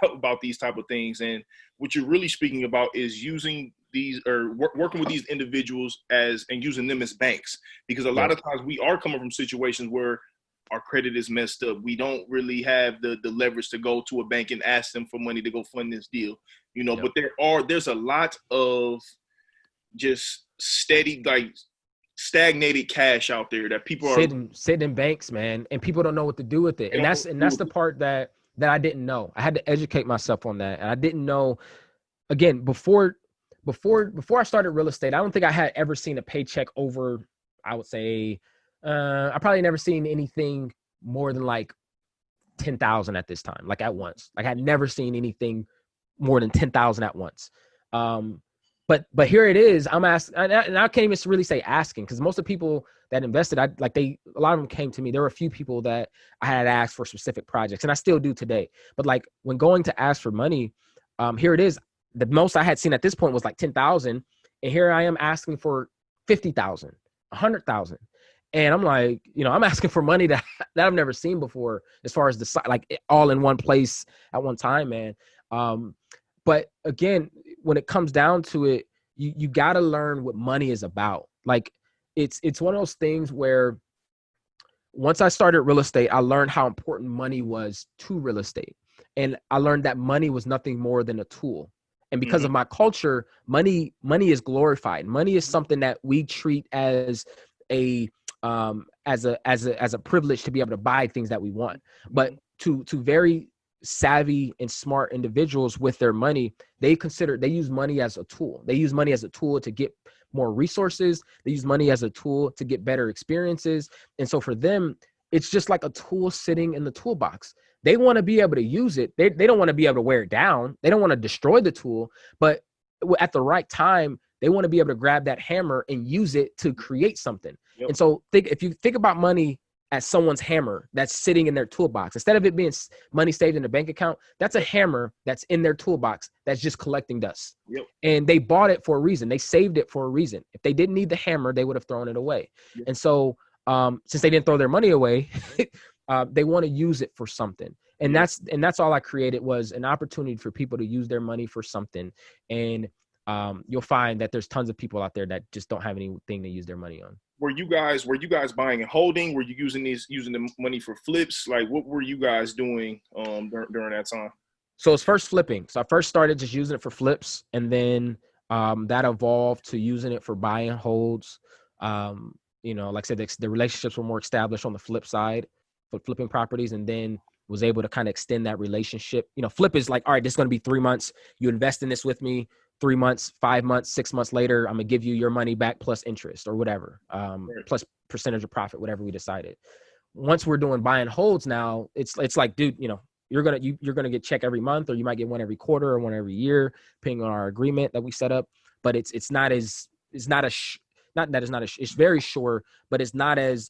about these type of things. And what you're really speaking about is using these, or working with these individuals and using them as banks, because a lot of times we are coming from situations where our credit is messed up. We don't really have the leverage to go to a bank and ask them for money to go fund this deal, but there's a lot of just steady, like, stagnated cash out there that people are sitting in banks, man, and people don't know what to do with it. And that's the part that I didn't know. I had to educate myself on that. And I didn't know, again, before I started real estate, I don't think I had ever seen a paycheck over, I would say, I probably never seen anything more than like 10,000 at this time, like at once. Like I had never seen anything more than 10,000 at once. But here it is. I'm asking, and I can't even really say asking, because most of the people that invested, a lot of them came to me. There were a few people that I had asked for specific projects, and I still do today. But like when going to ask for money, here it is. The most I had seen at this point was like 10,000, and here I am asking for 50,000, 100,000. And I'm like, I'm asking for money that I've never seen before, as far as all in one place at one time, man. But again, when it comes down to it, you got to learn what money is about. Like it's one of those things where once I started real estate, I learned how important money was to real estate. And I learned that money was nothing more than a tool. And because of my culture, money is glorified. Money is something that we treat as a privilege to be able to buy things that we want. But to very savvy and smart individuals with their money, they use money as a tool. They use money as a tool to get more resources. They use money as a tool to get better experiences. And so for them, it's just like a tool sitting in the toolbox. They want to be able to use it. They don't want to be able to wear it down. They don't want to destroy the tool, but at the right time, they want to be able to grab that hammer and use it to create something. Yep. And so if you think about money as someone's hammer that's sitting in their toolbox, instead of it being money saved in a bank account, that's a hammer that's in their toolbox that's just collecting dust. Yep. And they bought it for a reason. They saved it for a reason. If they didn't need the hammer, they would have thrown it away. Yep. And so since they didn't throw their money away, they want to use it for something. And that's all I created, was an opportunity for people to use their money for something. And you'll find that there's tons of people out there that just don't have anything to use their money on. Were you guys buying and holding? Were you using the money for flips? Like, what were you guys doing during that time? So it's first flipping. So I first started just using it for flips, and then that evolved to using it for buy and holds. Like I said, the relationships were more established on the flip side for flipping properties, and then was able to kind of extend that relationship. Flip is like, all right, this is going to be 3 months. You invest in this with me. 3 months, 5 months, 6 months later, I'm gonna give you your money back plus interest or whatever, plus percentage of profit, whatever we decided. Once we're doing buy and holds now, it's like, dude, you're gonna get check every month, or you might get one every quarter or one every year, depending on our agreement that we set up. But it's very sure, but it's not as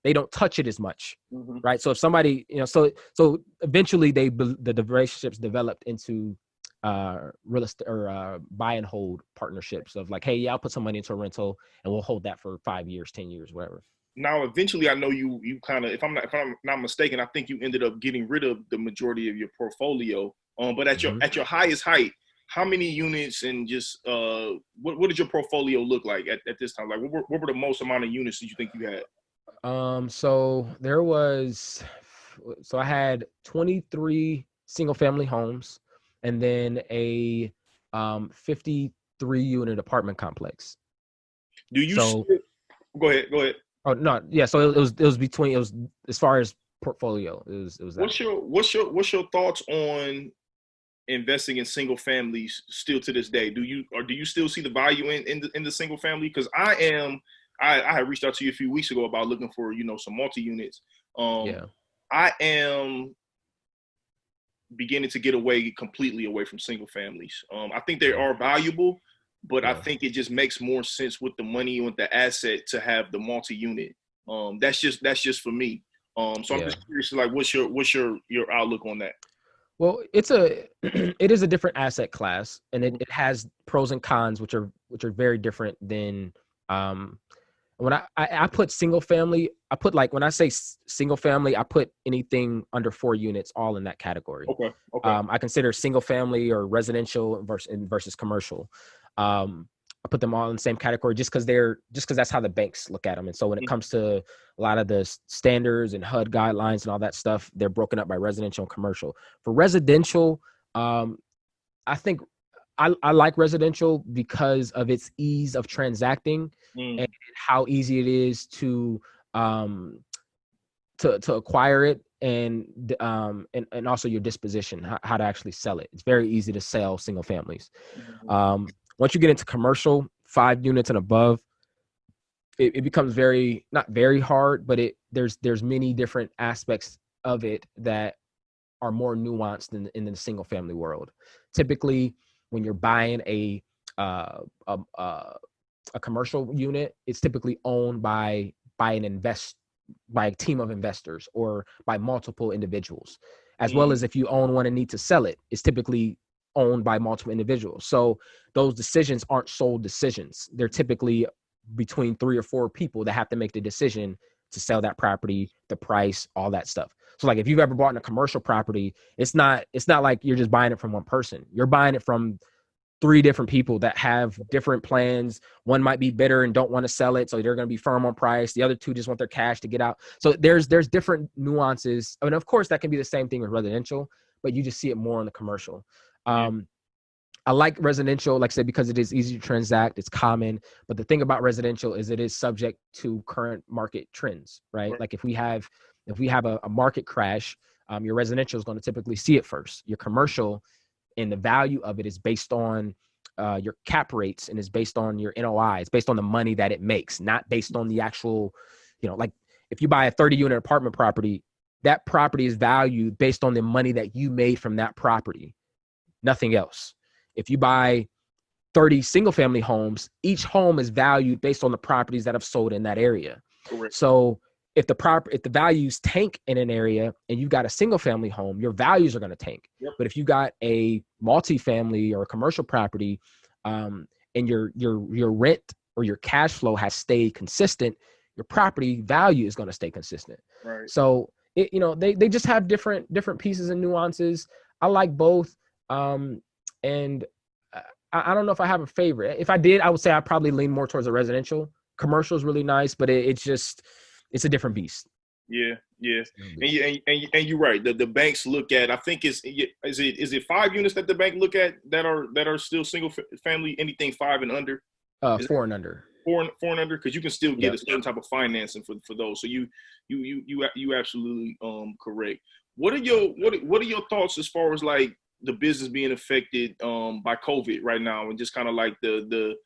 they don't touch it as much, right? So if somebody, so eventually the relationships developed into real estate or buy and hold partnerships of like, hey, yeah, I'll put some money into a rental and we'll hold that for 5 years, 10 years, whatever. Now, eventually, I know you kind of, if I'm not mistaken, I think you ended up getting rid of the majority of your portfolio. But at your highest height, how many units and just what did your portfolio look like at this time? Like, what were the most amount of units that you think you had? So I had 23 single family homes, and then a 53 unit apartment complex. Do you go ahead? Oh no, yeah. So it was as far as portfolio, it was that. What's your thoughts on investing in single families still to this day? Do you still see the value in the single family? Because I had reached out to you a few weeks ago about looking for some multi units. I am beginning to get completely away from single families. I think they are valuable, but I think it just makes more sense with the money, with the asset, to have the multi-unit. That's just for me. So I'm just curious, like, what's your outlook on that? Well, it is a different asset class, and it has pros and cons, which are very different than when I put single family. I put, like, when I say single family, I put anything under 4 units all in that category. Okay. I consider single family or residential versus commercial. I put them all in the same category just because that's how the banks look at them. And so when it comes to a lot of the standards and HUD guidelines and all that stuff, they're broken up by residential and commercial. For residential, I think I like residential because of its ease of transacting and how easy it is to acquire it, and also your disposition, how to actually sell it. It's very easy to sell single families. Once you get into commercial, 5 units and above, it becomes not very hard, but there's many different aspects of it that are more nuanced in the single family world. Typically, when you're buying a commercial unit, it's typically owned by a team of investors or by multiple individuals, as well as if you own one and need to sell it, it's typically owned by multiple individuals. So those decisions aren't sole decisions. They're typically between 3 or 4 people that have to make the decision to sell that property, the price, all that stuff. So like if you've ever bought a commercial property, it's not like you're just buying it from one person. You're buying it from 3 different people that have different plans. One might be bitter and don't want to sell it, so they're going to be firm on price. The other 2 just want their cash to get out. So there's different nuances. I mean, of course, that can be the same thing with residential, but you just see it more on the commercial. I like residential, like I said, because it is easy to transact. It's common. But the thing about residential is it is subject to current market trends, right? Like if we have a market crash, your residential is going to typically see it first. Your commercial and the value of it is based on your cap rates and is based on your NOI. It's based on the money that it makes, not based on the actual, like if you buy a 30-unit apartment property, that property is valued based on the money that you made from that property, nothing else. If you buy 30 single-family homes, each home is valued based on the properties that have sold in that area. Correct. So if the values tank in an area and you've got a single-family home, your values are going to tank. Yep. But if you got a multifamily or a commercial property, and your rent or your cash flow has stayed consistent, your property value is going to stay consistent. Right. So they just have different pieces and nuances. I like both. And I don't know if I have a favorite. If I did, I would say I probably lean more towards a residential. Commercial is really nice, but it's a different beast. Yeah. And you're right. The banks look at, I think is it 5 units that the bank look at that are still single family, anything 5 and under? 4 and under. 4 and under, because you can still get a certain type of financing for those. So you absolutely correct. What are your thoughts as far as like the business being affected by COVID right now, and just kind of like the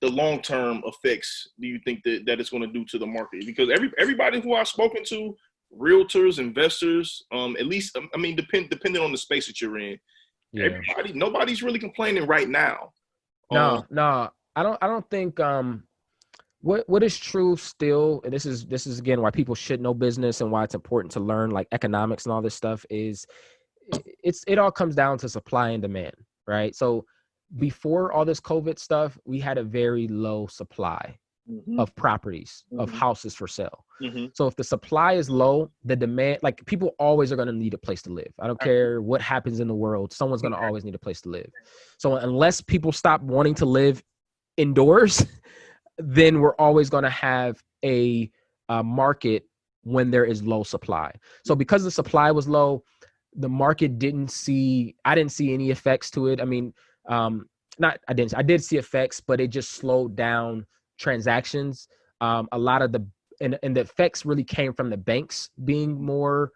long-term effects do you think that it's going to do to the market? Because everybody who I've spoken to, realtors, investors, at least, I mean, depending on the space that you're in, nobody's really complaining right now. No, I don't think what is true still, and this is again why people should know business and why it's important to learn like economics and all this stuff, is it all comes down to supply and demand, right? So before all this COVID stuff, we had a very low supply of properties, of houses for sale. So if the supply is low, the demand, like people always are going to need a place to live. I don't care what happens in the world. Someone's going to always need a place to live. So unless people stop wanting to live indoors, then we're always going to have a market when there is low supply. So because the supply was low, the market I didn't see any effects to it. I mean, I did see effects, but it just slowed down transactions. A lot of the effects really came from the banks being more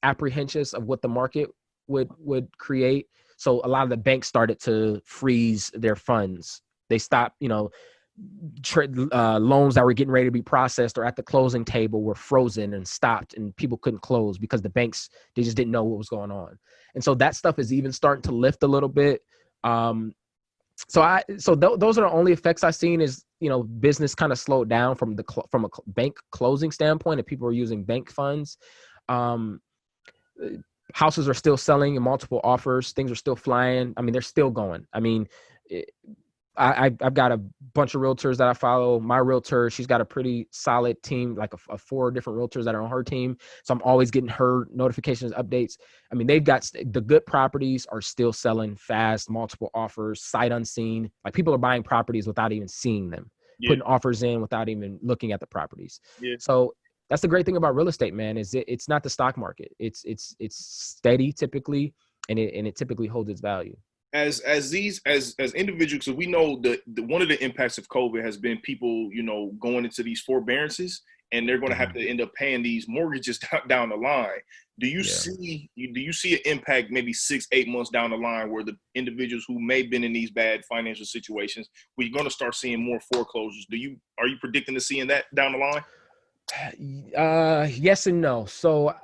apprehensive of what the market would create. So a lot of the banks started to freeze their funds. They stopped, loans that were getting ready to be processed or at the closing table were frozen and stopped, and people couldn't close because the banks, they just didn't know what was going on. And so that stuff is even starting to lift a little bit. Those are the only effects I've seen is, business kind of slowed down from a bank closing standpoint, and people are using bank funds. Houses are still selling in multiple offers. Things are still flying. I mean, they're still going. I mean, I've got a bunch of realtors that I follow. My realtor, she's got a pretty solid team, like a 4 different realtors that are on her team. So I'm always getting her notifications, updates. I mean, they've got the good properties are still selling fast, multiple offers, sight unseen. Like people are buying properties without even seeing them, putting offers in without even looking at the properties. Yeah. So that's the great thing about real estate, man, is it's not the stock market. It's steady typically, and it typically holds its value. As individuals, so we know that one of the impacts of COVID has been people, going into these forbearances, and they're going to have to end up paying these mortgages down the line. Do you see an impact maybe 6-8 months down the line where the individuals who may have been in these bad financial situations, we're going to start seeing more foreclosures? Are you predicting to seeing that down the line? Yes and no. So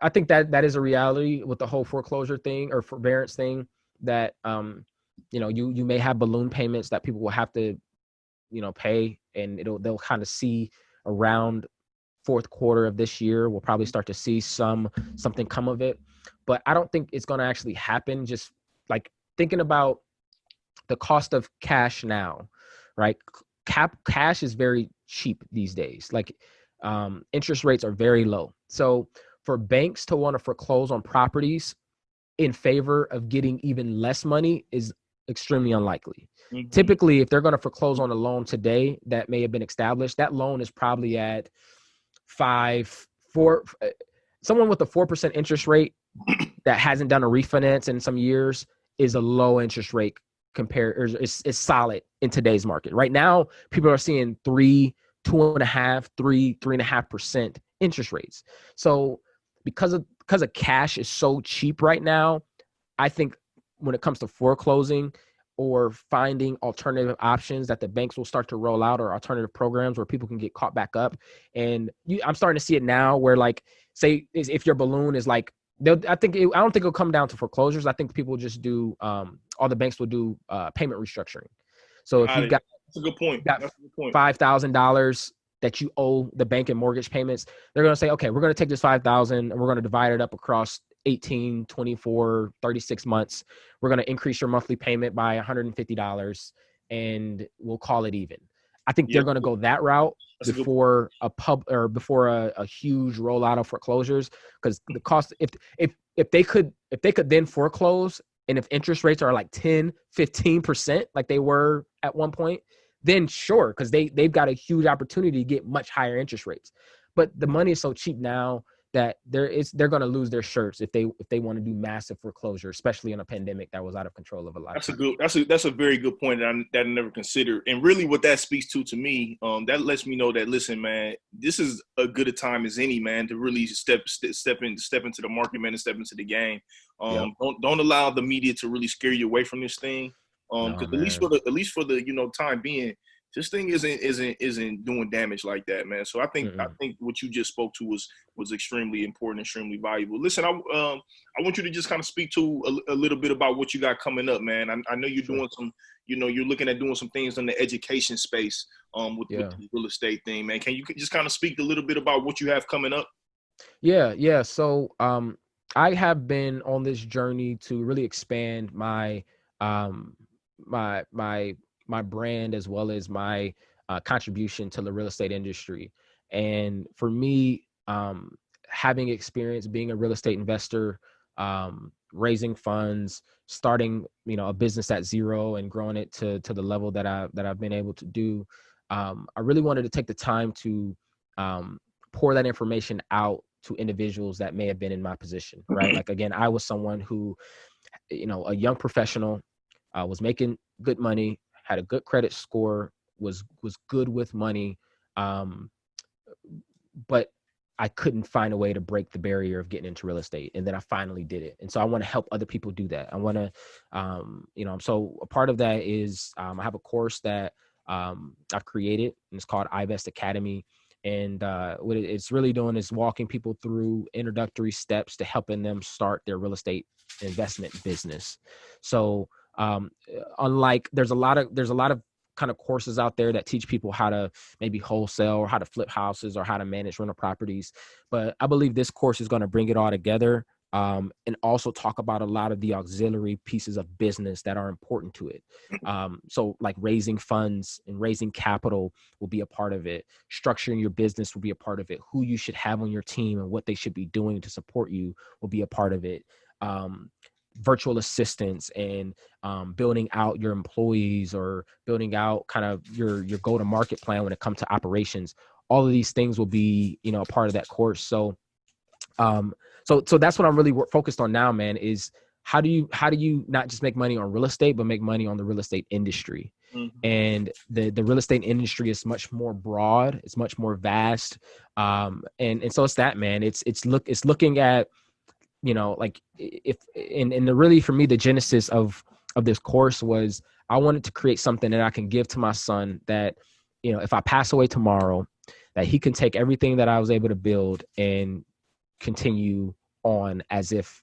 I think that is a reality with the whole foreclosure thing or forbearance thing, that you may have balloon payments that people will have to pay, and they'll kind of see around fourth quarter of this year. We'll probably start to see something come of it, but I don't think it's going to actually happen. Just like thinking about the cost of cash now, right? Cash is very cheap these days. Like interest rates are very low. So for banks to want to foreclose on properties in favor of getting even less money is extremely unlikely. Mm-hmm. Typically, if they're going to foreclose on a loan today that may have been established, that loan is probably at 4. Someone with a 4% interest rate that hasn't done a refinance in some years is a low interest rate compared, or is solid in today's market. Right now, people are seeing 3, 2.5, 3.5% interest rates. So because of cash is so cheap right now, I think when it comes to foreclosing or finding alternative options that the banks will start to roll out, or alternative programs where people can get caught back up. And I'm starting to see it now where, like, say if your balloon is like, I don't think it'll come down to foreclosures. I think people just do, all the banks will do payment restructuring. So if you've got, that's a good point. That's a good point. $5,000 that you owe the bank in mortgage payments, they're going to say, okay, we're going to take this 5,000 and we're going to divide it up across 18, 24, 36 months. We're going to increase your monthly payment by $150 and we'll call it even. I think they're going to go that route before a huge rollout of foreclosures, because the cost, if they could then foreclose, and if interest rates are like 10, 15% like they were at one point, then sure, because they've got a huge opportunity to get much higher interest rates. But the money is so cheap now that they're going to lose their shirts if they want to do massive foreclosure, especially in a pandemic that was out of control of a lot. That's a very good point that I never considered. And really what that speaks to me, that lets me know that, listen, man, this is as good a time as any, man, to really step into the market, man, and step into the game. Don't allow the media to really scare you away from this thing. Because at least for the time being, this thing isn't doing damage like that, man. So I think what you just spoke to was extremely important, extremely valuable. Listen, I want you to just kind of speak to a little bit about what you got coming up, man. I know you're doing some, you're looking at doing some things in the education space with the real estate thing, man. Can you just kind of speak a little bit about what you have coming up? Yeah. So I have been on this journey to really expand my my brand, as well as my contribution to the real estate industry. And for me, having experience being a real estate investor, raising funds, starting, a business at zero and growing it to the level that I've been able to do, I really wanted to take the time to pour that information out to individuals that may have been in my position, right? Like, again, I was someone who, a young professional, was making good money, had a good credit score, was good with money, but I couldn't find a way to break the barrier of getting into real estate. And then I finally did it. And so I want to help other people do that. I want to, so a part of that is I have a course that I've created, and it's called iVest Academy. And what it's really doing is walking people through introductory steps to helping them start their real estate investment business. So unlike there's a lot of kind of courses out there that teach people how to maybe wholesale or how to flip houses or how to manage rental properties, but I believe this course is going to bring it all together, and also talk about a lot of the auxiliary pieces of business that are important to it. So like raising funds and raising capital will be a part of it. Structuring your business will be a part of it. Who you should have on your team and what they should be doing to support you will be a part of it. Virtual assistants and building out your employees, or building out kind of your go-to-market plan when it comes to operations. All of these things will be, a part of that course. So, so that's what I'm really focused on now, man, is how do you not just make money on real estate, but make money on the real estate industry? Mm-hmm. And the real estate industry is much more broad. It's much more vast. And so it's that, man. It's looking at, like if, and the really, for me, the genesis of this course was I wanted to create something that I can give to my son that, if I pass away tomorrow, that he can take everything that I was able to build and continue on as if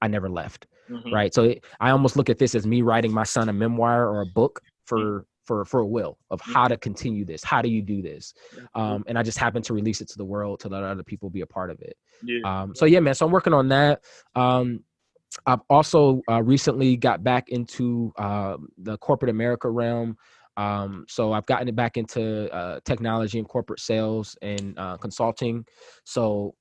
I never left. Mm-hmm. Right. So I almost look at this as me writing my son a memoir or a book for a will of how to continue this. How do you do this? And I just happen to release it to the world to let other people be a part of it. Yeah. So yeah, man. So I'm working on that. I've also recently got back into the corporate America realm. So I've gotten it back into technology and corporate sales and consulting. So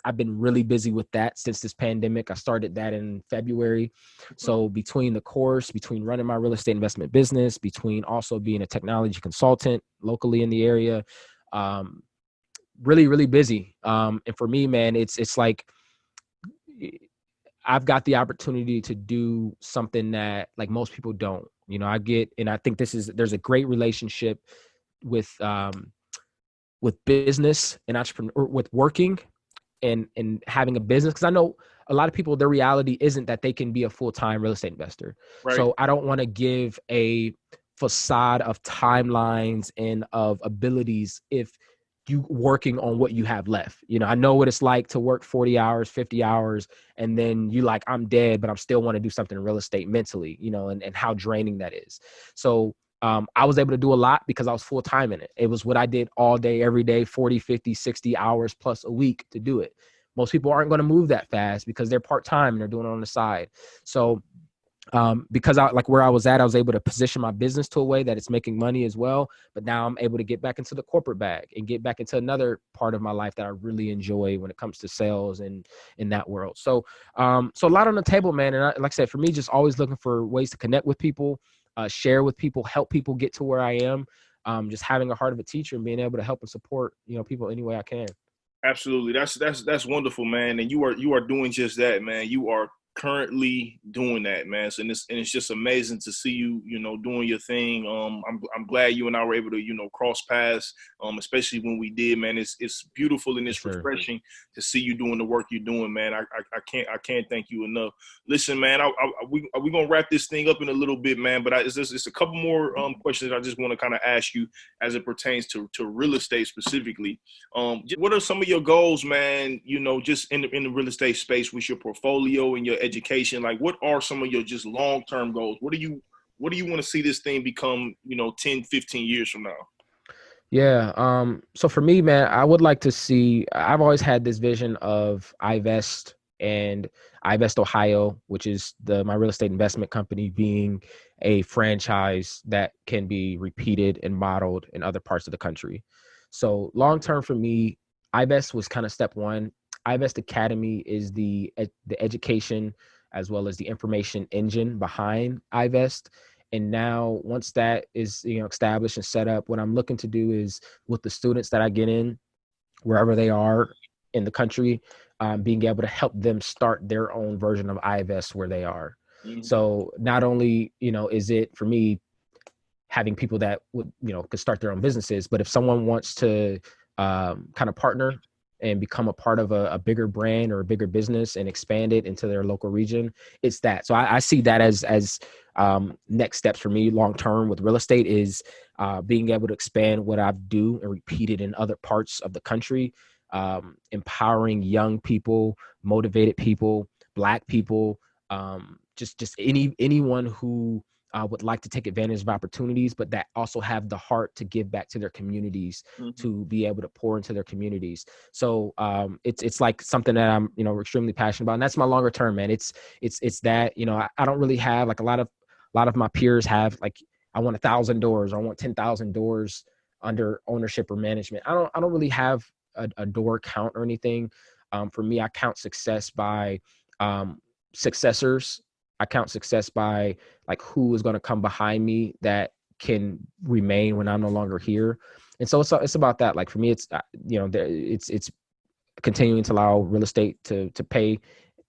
I've been really busy with that since this pandemic. I started that in February. So between the course, between running my real estate investment business, between also being a technology consultant locally in the area, really, really busy. And for me, man, it's like I've got the opportunity to do something that like most people don't. I think there's a great relationship with business and entrepreneur, with working and having a business. Cause I know a lot of people, their reality isn't that they can be a full-time real estate investor. Right. So I don't want to give a facade of timelines and of abilities if you working on what you have left. I know what it's like to work 40 hours, 50 hours, and then you like, I'm dead, but I'm still want to do something in real estate mentally, and how draining that is. So I was able to do a lot because I was full time in it. It was what I did all day, every day, 40, 50, 60 hours plus a week to do it. Most people aren't going to move that fast because they're part-time and they're doing it on the side. So because I like where I was at, I was able to position my business to a way that it's making money as well. But now I'm able to get back into the corporate bag and get back into another part of my life that I really enjoy when it comes to sales and in that world. So, so a lot on the table, man. And like I said, for me, just always looking for ways to connect with people, share with people, help people get to where I am. Just having a heart of a teacher and being able to help and support, people any way I can. Absolutely. That's wonderful, man. And you are doing just that, man. You are currently doing that, man. So it's just amazing to see you, doing your thing. I'm glad you and I were able to, cross paths, especially when we did, man. It's beautiful and it's refreshing to see you doing the work you're doing, man. I can't thank you enough. Listen, man, we gonna wrap this thing up in a little bit, man. But it's a couple more questions I just want to kind of ask you as it pertains to real estate specifically. What are some of your goals, man? Just in the real estate space with your portfolio and your education. Like, what are some of your just long-term goals? What do you want to see this thing become, 10, 15 years from now? Yeah. So for me, man, I would like to see, I've always had this vision of iVest and iVest Ohio, which is my real estate investment company, being a franchise that can be repeated and modeled in other parts of the country. So long-term for me, iVest was kind of step one. iVest Academy is the education as well as the information engine behind iVest. And now once that is established and set up, what I'm looking to do is with the students that I get in, wherever they are in the country, being able to help them start their own version of iVest where they are. Mm-hmm. So not only, is it for me having people that would, could start their own businesses, but if someone wants to kind of partner and become a part of a bigger brand or a bigger business and expand it into their local region, it's that. So I see that as next steps for me long-term with real estate is being able to expand what I do and repeat it in other parts of the country, empowering young people, motivated people, Black people, just anyone who would like to take advantage of opportunities, but that also have the heart to give back to their communities, mm-hmm. to be able to pour into their communities. So it's like something that I'm, extremely passionate about. And that's my longer term, man. It's that, I don't really have like a lot of my peers have like, I want 1,000 doors, or I want 10,000 doors under ownership or management. I don't really have a door count or anything. For me, I count success by successors. I count success by like who is going to come behind me that can remain when I'm no longer here. And so it's about that. Like for me, it's, it's continuing to allow real estate to pay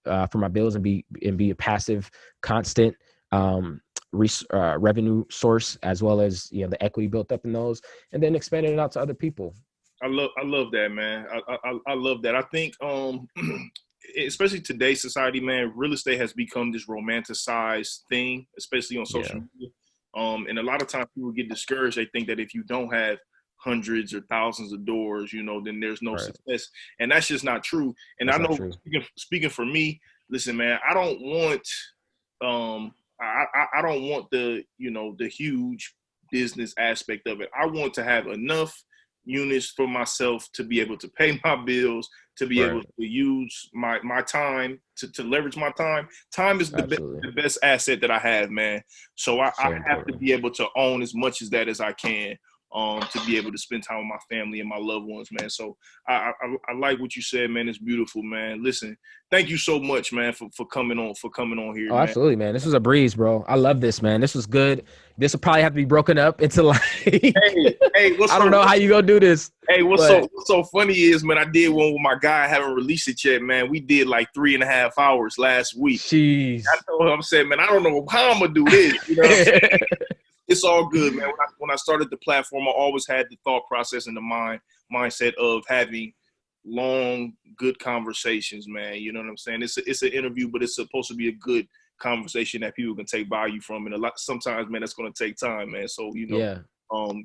for my bills and be a passive, constant revenue source, as well as, you know, the equity built up in those, and then expanding it out to other people. I love that, man. I love that. I think especially today's society, man, real estate has become this romanticized thing, especially on social media. And a lot of times people get discouraged. They think that if you don't have hundreds or thousands of doors, you know, then there's no success. And that's just not true. And That's I know, speaking for me, listen, man, I don't want I don't want the, you know, the huge business aspect of it. I want to have enough units for myself to be able to pay my bills, to be able to use my time, to leverage my time. Time is the best asset that I have, man. So I have to be able to own as much as that as I can, to be able to spend time with my family and my loved ones, man. So I like what you said, man. It's beautiful, man. Listen, thank you so much, man, for coming on here. Oh, man. Absolutely, man. This was a breeze, bro. I love this, man. This was good. This will probably have to be broken up into like hey, I don't know how you gonna do this. Hey, what's so funny is, man, I did one with my guy. I haven't released it yet, man. We did like 3.5 hours last week. Jeez. I told him, I said, man, I don't know how I'm gonna do this. You know what I'm saying? It's all good, man. When I started the platform, I always had the thought process and the mindset of having long, good conversations, man. You know what I'm saying? It's an interview, but it's supposed to be a good conversation that people can take value from. And sometimes, man, that's going to take time, man. So, you know,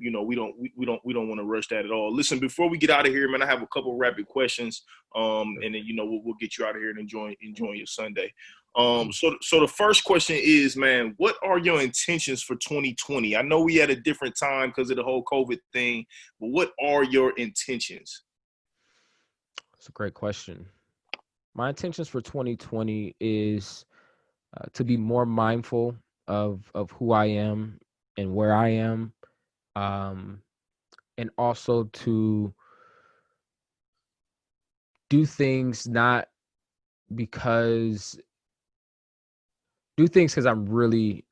you know, we don't want to rush that at all. Listen, before we get out of here, man, I have a couple rapid questions. And then, you know, we'll get you out of here and enjoying your Sunday. So the first question is, man, what are your intentions for 2020? I know we had a different time because of the whole COVID thing, but what are your intentions? That's a great question. My intentions for 2020 is to be more mindful of who I am and where I am, and also to do things because I really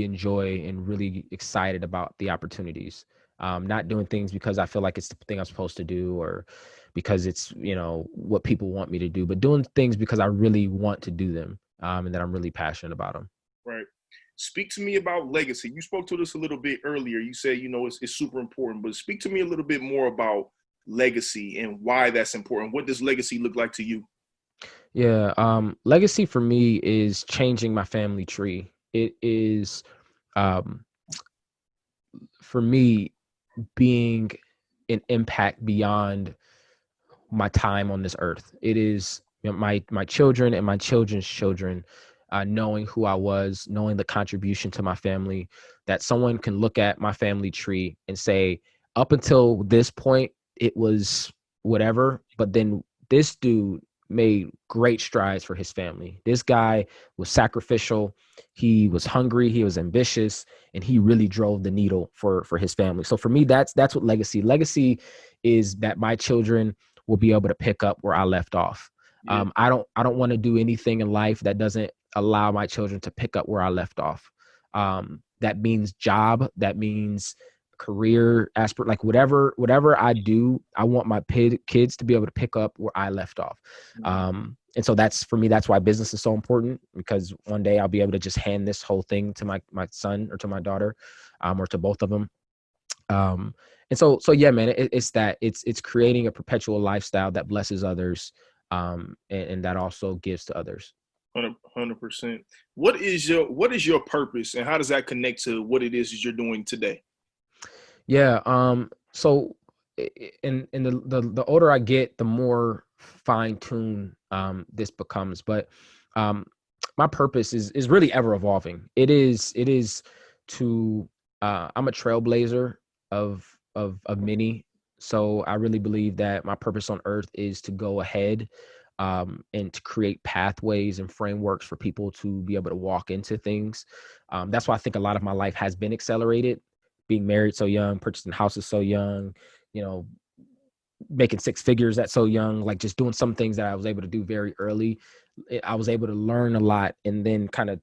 enjoy and really excited about the opportunities. Not doing things because I feel like it's the thing I'm supposed to do, or because it's, you know, what people want me to do, but doing things because I really want to do them, and that I'm really passionate about them. Right. Speak to me about legacy. You spoke to this a little bit earlier. You said, you know, it's super important, but speak to me a little bit more about legacy and why that's important. What does legacy look like to you? Yeah. Legacy for me is changing my family tree. It is, for me, being an impact beyond my time on this earth. It is, you know, my children and my children's children, knowing who I was, knowing the contribution to my family, that someone can look at my family tree and say, up until this point, it was whatever, but then this dude made great strides for his family. This guy was sacrificial. He was hungry. He was ambitious, and he really drove the needle for his family. So for me, that's what legacy is, that my children will be able to pick up where I left off. Yeah. I don't want to do anything in life that doesn't allow my children to pick up where I left off. That means job, that means career aspirate, like whatever I do, I want my kids to be able to pick up where I left off. And so that's, for me, that's why business is so important, because one day I'll be able to just hand this whole thing to my son or to my daughter, or to both of them. And so yeah, man, it's creating a perpetual lifestyle that blesses others, and that also gives to others. 100%. What is your purpose, and how does that connect to what it is that you're doing today? Yeah. So in the older I get, the more fine-tuned this becomes. But my purpose is really ever evolving. It is to I'm a trailblazer of many. So I really believe that my purpose on earth is to go ahead, and to create pathways and frameworks for people to be able to walk into things. That's why I think a lot of my life has been accelerated. Being married so young, purchasing houses so young, you know, making 6 figures at so young, like just doing some things that I was able to do very early. I was able to learn a lot and then kind of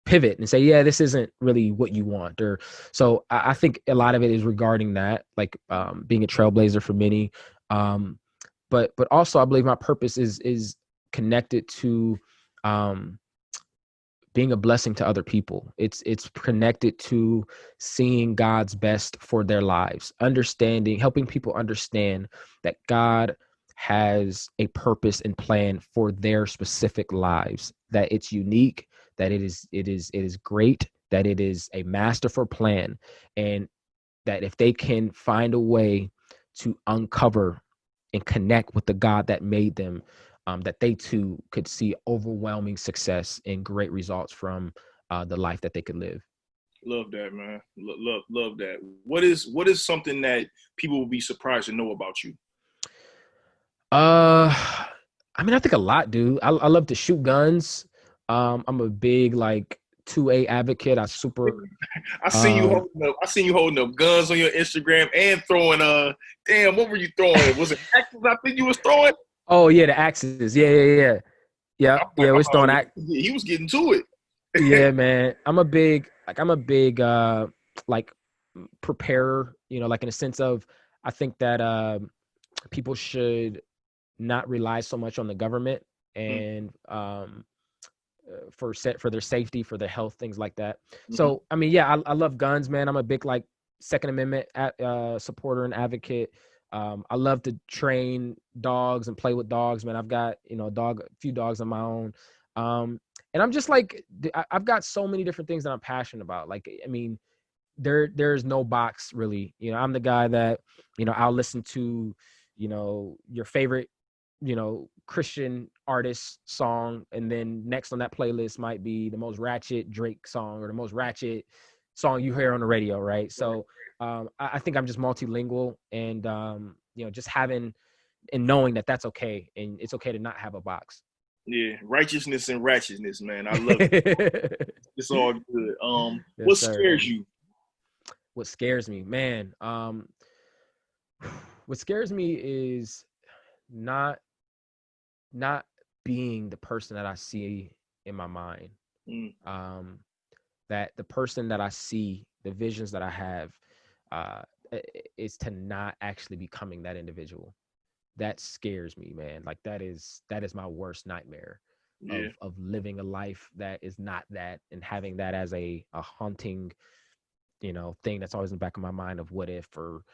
pivot and say, yeah, this isn't really what you want. Or so I think a lot of it is regarding that, like being a trailblazer for many. But also I believe my purpose is connected to being a blessing to other people. It's connected to seeing God's best for their lives, understanding, helping people understand that God has a purpose and plan for their specific lives, that it's unique, that it is great, that it is a masterful plan, and that if they can find a way to uncover and connect with the God that made them, that they too could see overwhelming success and great results from the life that they could live. Love that, man. Love that. What is something that people will be surprised to know about you? I mean, I think a lot, dude. I love to shoot guns. I'm a big like 2A advocate. I seen you holding up guns on your Instagram and throwing damn, what were you throwing? Was it axes I think you was throwing? Oh yeah, the axes. Yeah. Yeah. Like, We're throwing he was getting to it. Yeah, man. I'm a big like preparer, like in a sense of, I think that people should not rely so much on the government and for their safety, for their health, things like that. So, I mean, yeah, I love guns, man. I'm a big like Second Amendment supporter and advocate. I love to train dogs and play with dogs, man. I've got, a few dogs of my own. And I'm just like, I've got so many different things that I'm passionate about. Like, I mean, there's no box really. I'm the guy that, I'll listen to, your favorite, Christian artist song. And then next on that playlist might be the most ratchet Drake song or the most ratchet song you hear on the radio. Right. So I think I'm just multilingual and, just having and knowing that that's okay. And it's okay to not have a box. Yeah, righteousness and ratchetness, man. I love it. It's all good. Yes, what sir. scares you? What scares me, man? What scares me is not being the person that I see in my mind. That the person that I see, the visions that I have, is to not actually becoming that individual. That scares me, man. Like that is my worst nightmare of living a life that is not that, and having that as a haunting, thing that's always in the back of my mind of what if, or,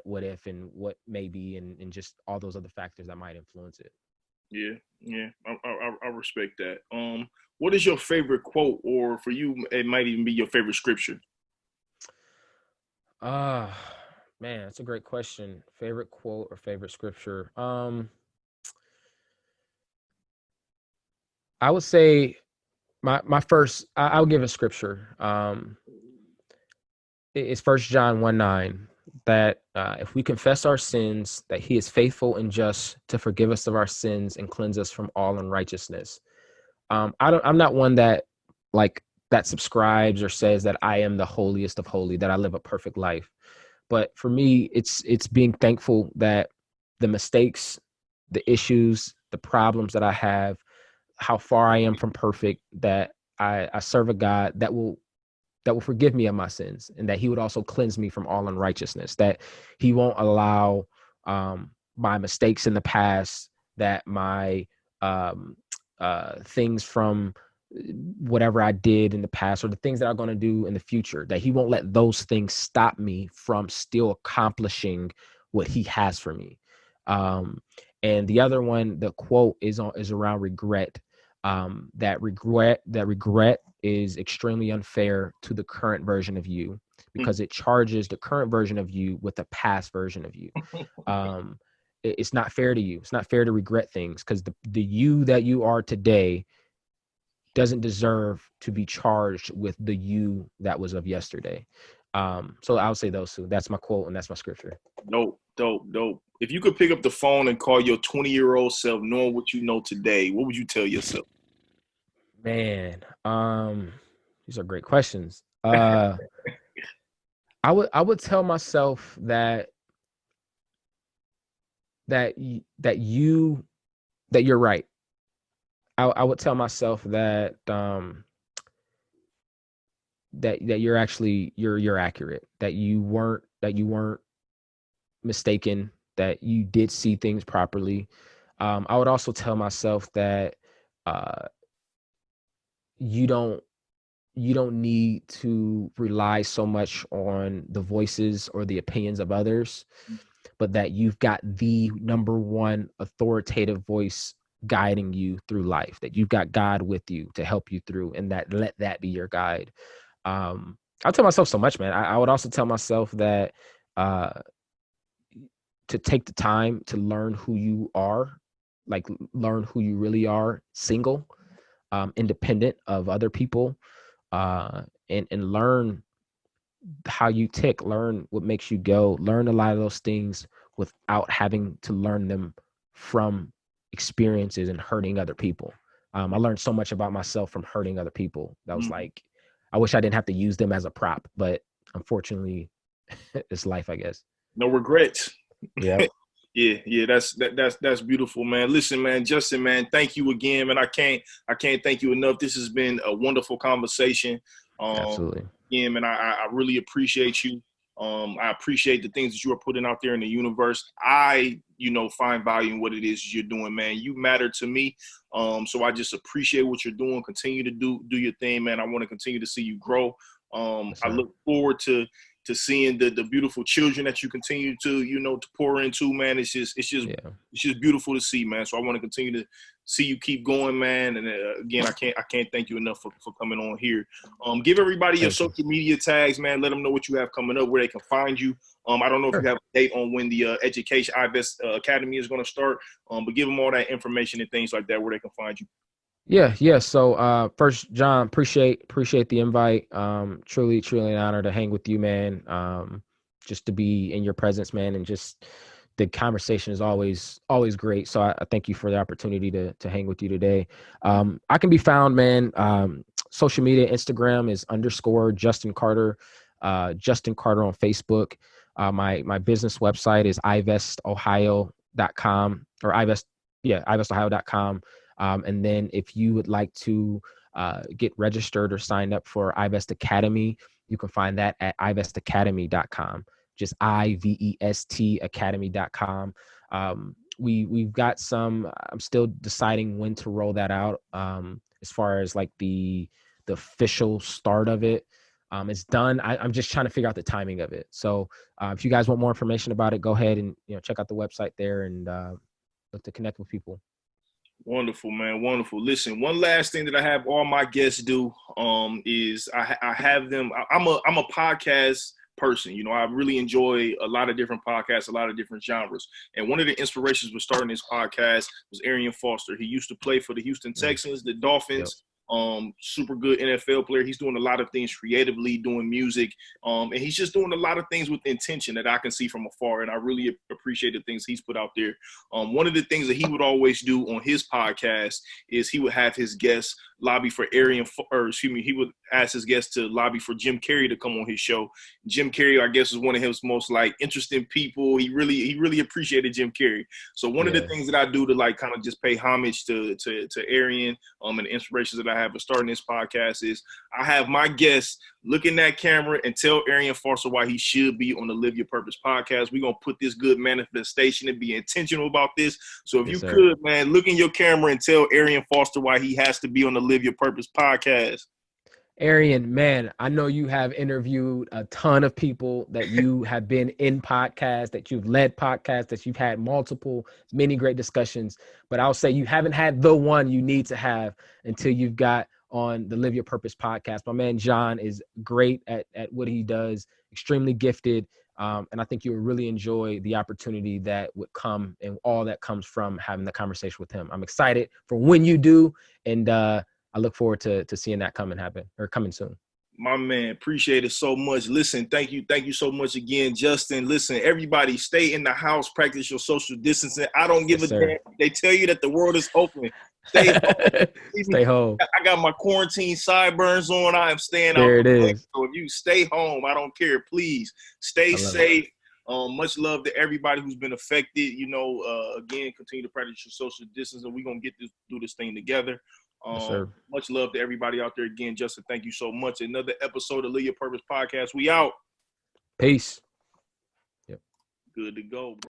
what if and what maybe, and just all those other factors that might influence it. Yeah. I respect that. What is your favorite quote, or for you, it might even be your favorite scripture? Man, that's a great question. Favorite quote or favorite scripture? I would say my first. I'll give a scripture. It's 1 John 1:9 that if we confess our sins, that He is faithful and just to forgive us of our sins and cleanse us from all unrighteousness. I'm not one that that subscribes or says that I am the holiest of holy, that I live a perfect life. But for me, it's being thankful that the mistakes, the issues, the problems that I have, how far I am from perfect, that I serve a God that will forgive me of my sins, and that He would also cleanse me from all unrighteousness, that He won't allow my mistakes in the past, that my things from whatever I did in the past, or the things that I'm going to do in the future, that He won't let those things stop me from still accomplishing what He has for me. And the other one, the quote is around regret. That regret is extremely unfair to the current version of you, because it charges the current version of you with the past version of you. It's not fair to you. It's not fair to regret things, because the you that you are today doesn't deserve to be charged with the you that was of yesterday. So I'll say those two. That's my quote and that's my scripture. Dope. If you could pick up the phone and call your 20-year-old self, knowing what you know today, what would you tell yourself? Man, these are great questions. I would tell myself that you're right. I would tell myself that that you're actually you're accurate, that you weren't mistaken, that you did see things properly, I would also tell myself that uh, you don't need to rely so much on the voices or the opinions of others, but that you've got the number one authoritative voice guiding you through life, that you've got God with you to help you through, and that let that be your guide. I'll tell myself so much, man. I would also tell myself that uh, to take the time to learn who you are, like learn who you really are, single, independent of other people, and learn how you tick, learn what makes you go, learn a lot of those things without having to learn them from experiences and hurting other people. I learned so much about myself from hurting other people. That was like, I wish I didn't have to use them as a prop, but unfortunately, it's life, I guess. No regrets. Yeah. Yeah, that's beautiful, man. Listen, man, Justin, man, thank you again, man. I can't thank you enough. This has been a wonderful conversation. Absolutely. Again, man, I really appreciate you. I appreciate the things that you are putting out there in the universe. I, find value in what it is you're doing, man. You matter to me. So I just appreciate what you're doing. Continue to do your thing, man. I want to continue to see you grow. Yes, I look forward to seeing the beautiful children that you continue to, to pour into, man. It's just beautiful to see, man. So I want to continue to see you keep going, man. And again, I can't thank you enough for coming on here. Give everybody your social media tags, man. Let them know what you have coming up, where they can find you. I don't know if you have a date on when the Education iVest Academy is going to start, but give them all that information and things like that, where they can find you. Yeah. So first, John, appreciate the invite. Truly an honor to hang with you, man. Just to be in your presence, man, and just the conversation is always great. So I thank you for the opportunity to hang with you today. I can be found, man. Social media, Instagram is _, Justin Carter. Justin Carter on Facebook. My business website is ivestohio.com or ivestohio.com. And then if you would like to get registered or signed up for iVest Academy, you can find that at ivestacademy.com. Just IVEST Academy.com. We've got some, I'm still deciding when to roll that out as far as like the official start of it. It's done. I'm just trying to figure out the timing of it. So if you guys want more information about it, go ahead and check out the website there and look to connect with people. Wonderful, man. Wonderful. Listen, one last thing that I have all my guests do is I have them. I'm a podcast person. I really enjoy a lot of different podcasts, a lot of different genres. And one of the inspirations for starting this podcast was Arian Foster. He used to play for the Houston Texans, the Dolphins. Super good NFL player. He's doing a lot of things creatively, doing music, and he's just doing a lot of things with intention that I can see from afar, and I really appreciate the things he's put out there. One of the things that he would always do on his podcast is he would have his guests lobby for he would ask his guests to lobby for Jim Carrey to come on his show. Jim Carrey, I guess, is one of his most interesting people. He really appreciated Jim Carrey. So one of the things that I do to kind of just pay homage to Arian and the inspirations that I have for starting this podcast is I have my guests look in that camera and tell Arian Foster why he should be on the Live Your Purpose podcast. We're going to put this good manifestation and be intentional about this. So if you could, man, look in your camera and tell Arian Foster why he has to be on the Live Your Purpose podcast. Arian, man, I know you have interviewed a ton of people, that you have been in podcasts, that you've led podcasts, that you've had many great discussions. But I'll say you haven't had the one you need to have until you've got on the Live Your Purpose podcast. My man, John, is great at what he does, extremely gifted. And I think you will really enjoy the opportunity that would come and all that comes from having the conversation with him. I'm excited for when you do. And, I look forward to seeing that coming soon. My man, appreciate it so much. Listen, thank you so much again, Justin. Listen, everybody, stay in the house, practice your social distancing. I don't give a damn. They tell you that the world is open. Stay home. Stay home. I got my quarantine sideburns on. I am staying out. There it is. So if you stay home, I don't care. Please stay safe. Much love to everybody who's been affected. Again, continue to practice your social distancing. We're gonna get through this thing together. Much love to everybody out there. Again, Justin, thank you so much. Another episode of Live Your Purpose podcast. We out. Peace. Yep. Good to go, bro.